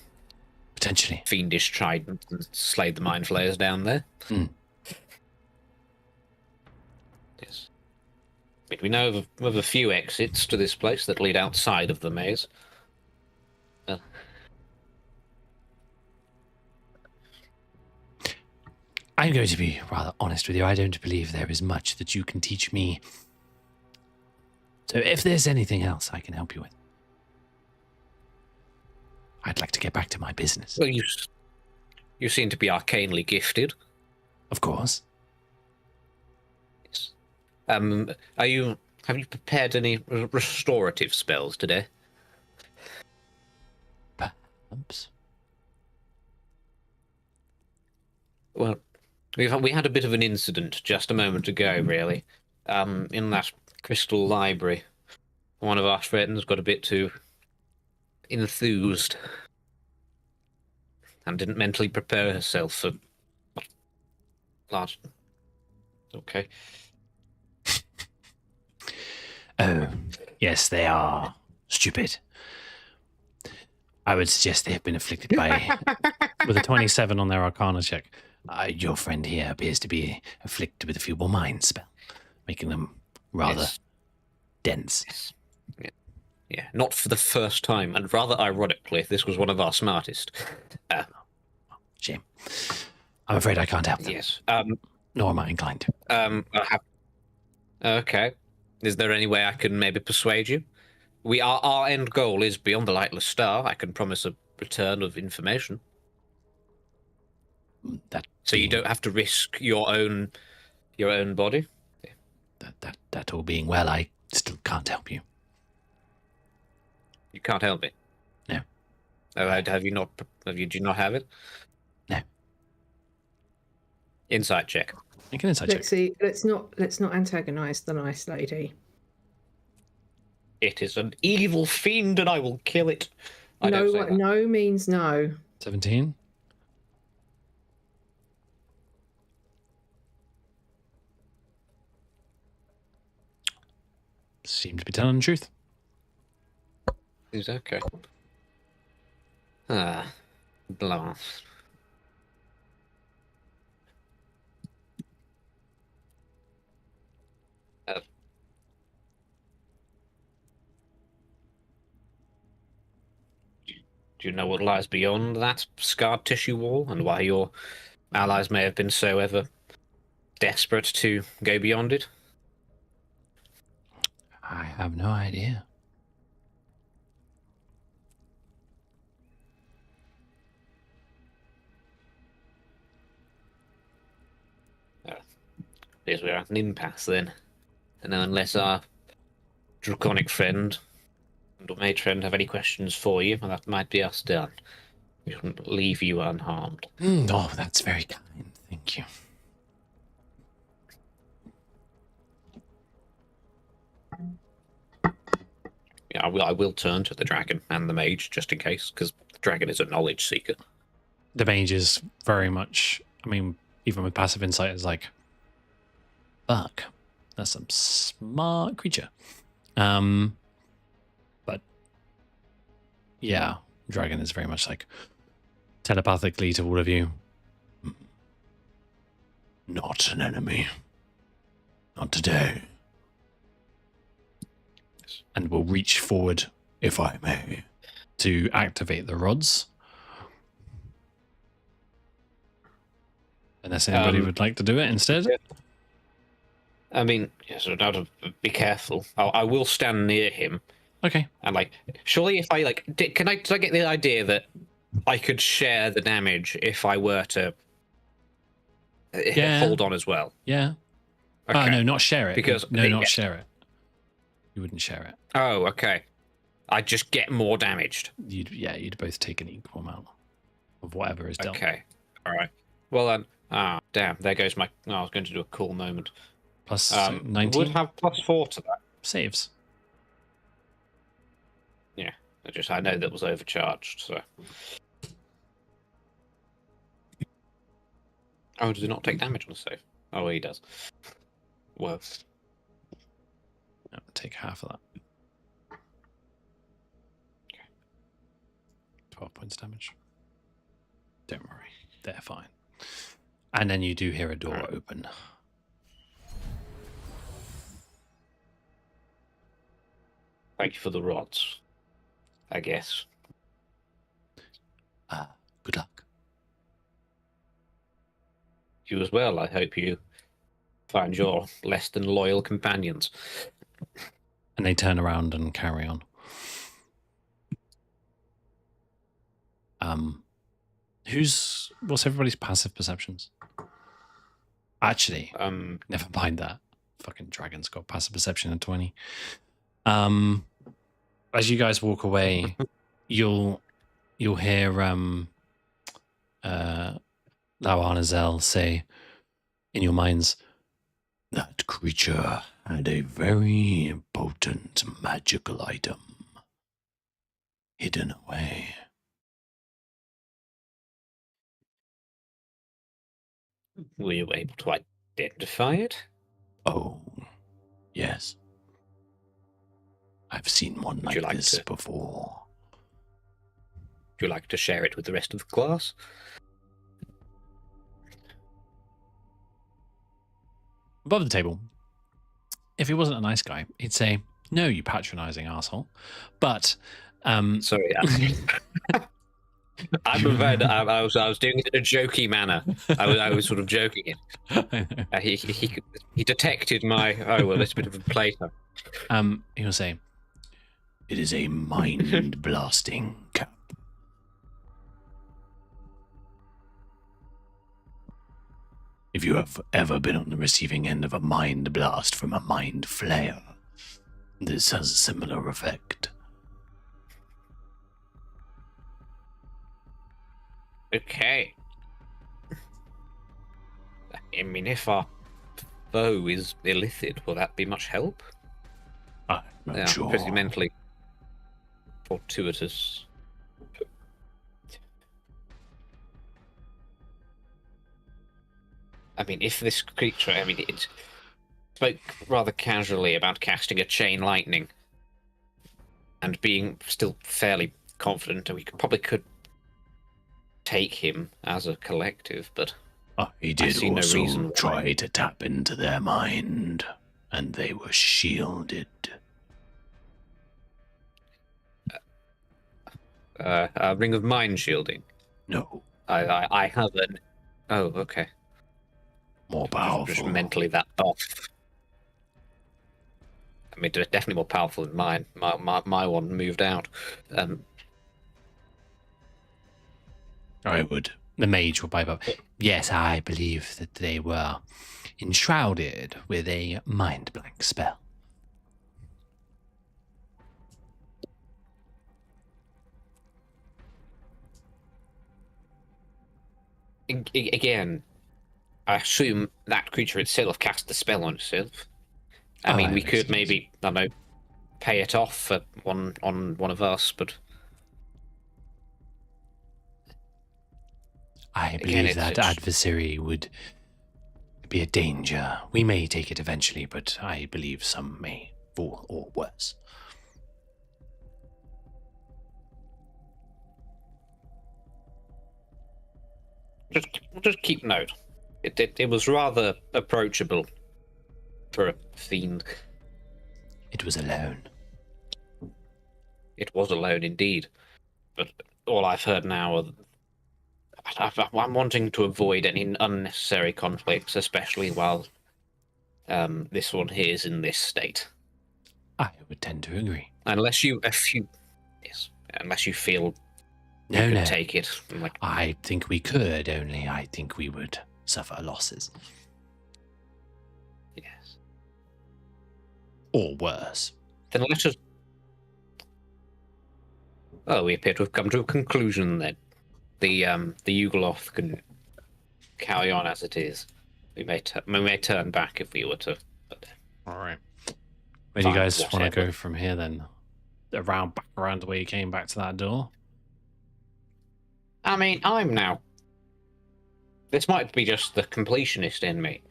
Potentially. fiendish trident and slayed the mind flayers down there. Yes. I mean, we know of a few exits to this place that lead outside of the maze. I'm going to be rather honest with you. I don't believe there is much that you can teach me. So if there's anything else I can help you with, I'd like to get back to my business. Well, you seem to be arcanely gifted. Of course. Yes. Have you prepared any restorative spells today? Perhaps. Well, we had a bit of an incident just a moment ago, really. In that crystal library, one of our friends got a bit too enthused and didn't mentally prepare herself for large. Okay. Oh, yes, they are stupid. I would suggest they have been afflicted by, with a 27 on their Arcana check. Your friend here appears to be afflicted with a feeble mind spell, making them rather dense. Yeah, not for the first time, and rather ironically, this was one of our smartest. Shame. I'm afraid I can't help them. Yes. Nor am I inclined to. Okay. Is there any way I can maybe persuade you? Our end goal is beyond the lightless star. I can promise a return of information. So you don't have to risk your own body. That all being well, I still can't help you. You can't help me. No. Oh, have you not? Do you not have it? No. Insight check. Make an insight check. Lexi, let's not antagonize the nice lady. It is an evil fiend, and I will kill it. No means no. 17. Seem to be telling the truth. Is okay. Blast. Do you know what lies beyond that scarred tissue wall, and why your allies may have been so ever desperate to go beyond it? I have no idea. Yes, we're at an impasse then. And unless our draconic friend and matron have any questions for you, well, that might be us done. We shouldn't leave you unharmed. Oh, that's very kind. Thank you. Yeah, I will turn to the dragon and the mage just in case, because the dragon is a knowledge seeker. The mage is very much, I mean, even with passive insight, is like, fuck, that's some smart creature. But yeah, dragon is very much like telepathically to all of you. Not an enemy. Not today. And will reach forward, if I may, to activate the rods. Unless anybody would like to do it instead. I mean, yes, no doubt. Be careful. I will stand near him. Okay. And surely if I did I get the idea that I could share the damage if I were to hold on as well? Yeah. Okay. No, not share it. Because no, they not get- share it. You wouldn't share it. Oh, okay. I just get more damaged. You'd both take an equal amount of whatever is dealt. Okay. All right. Well then. Damn. There goes my. I was going to do a cool moment. Plus Would 19 have +4 to that. saves. Yeah. I know that was overcharged. So. Oh, does he not take damage on a save? Oh, he does. Well. No, take half of that. 12 points damage. Don't worry, they're fine. And then you do hear a door open. Thank you for the rods. I guess. Good luck. You as well. I hope you find your less than loyal companions. And they turn around and carry on. What's everybody's passive perceptions? Actually, never mind that. Fucking dragon's got passive perception at 20. As you guys walk away, you'll hear Lawanazel say in your minds, that creature had a very important magical item hidden away. Were you able to identify it? Oh, yes. I've seen one Would you like like this to- before. Would you like to share it with the rest of the class? Above the table, if he wasn't a nice guy, he'd say, no, you patronizing asshole. But, Sorry, I was doing it in a jokey manner. I was sort of joking it. He detected my it's a bit of a playtime. He'll say, it is a mind blasting cap. If you have ever been on the receiving end of a mind blast from a mind flayer, this has a similar effect. Okay. I mean, if our foe is illicit, will that be much help? I'm not sure. Pretty mentally fortuitous. I mean, if this creature, it spoke rather casually about casting a chain lightning and being still fairly confident, and we probably could take him as a collective, but He did see no also reason why. try to tap into their mind, and they were shielded. A ring of mind shielding. No, I have an. Oh, okay. more Just powerful. mentally that buff. I mean, they're definitely more powerful than mine. My one moved out. The mage will pipe up. Yes, I believe that they were enshrouded with a mind blank spell. Again, I assume that creature itself cast the spell on itself. I mean, that we makes could sense. maybe, I don't know, pay it off for one of us, but I Again, believe it's- that it's- adversary would be a danger. We may take it eventually, but I believe some may fall or worse. just keep note. It was rather approachable for a fiend. It was alone. It was alone indeed, but all I've heard now are. I'm wanting to avoid any unnecessary conflicts, especially while this one here is in this state. I would tend to agree. Unless you feel you No, could no. take it. Like, I think we could, only I think we would suffer losses. yes. or worse. Then let us. Oh, we appear to have come to a conclusion then. The Ugoloth can carry on as it is. We may turn back if we were to. But All right. Where do you Fine, guys want to whatever. go from here then? Back around the way you came back to that door? I mean, I'm now. This might be just the completionist in me,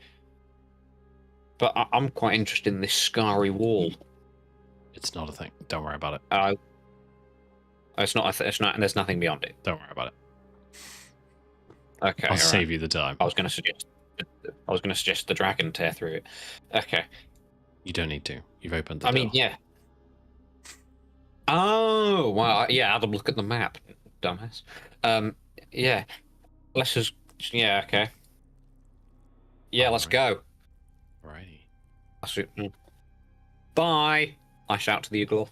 but I'm quite interested in this scarry wall. It's not a thing. Don't worry about it. It's not. It's not. And there's nothing beyond it. Don't worry about it. Okay, I'll all save right. you the time. I was going to suggest the dragon tear through it. Okay. You don't need to. You've opened the I door. mean, yeah. Oh, well, yeah. I had a look at the map, dumbass. Yeah. Let's just. Yeah. Okay. Yeah. Let's go. Alrighty. Bye. I shout to the eagle.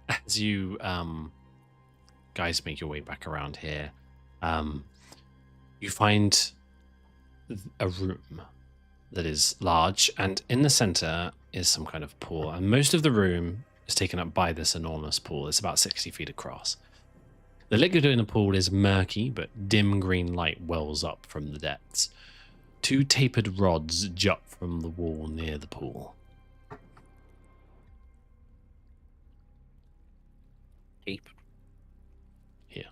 As you guys make your way back around here, you find a room that is large, and in the center is some kind of pool, and most of the room is taken up by this enormous pool. It's about 60 feet across. The liquid in the pool is murky, but dim green light wells up from the depths. 2 tapered rods jut from the wall near the pool. Deep. Here.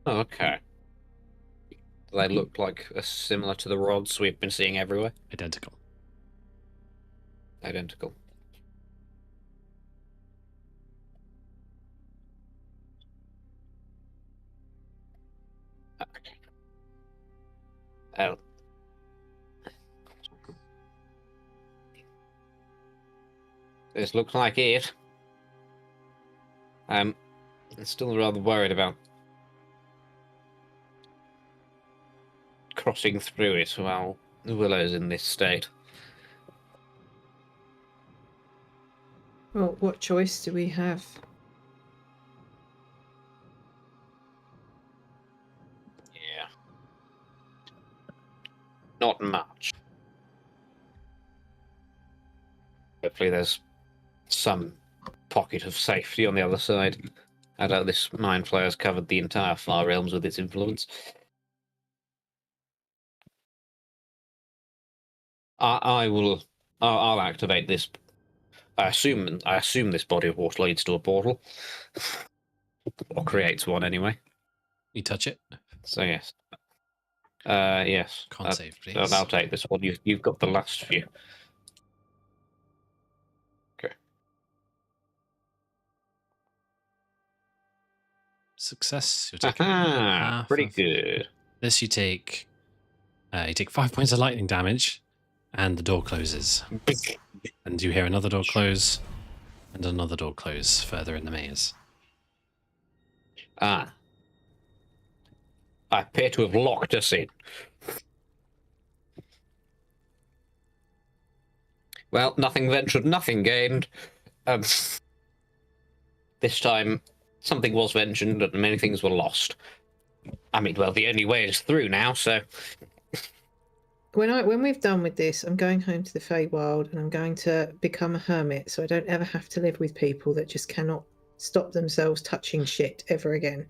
Oh, okay. Do they look like similar to the rods we've been seeing everywhere? Identical. Identical. Okay. Oh. This looks like it. I'm still rather worried about crossing through it while Willow's in this state. Well, what choice do we have? Yeah. Not much. Hopefully there's some pocket of safety on the other side. I doubt this mind flayer's covered the entire Far Realms with its influence. I'll activate this. I assume this body of water leads to a portal. Or creates one anyway. You touch it? So yes. Yes. Can't save, please. I'll take this one. You've got the last few. Okay. Success. You're taking Aha! half Pretty of good. this. You take 5 points of lightning damage, and the door closes. And you hear another door close, and another door close further in the maze. Ah. I appear to have locked us in. Well, nothing ventured, nothing gained. This time, something was ventured and many things were lost. I mean, well, the only way is through now, so... When we've done with this, I'm going home to the Feywild and I'm going to become a hermit so I don't ever have to live with people that just cannot stop themselves touching shit ever again.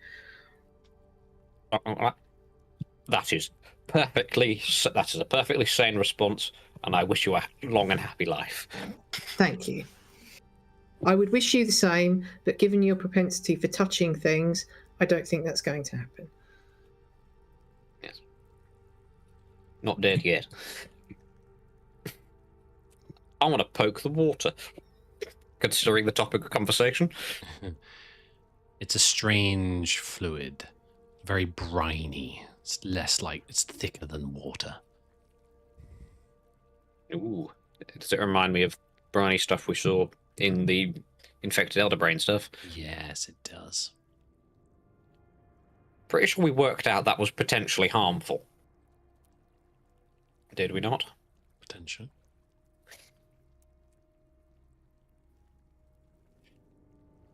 That is a perfectly sane response, and I wish you a long and happy life. Thank you. I would wish you the same, but given your propensity for touching things, I don't think that's going to happen. Yes. Not dead yet. I want to poke the water, considering the topic of conversation. It's a strange fluid, very briny. It's thicker than water. Ooh. Does it remind me of briny stuff we saw in the infected elder brain stuff? Yes, it does. Pretty sure we worked out that was potentially harmful. Did we not? Potential.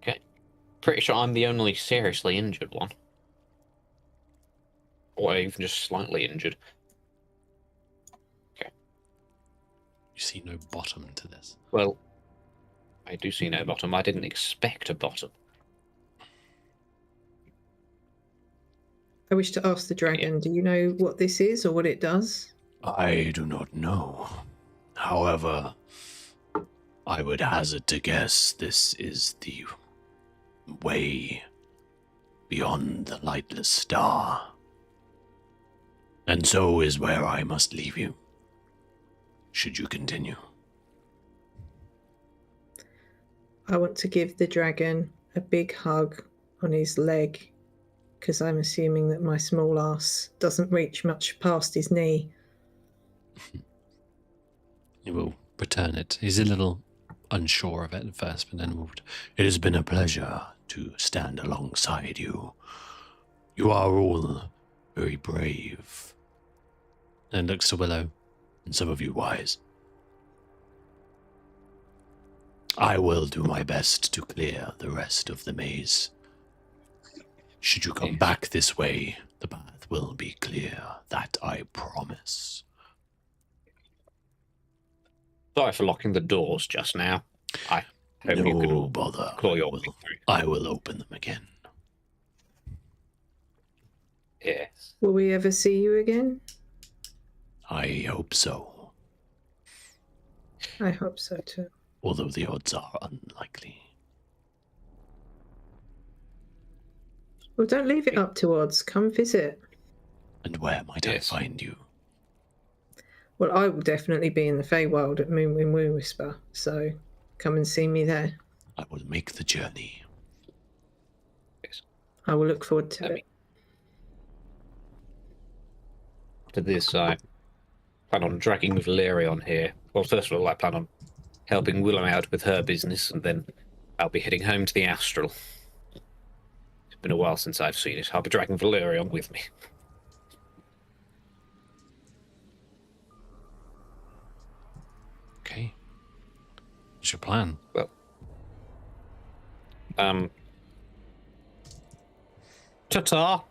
Okay. Pretty sure I'm the only seriously injured one. or even just slightly injured. You see no bottom to this. Well, I do see no bottom. I didn't expect a bottom. I wish to ask the dragon, do you know what this is or what it does? I do not know. However, I would hazard to guess this is the way beyond the lightless star. And so is where I must leave you, should you continue. I want to give the dragon a big hug on his leg, because I'm assuming that my small ass doesn't reach much past his knee. He will return it. He's a little unsure of it at first, but then it has been a pleasure to stand alongside you. You are all very brave. And looks to Willow, and some of you wise. I will do my best to clear the rest of the maze. Should you come back this way, the path will be clear. That I promise. Sorry for locking the doors just now. I hope you No can bother. claw your way through. I will open them again. Yes. Will we ever see you again? I hope so, I hope so too. although the odds are unlikely. Well, don't leave it up to odds. Come visit. And where might Yes. I find you? Well, I will definitely be in the Feywild at Moon Whisper, so come and see me there. I will make the journey. I will look forward to it. After this, I plan on dragging Valerion here. Well, first of all, I plan on helping Willow out with her business, and then I'll be heading home to the Astral. It's been a while since I've seen it. I'll be dragging Valerion with me. Okay. What's your plan? Well, ta-ta!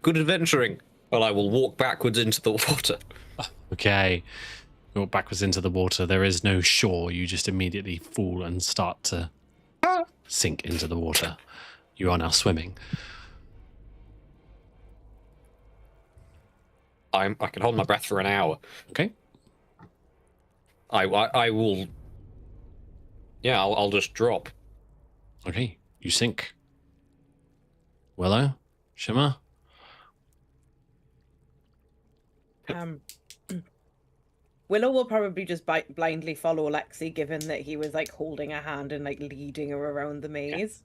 Good adventuring. Well, I will walk backwards into the water. Okay. You walk backwards into the water. There is no shore. You just immediately fall and start to sink into the water. You are now swimming. I can hold my breath for an hour. Okay. I will. Yeah, I'll just drop. Okay. You sink. Willow? Shimmer? Willow will probably just blindly follow Lexi, given that he was like holding her hand and like leading her around the maze.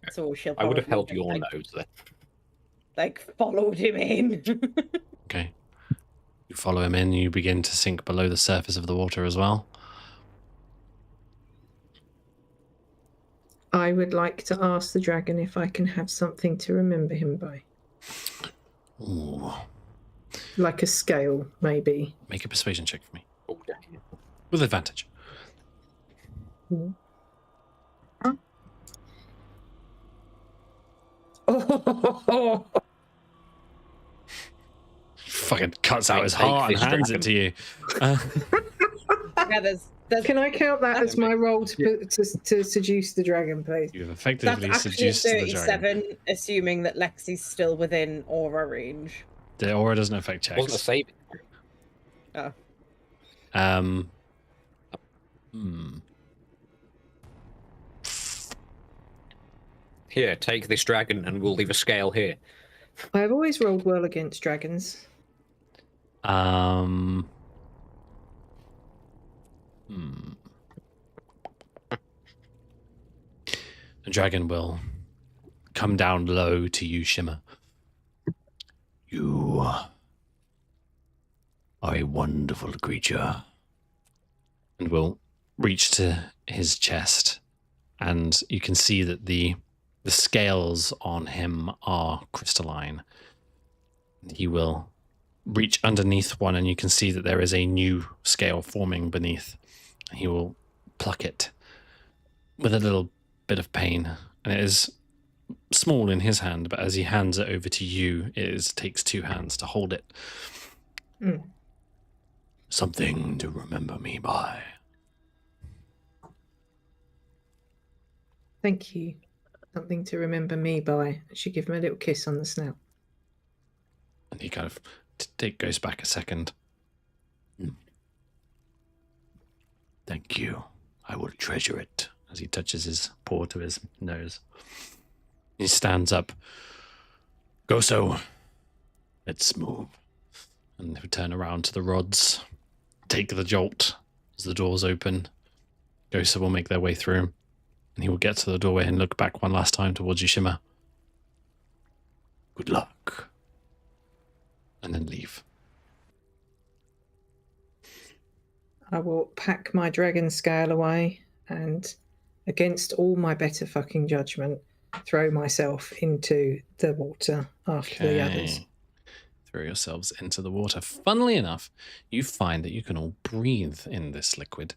Yeah. So she'll. I would have held probably, your like, nose there. Like followed him in. Okay. You follow him in. You begin to sink below the surface of the water as well. I would like to ask the dragon if I can have something to remember him by. Ooh. Like a scale, maybe. Make a persuasion check for me. Oh, yeah. With advantage. Oh, Fucking cuts out his Take heart and this hands it to you. Yeah, there's can I count that as my role to seduce the dragon, please? You've that's effectively actually seduced the dragon. 37, assuming that Lexi's still within aura range. The aura doesn't affect Wasn't a checks. save. Oh. Here, take this dragon, and we'll leave a scale here. I've always rolled well against dragons. The dragon will come down low to you, Shimmer. You are a wonderful creature. And will reach to his chest, and you can see that the scales on him are crystalline. He will reach underneath one, and you can see that there is a new scale forming beneath. He will pluck it with a little bit of pain, and it is small in his hand, but as he hands it over to you, takes 2 hands to hold it. Mm. Something to remember me by. Thank you. Something to remember me by. I should give him a little kiss on the snout. And he kind of goes back a second. Thank you. I will treasure it. As he touches his paw to his nose. He stands up. Go so. Let's move. And he'll turn around to the rods. Take the jolt as the doors open. Gosa will make their way through. And he will get to the doorway and look back one last time towards you, Shimmer. Good luck. And then leave. I will pack my dragon scale away and, against all my better fucking judgment, throw myself into the water after the others. Throw yourselves into the water. Funnily enough, you find that you can all breathe in this liquid.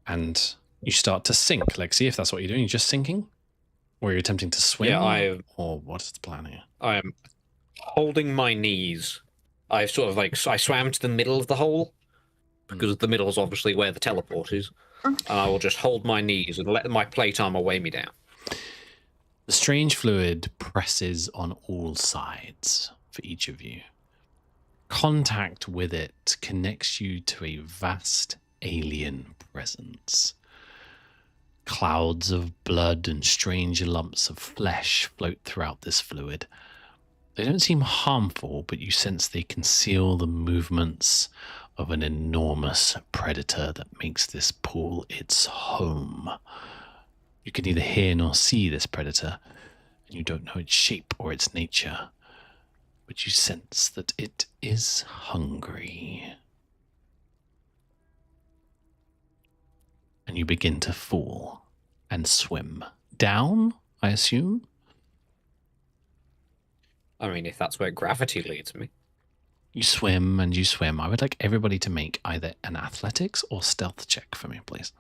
And you start to sink. Lexi, if that's what you're doing, you're just sinking? Or you're attempting to swim? Yeah, Or what is the plan here? I am holding my knees. I sort of I swam to the middle of the hole, because the middle is obviously where the teleport is. And I will just hold my knees and let my plate armor weigh me down. The strange fluid presses on all sides for each of you. Contact with it connects you to a vast alien presence. Clouds of blood and strange lumps of flesh float throughout this fluid. They don't seem harmful, but you sense they conceal the movements of an enormous predator that makes this pool its home. You can neither hear nor see this predator, and you don't know its shape or its nature, but you sense that it is hungry. And you begin to fall and swim. Down, I assume? I mean, if that's where gravity leads me. You swim and you swim. I would like everybody to make either an athletics or stealth check for me, please.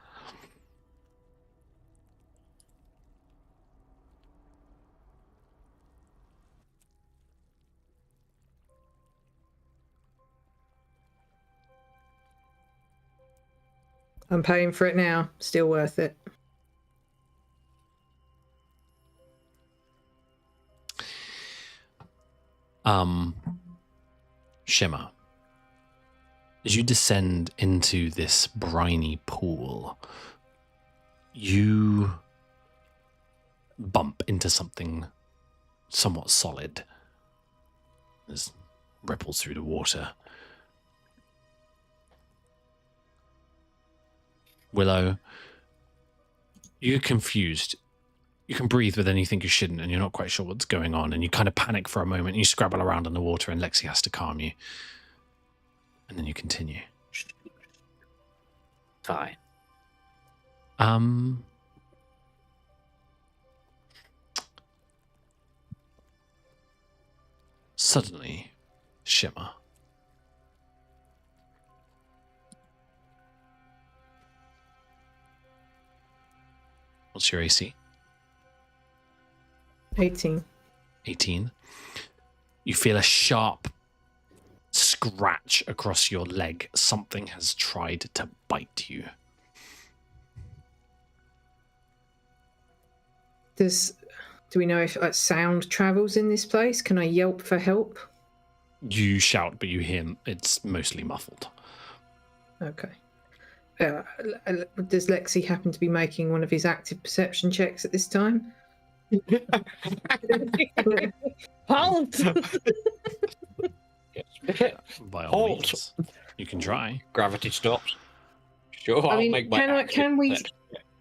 I'm paying for it now. Still worth it. Shimmer, as you descend into this briny pool, you bump into something somewhat solid. There's ripples through the water. Willow, you're confused. You can breathe, but then you think you shouldn't, and you're not quite sure what's going on, and you kind of panic for a moment, and you scrabble around in the water, and Lexi has to calm you. And then you continue. Fine. Suddenly, Shimmer, what's your AC? 18. 18. You feel a sharp scratch across your leg. Something has tried to bite you. Do we know if sound travels in this place? Can I yelp for help? You shout, but you hear it's mostly muffled. Okay. Does Lexi happen to be making one of his active perception checks at this time? Halt! By all Halt. means, you can try. Gravity stops. Sure, I I'll mean, make my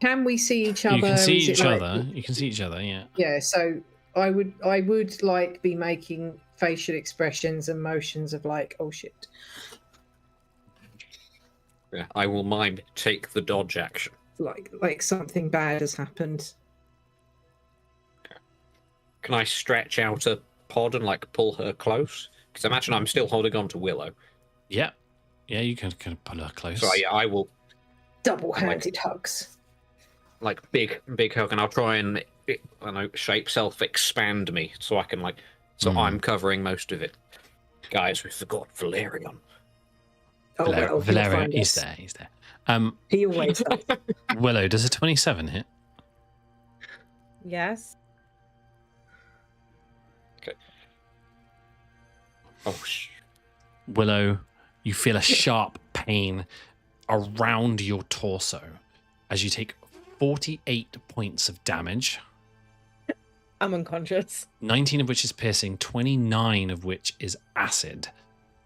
can we see each other? You can see Is it each like- other. You can see each other. Yeah. Yeah. So I would like be making facial expressions and motions of like, oh shit. Yeah, I will mime take the dodge action. Like something bad has happened. Can I stretch out a pod and like pull her close? Because imagine I'm still holding on to Willow. Yeah. Yeah, you can pull her close. So I will Double-handed hugs. like big hug, and I'll try and I don't know, shape self expand me so I can so I'm covering most of it. Guys, we forgot Valerian. Oh well, he'll Valeria, find he's us. there. He's there. He always does. Willow, does a 27 hit? Yes. Okay. Oh, Willow, you feel a sharp pain around your torso as you take 48 points of damage, I'm unconscious. 19 of which is piercing, 29 of which is acid.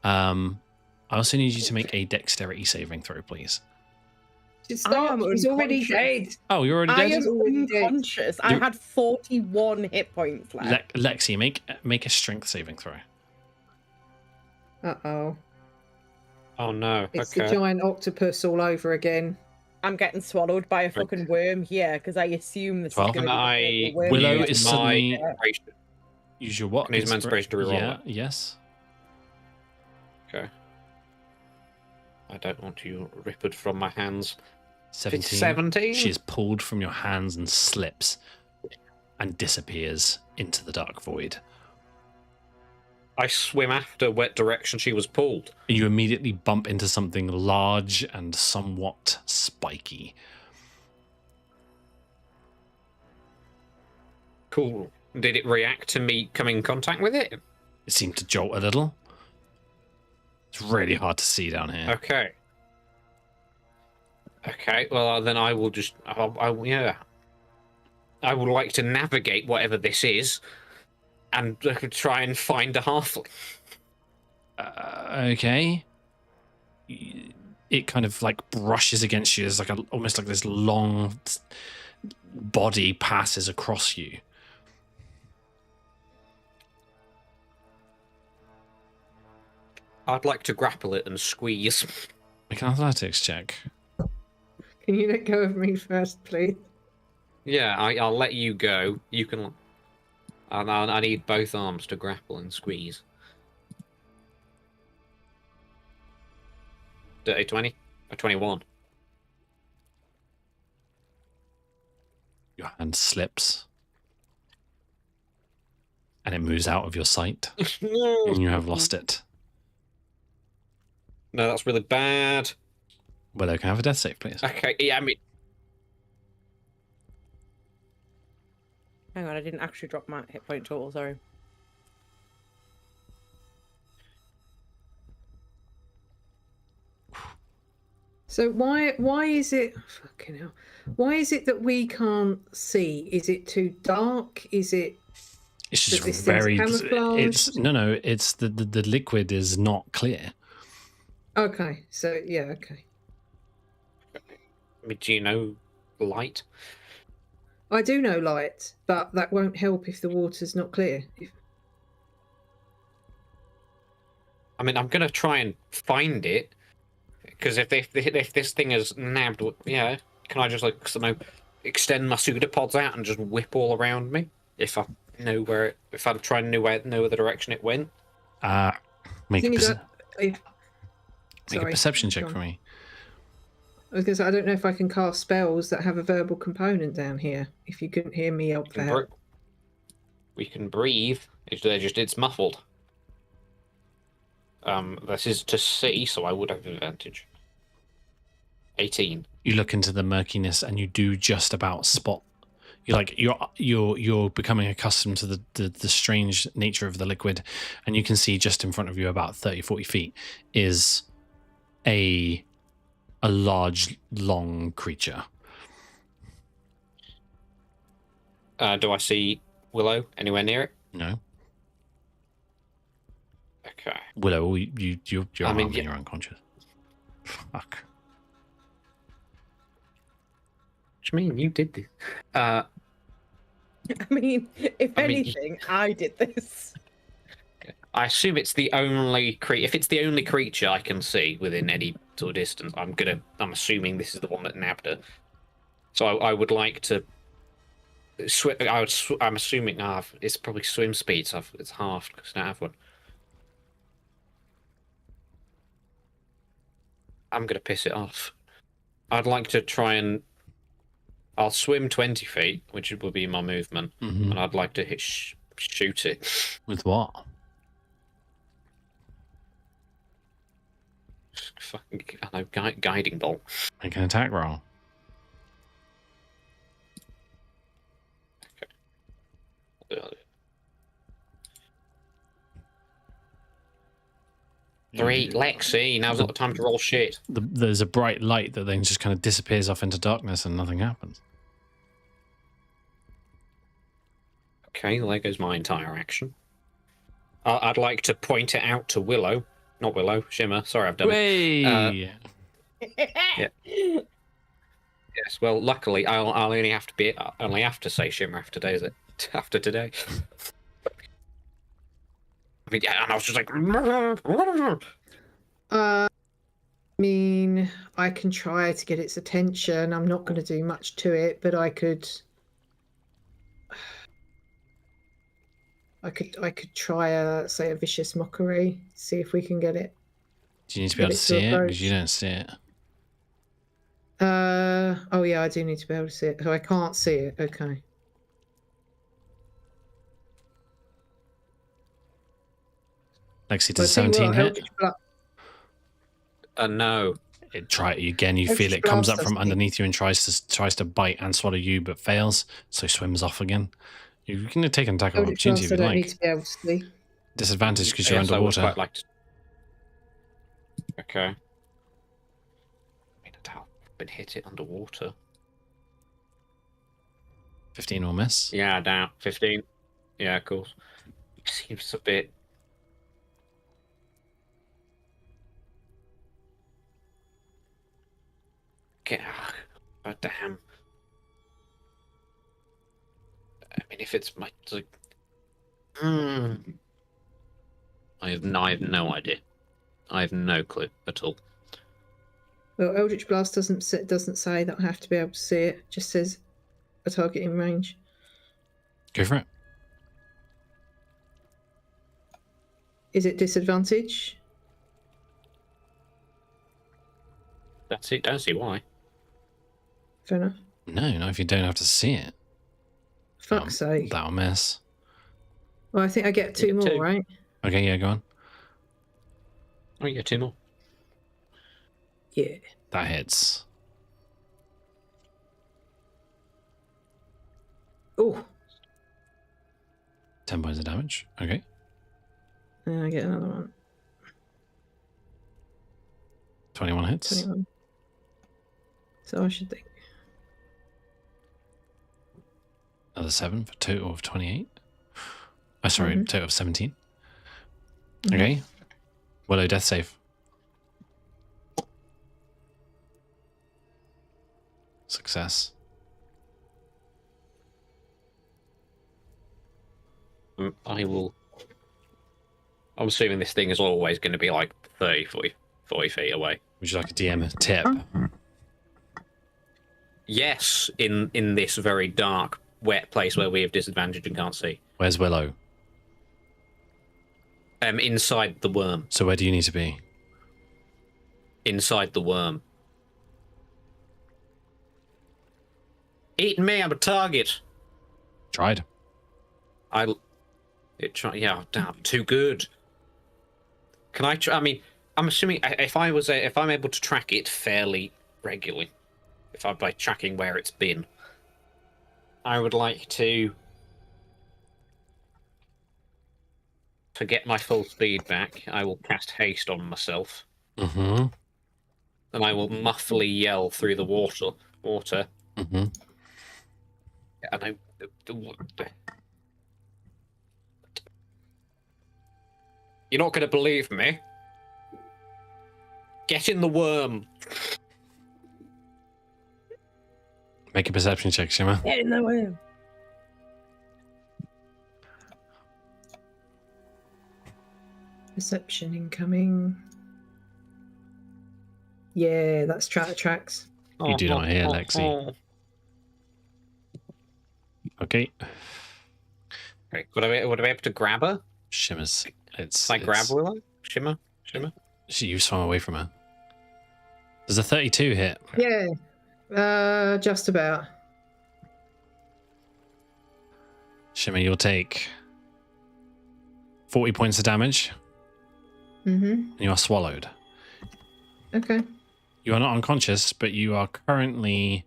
I also need you to make a dexterity saving throw, please. Just I am stop. He's already unconscious. dead. Oh, you're already I dead? am already dead. unconscious. I You're- had 41 hit points left. Lexi, make a strength saving throw. Uh-oh. oh no. It's the Okay. giant octopus all over again. I'm getting swallowed by a fucking worm here because I assume this 12. is going to be the worm. Willow use is my suddenly- inspiration. Use your what? Can I use my inspiration to reroll Yeah, it? yes. Okay. I don't want you ripped from my hands. 17. 17? She is pulled from your hands and slips and disappears into the dark void. I swim after what direction she was pulled. You immediately bump into something large and somewhat spiky. Cool. Did it react to me coming in contact with it? It seemed to jolt a little. It's really hard to see down here. Okay. Okay, well then I will just, yeah. I would like to navigate whatever this is and try and find a halfling. Okay. It kind of like brushes against you. There's like almost like this long body passes across you. I'd like to grapple it and squeeze. Make an athletics check. Can you let go of me first, please? Yeah, I'll let you go. You can. I need both arms to grapple and squeeze. Dirty 20? Or 21? Your hand slips. And it moves out of your sight. And you have lost it. No, that's really bad. Willow, can I have a death save, please? Okay, yeah, I mean, Hang on, I didn't actually drop my hit point total, sorry. So why is it fucking hell? Why is it that we can't see? Is it too dark? Is it It's that just this thing's very. camouflaged? It's no. It's the liquid is not clear. Okay, so yeah, okay. I mean, do you know light? I do know light, but that won't help if the water's not clear. I mean, I'm gonna try and find it because if this thing is nabbed, yeah, can I just extend my pseudopods out and just whip all around me if I know where if I'm trying to know the direction it went? Make Thing a, is, perce- make a sorry, perception check go on. for me. I was going to say, I don't know if I can cast spells that have a verbal component down here. If you couldn't hear me up there. We can breathe. It's muffled. This is to see, so I would have advantage. 18. You look into the murkiness and you do just about spot. You're becoming accustomed to the strange nature of the liquid, and you can see just in front of you, about 30-40 feet, is a large, long creature. Do I see Willow anywhere near it? No, Okay. Willow, you're I mean, unarmed and yeah. you're unconscious. Fuck. What do you mean? You did this. I mean, if I mean, anything, I did this. I assume it's the only if it's the only creature I can see within any sort of distance, I'm assuming this is the one that nabbed her. So I would like to swim. I'm assuming it's probably swim speed, so it's half because I don't have one. I'm gonna piss it off. I'd like to try and I'll swim 20 feet, which will be my movement, Mhm. and I'd like to shoot it. With what? Fucking, I know, guiding bolt. Make an attack roll. Three, Lexi. Now's not the time to roll shit. There's a bright light that then just kind of disappears off into darkness and nothing happens. Okay, there goes my entire action. I'd like to point it out to Willow. Not Willow, Shimmer. Sorry, I've done it. Way! Yes, well, luckily, I'll only have to say Shimmer after today. After today. I mean, yeah, and I was just like. I mean, I can try to get its attention. I'm not going to do much to it, but I could try a vicious mockery. See if we can get it. Do you need to be able to see it? Because you don't see it. Oh yeah, I do need to be able to see it. So I can't see it. Okay. Lexi, does 17 hit? No. It try again. You Eldritch feel it comes Blast up from doesn't underneath you and tries to bite and swallow you, but fails. So swims off again. You can take an attack of Eldritch opportunity if Blast, I you'd don't need like. to be able to see. Disadvantage because you're Yes, I would underwater. quite like to. Okay. I mean, I've been hit it underwater. 15 will miss. Yeah, down 15. Yeah, of course. Seems a bit. God damn. I mean, if it's my. Like, I have no idea. I have no clue at all. Well, Eldritch Blast doesn't say that I have to be able to see it. It just says a target in range. Go for it. Is it disadvantage? That's it. Don't see why. Fair enough. No, not if you don't have to see it. Fuck's sake. That'll miss. Well, I think I get two You get more, two. right? Okay, yeah, go on. Oh, yeah, two more. Yeah. That hits. Oh, 10 points of damage. Okay. and I get another one. 21 hits. 21. So I should think. Another 7 for a total of 28. Oh, sorry, Mhm. total of 17. Mhm. Okay. Willow, death save. Success. I will. I'm assuming this thing is always going to be like 30, 40 feet away. Would you like a DM tip? Yes, in this very dark, wet place where we have disadvantage and can't see. Where's Willow? Inside the worm. So where do you need to be? Inside the worm. Eat me, I'm a target. Tried. Yeah, damn, too good. Can I? I mean, I'm assuming if I'm able to track it fairly regularly, by tracking where it's been, I would like to get my full speed back. I will cast haste on myself, Mm-hmm. and I will muffly yell through the water. Mm-hmm. And I. You're not going to believe me. Get in the worm. Make a perception check, Shimmer. Get in the way. Perception incoming. Yeah, that's tracks. You do not hear Lexi. Okay. Okay, would I be able to grab her? Shimmer's. Can I grab Willow? Shimmer? You swam away from her. Does a 32 hit? Yeah, just about. Shimmer, you'll take 40 points of damage, Mm-hmm. and you are swallowed. Okay. You are not unconscious, but you are currently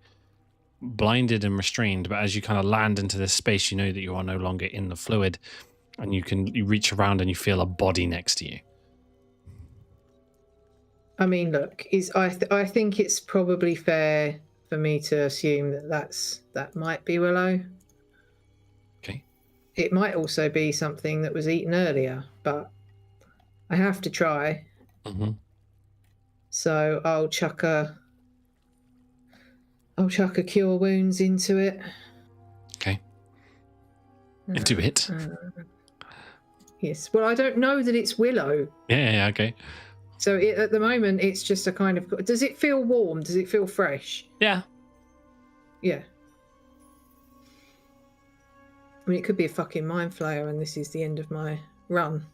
blinded and restrained. But as you kind of land into this space, you know that you are no longer in the fluid, and you reach around and you feel a body next to you. I mean, look, I think it's probably fair for me to assume that might be Willow. Okay. It might also be something that was eaten earlier, but I have to try. Mm-hmm. So I'll chuck a cure wounds into it. Okay. Into it. Yes. Well, I don't know that it's Willow. Yeah, okay. So at the moment, it's just a kind of. Does it feel warm? Does it feel fresh? Yeah. Yeah. I mean, it could be a fucking mind flayer, and this is the end of my run.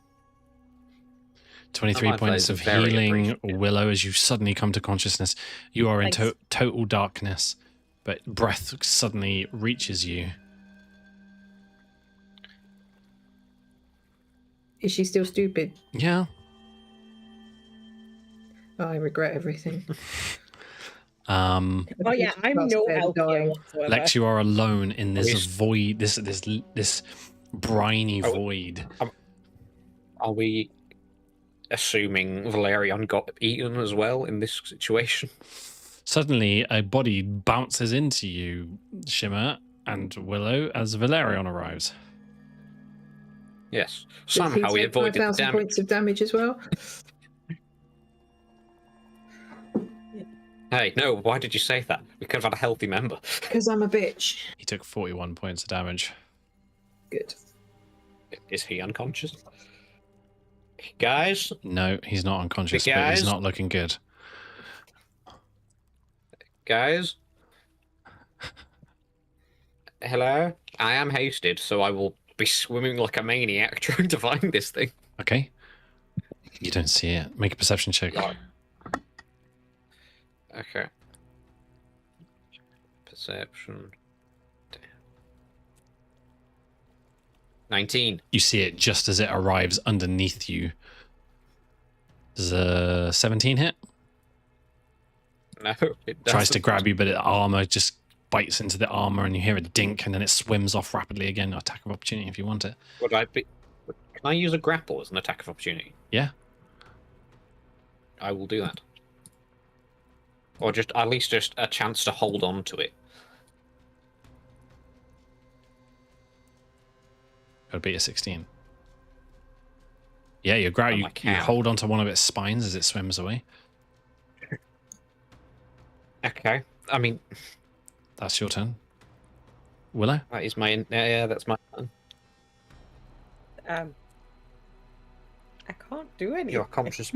23 Mind points flayers of are very healing, appreciated. Willow, as you suddenly come to consciousness. You are in Thanks. total darkness, but breath suddenly reaches you. Is she still stupid? Yeah. I regret everything. Oh yeah, I'm That's no fair help here dying. whatsoever. Lex, you are alone in this Yes. void, this briny Oh. void. Are we assuming Valerian got eaten as well in this situation? Suddenly, a body bounces into you, Shimmer and Willow, as Valerian arrives. Yes. Does he Somehow we take avoided the 5,000 damage. points of damage as well. Hey, no, why did you say that? We could have had a healthy member. Because I'm a bitch. He took 41 points of damage. Good. Is he unconscious? Guys? No, he's not unconscious, Hey, but he's guys. not looking good. Guys? Hello? I am hasted, so I will be swimming like a maniac trying to find this thing. Okay. You don't see it. Make a perception check. Right. Okay. Perception. 19. You see it just as it arrives underneath you. Does a 17 hit? No, it Tries to doesn't. grab you, but the armor just bites into the armor and you hear a dink and then it swims off rapidly again. Attack of opportunity if you want it. Would I be... Can I use a grapple as an attack of opportunity? Yeah. I will do that. Or just at least just a chance to hold on to it. Gotta beat a 16. Yeah, you grab, Oh, you my cow. hold onto one of its spines as it swims away. Okay. I mean, That's your turn. Willow? that is my... Yeah, that's my turn. I can't do anything. You're conscious.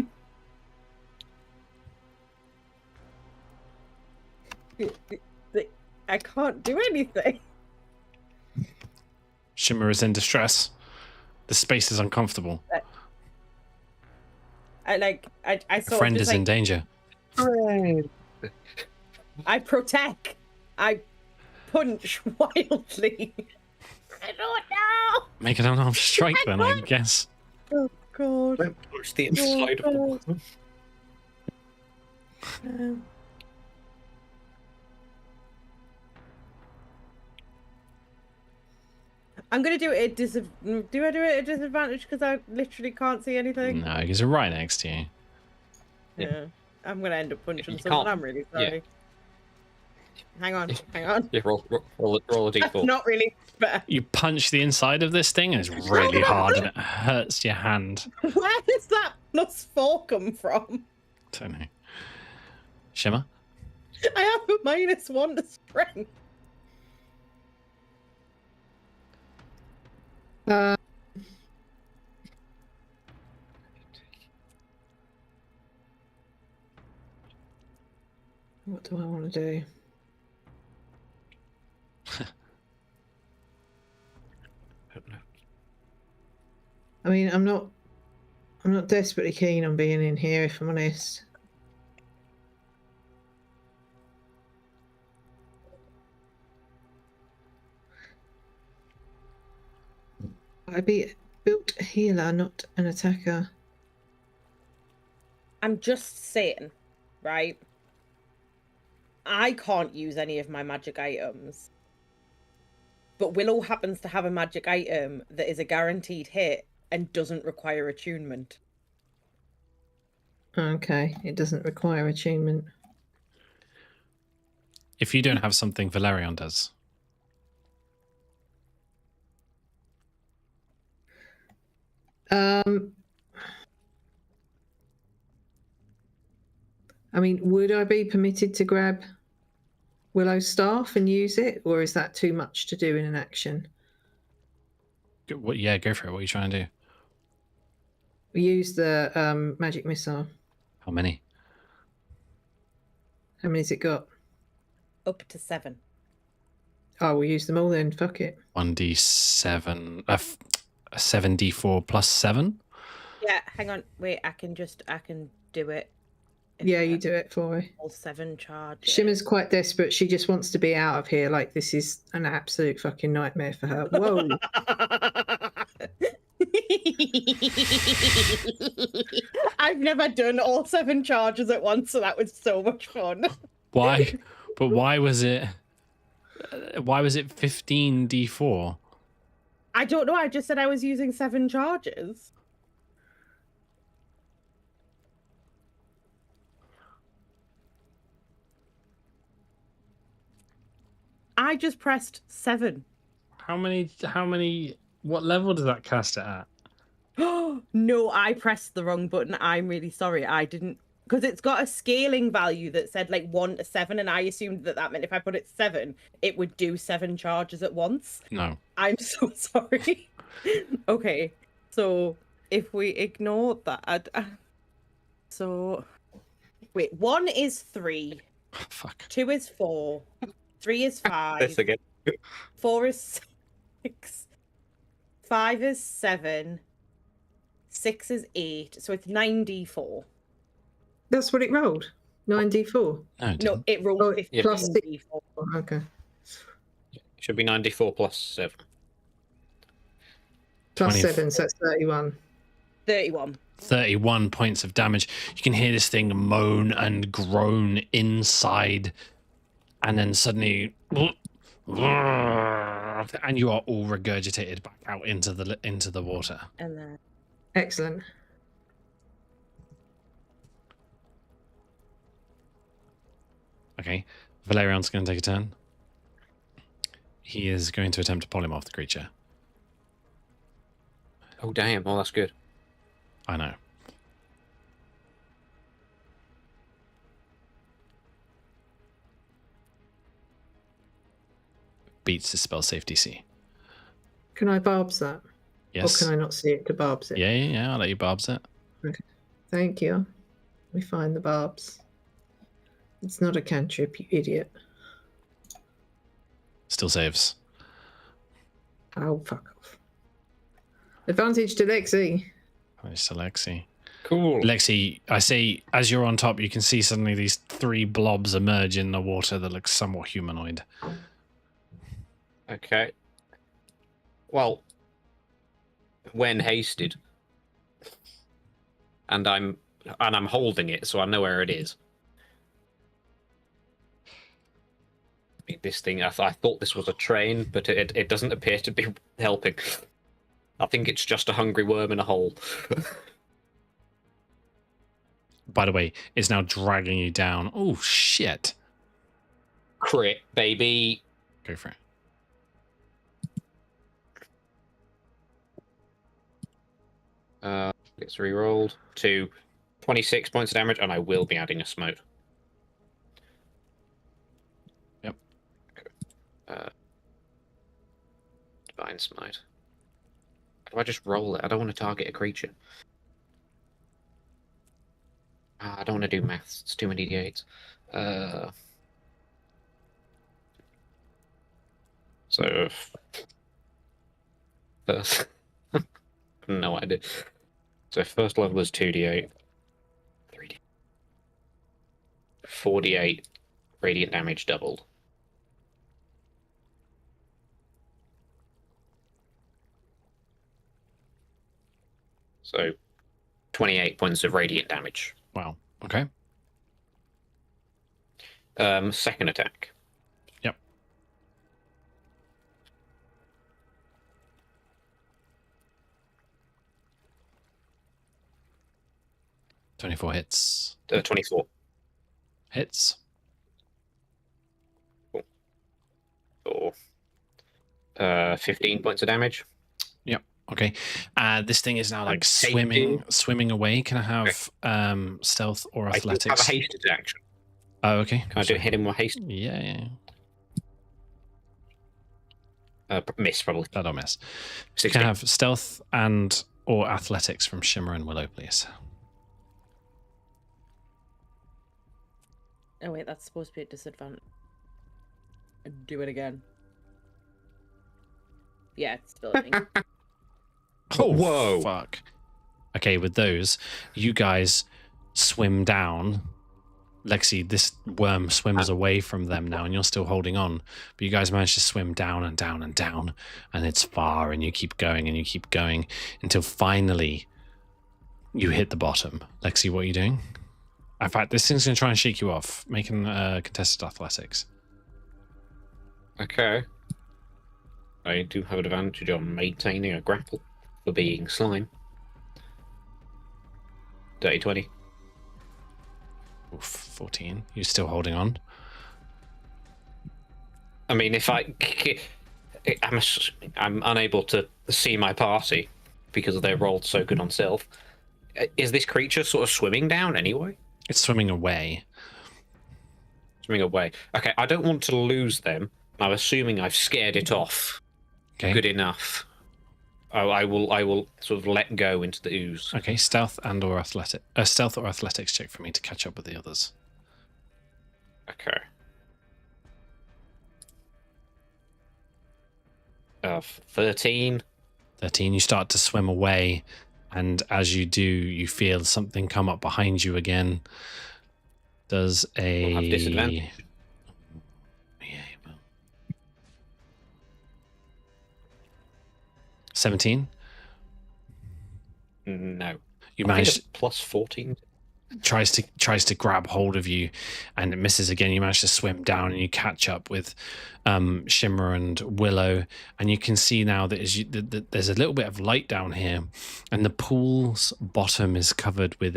I can't do anything. Shimmer is in distress. The space is uncomfortable. I A sort of friend just, is in danger. I protect. I punch wildly. I don't know. Make an unarmed strike then, I guess. Oh god. Don't push the inside of the bottom. I'm gonna do it at Do I do it at disadvantage because I literally can't see anything? No, because you're right next to you. Yeah. I'm gonna end up punching You someone. can't- I'm really sorry. Hang on. Yeah, roll a That's d4. not really fair. You punch the inside of this thing and it's really hard and it hurts your hand. Where does that +4 come from? Don't know. Shimmer? I have a -1 to strength. What do I want to do? I mean, I'm not desperately keen on being in here, if I'm honest. I'd be built a healer, not an attacker. I'm just saying, right? I can't use any of my magic items. But Willow happens to have a magic item that is a guaranteed hit and doesn't require attunement. Okay, it doesn't require attunement. If you don't have something, Valerian does. I mean, would I be permitted to grab Willow's staff and use it, or is that too much to do in an action? Yeah, go for it. What are you trying to do? We use the magic missile. How many? How many's it got? Up to 7. Oh, we'll use them all then. Fuck it. 1d7. 7d4 plus 7? Yeah, hang on. Wait, I can do it. Yeah, you do it for me. All 7 charges. Shimmer's quite desperate. She just wants to be out of here. Like, this is an absolute fucking nightmare for her. Whoa. I've never done all 7 charges at once, so that was so much fun. Why? But why was it 15d4? I don't know. I just said I was using 7 charges. I just pressed 7. How many what level does that cast it at? No, I pressed the wrong button. I'm really sorry. I didn't, because it's got a scaling value that said like 1 to 7, and I assumed that meant if I put it 7, it would do 7 charges at once. No. I'm so sorry. Okay, so if we ignore that, so wait, 1 is 3, Fuck. 2 is 4, 3 is 5, This again. 4 is 6, 5 is 7, 6 is 8, so it's 9d4. That's what it rolled. 9d4. No, it No, didn't. it rolled Oh, 15 plus 6. d4. Okay. Should be 94 plus 7. Plus 20 7, so that's 31. 31. 31 points of damage. You can hear this thing moan and groan inside, and then suddenly, and you are all regurgitated back out into the water. And then Excellent. Okay, Valerian's going to take a turn. He is going to attempt to polymorph the creature. Oh, damn. Oh, that's good. I know. Beats the spell save DC. Can I barbs that? Yes. Or can I not see it to barbs it? Yeah. I'll let you barbs it. Thank you. We find the barbs. It's not a cantrip, you idiot. Still saves. Oh, fuck off. Advantage to Lexi. Nice to Lexi. Cool. Lexi, I say, as you're on top, you can see suddenly these 3 blobs emerge in the water that look somewhat humanoid. Okay. Well, when hasted, and I'm holding it, so I know where it is. I mean, this thing, I thought this was a train, but it doesn't appear to be helping. I think it's just a hungry worm in a hole. By the way, it's now dragging you down. Oh, shit. Crit, baby. Go for it. Gets re-rolled to 26 points of damage, and I will be adding a smote. Yep. Divine Smite. Do I just roll it? I don't want to target a creature. I don't want to do maths. It's too many d8s. So... First... no idea. So first level is 2d8. 3d... 4d8 radiant damage doubled. — So 28 points of radiant damage. Wow. Okay. Second attack. Yep. $24 hits. 24. Hits. Or 15 points of damage. Yep. Okay. This thing is now like hasty. swimming away. Can I have stealth or I do have a athletics? hasted action. Oh, okay. Can I do hit him with haste? Yeah. Miss, probably. That'll miss. 16. Can I have stealth and or athletics from Shimmer and Willow, please? Oh wait, that's supposed to be a disadvantage. Do it again. Yeah, it's still a thing. Oh, whoa. fuck. Okay, with those, you guys swim down. Lexi, this worm swims away from them now, and you're still holding on. But you guys manage to swim down and down and down, and it's far, and you keep going and you keep going until finally you hit the bottom. Lexi, what are you doing? In fact, this thing's going to try and shake you off. Making contested athletics. Okay. I do have an advantage on maintaining a grapple for being slime. Dirty 20. Oof, 14. You're still holding on. I mean, if I'm unable to see my party because they rolled so good on stealth. Is this creature sort of swimming down anyway? It's swimming away. Swimming away. Okay, I don't want to lose them. I'm assuming I've scared it off Okay. good enough. I will sort of let go into the ooze. Okay, stealth or athletics check for me to catch up with the others. Okay. 13. 13. You start to swim away, and as you do, you feel something come up behind you again. Does a I'll have disadvantage. Yeah, well. 17. No. You I think manage. it's plus 14. Tries to grab hold of you, and it misses again. You manage to swim down, and you catch up with Shimmer and Willow, and you can see now that there's a little bit of light down here, and the pool's bottom is covered with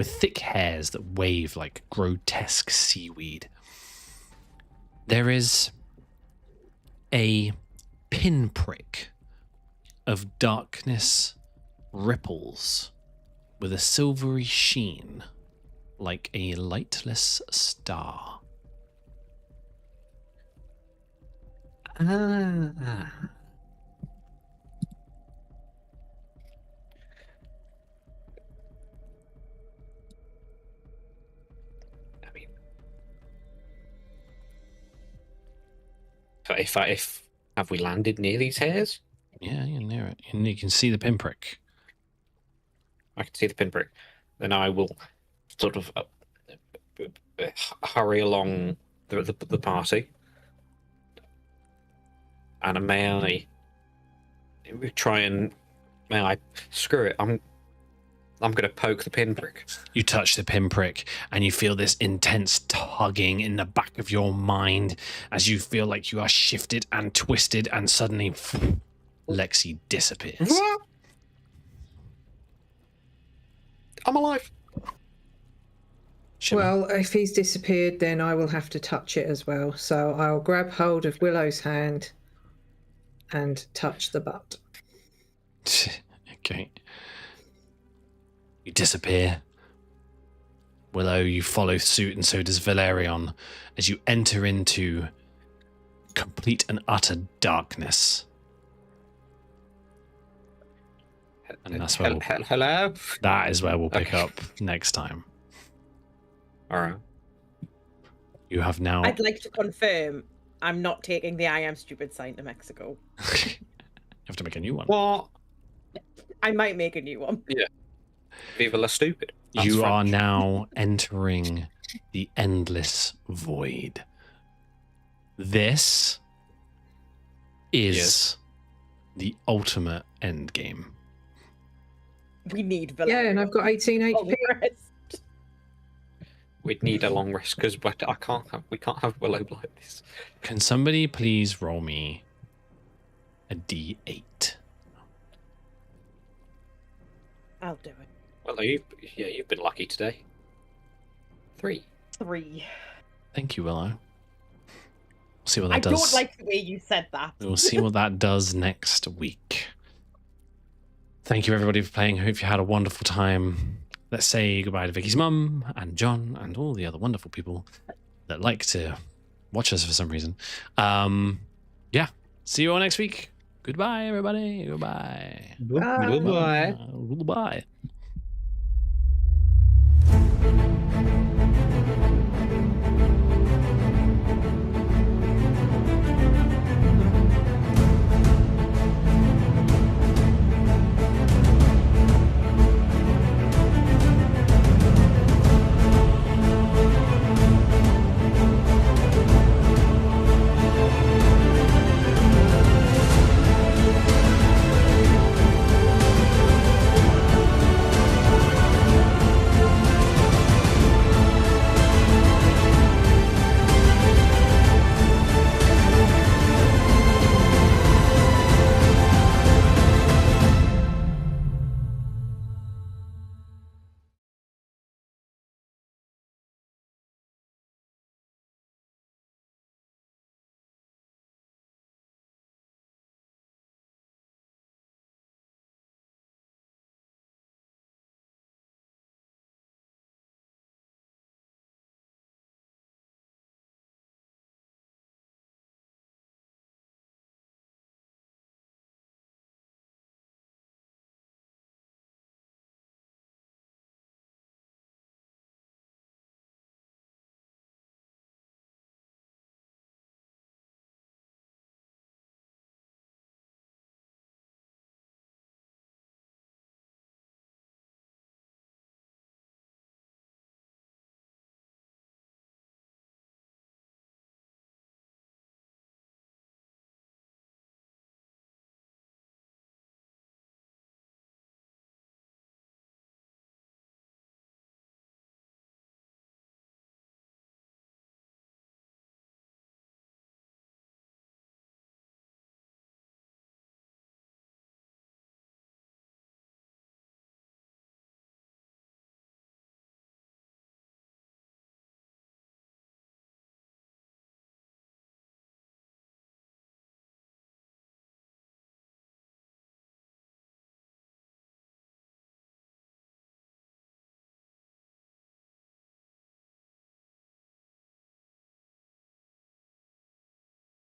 thick hairs that wave like grotesque seaweed. There is a pinprick of darkness ripples with a silvery sheen, like a lightless star. I mean, if have we landed near these hairs? Yeah, you're near it. And you can see the pinprick. I can see the pinprick. Then I will sort of hurry along the party. And may I screw it. I'm going to poke the pinprick. You touch the pinprick, and you feel this intense tugging in the back of your mind as you feel like you are shifted and twisted, and suddenly Lexi disappears. I'm alive. Shimmer. Well, if he's disappeared, then I will have to touch it as well. So I'll grab hold of Willow's hand and touch the butt. Okay. You disappear. Willow, you follow suit, and so does Valerion, as you enter into complete and utter darkness. And that's where Hello? that is where we'll pick Okay. up next time. All right. You have now. I'd like to confirm I'm not taking the I am stupid sign to Mexico. You have to make a new one. What? I might make a new one. Viva la stupid. That's You are French. now entering the endless void. This is Yes. the ultimate end game. We need Yeah, Valerian. and I've got 18 Long HP. rest. We'd need a long rest because we can't have Willow like this. Can somebody please roll me a d8? I'll do it. Willow, you've been lucky today. 3. 3. Thank you, Willow. We'll see what that I does. don't like the way you said that. We'll see what that does next week. Thank you, everybody, for playing. Hope you had a wonderful time. Let's say goodbye to Vicky's mum and John and all the other wonderful people that like to watch us for some reason. Yeah. See you all next week. Goodbye, everybody. Goodbye. Goodbye. Goodbye.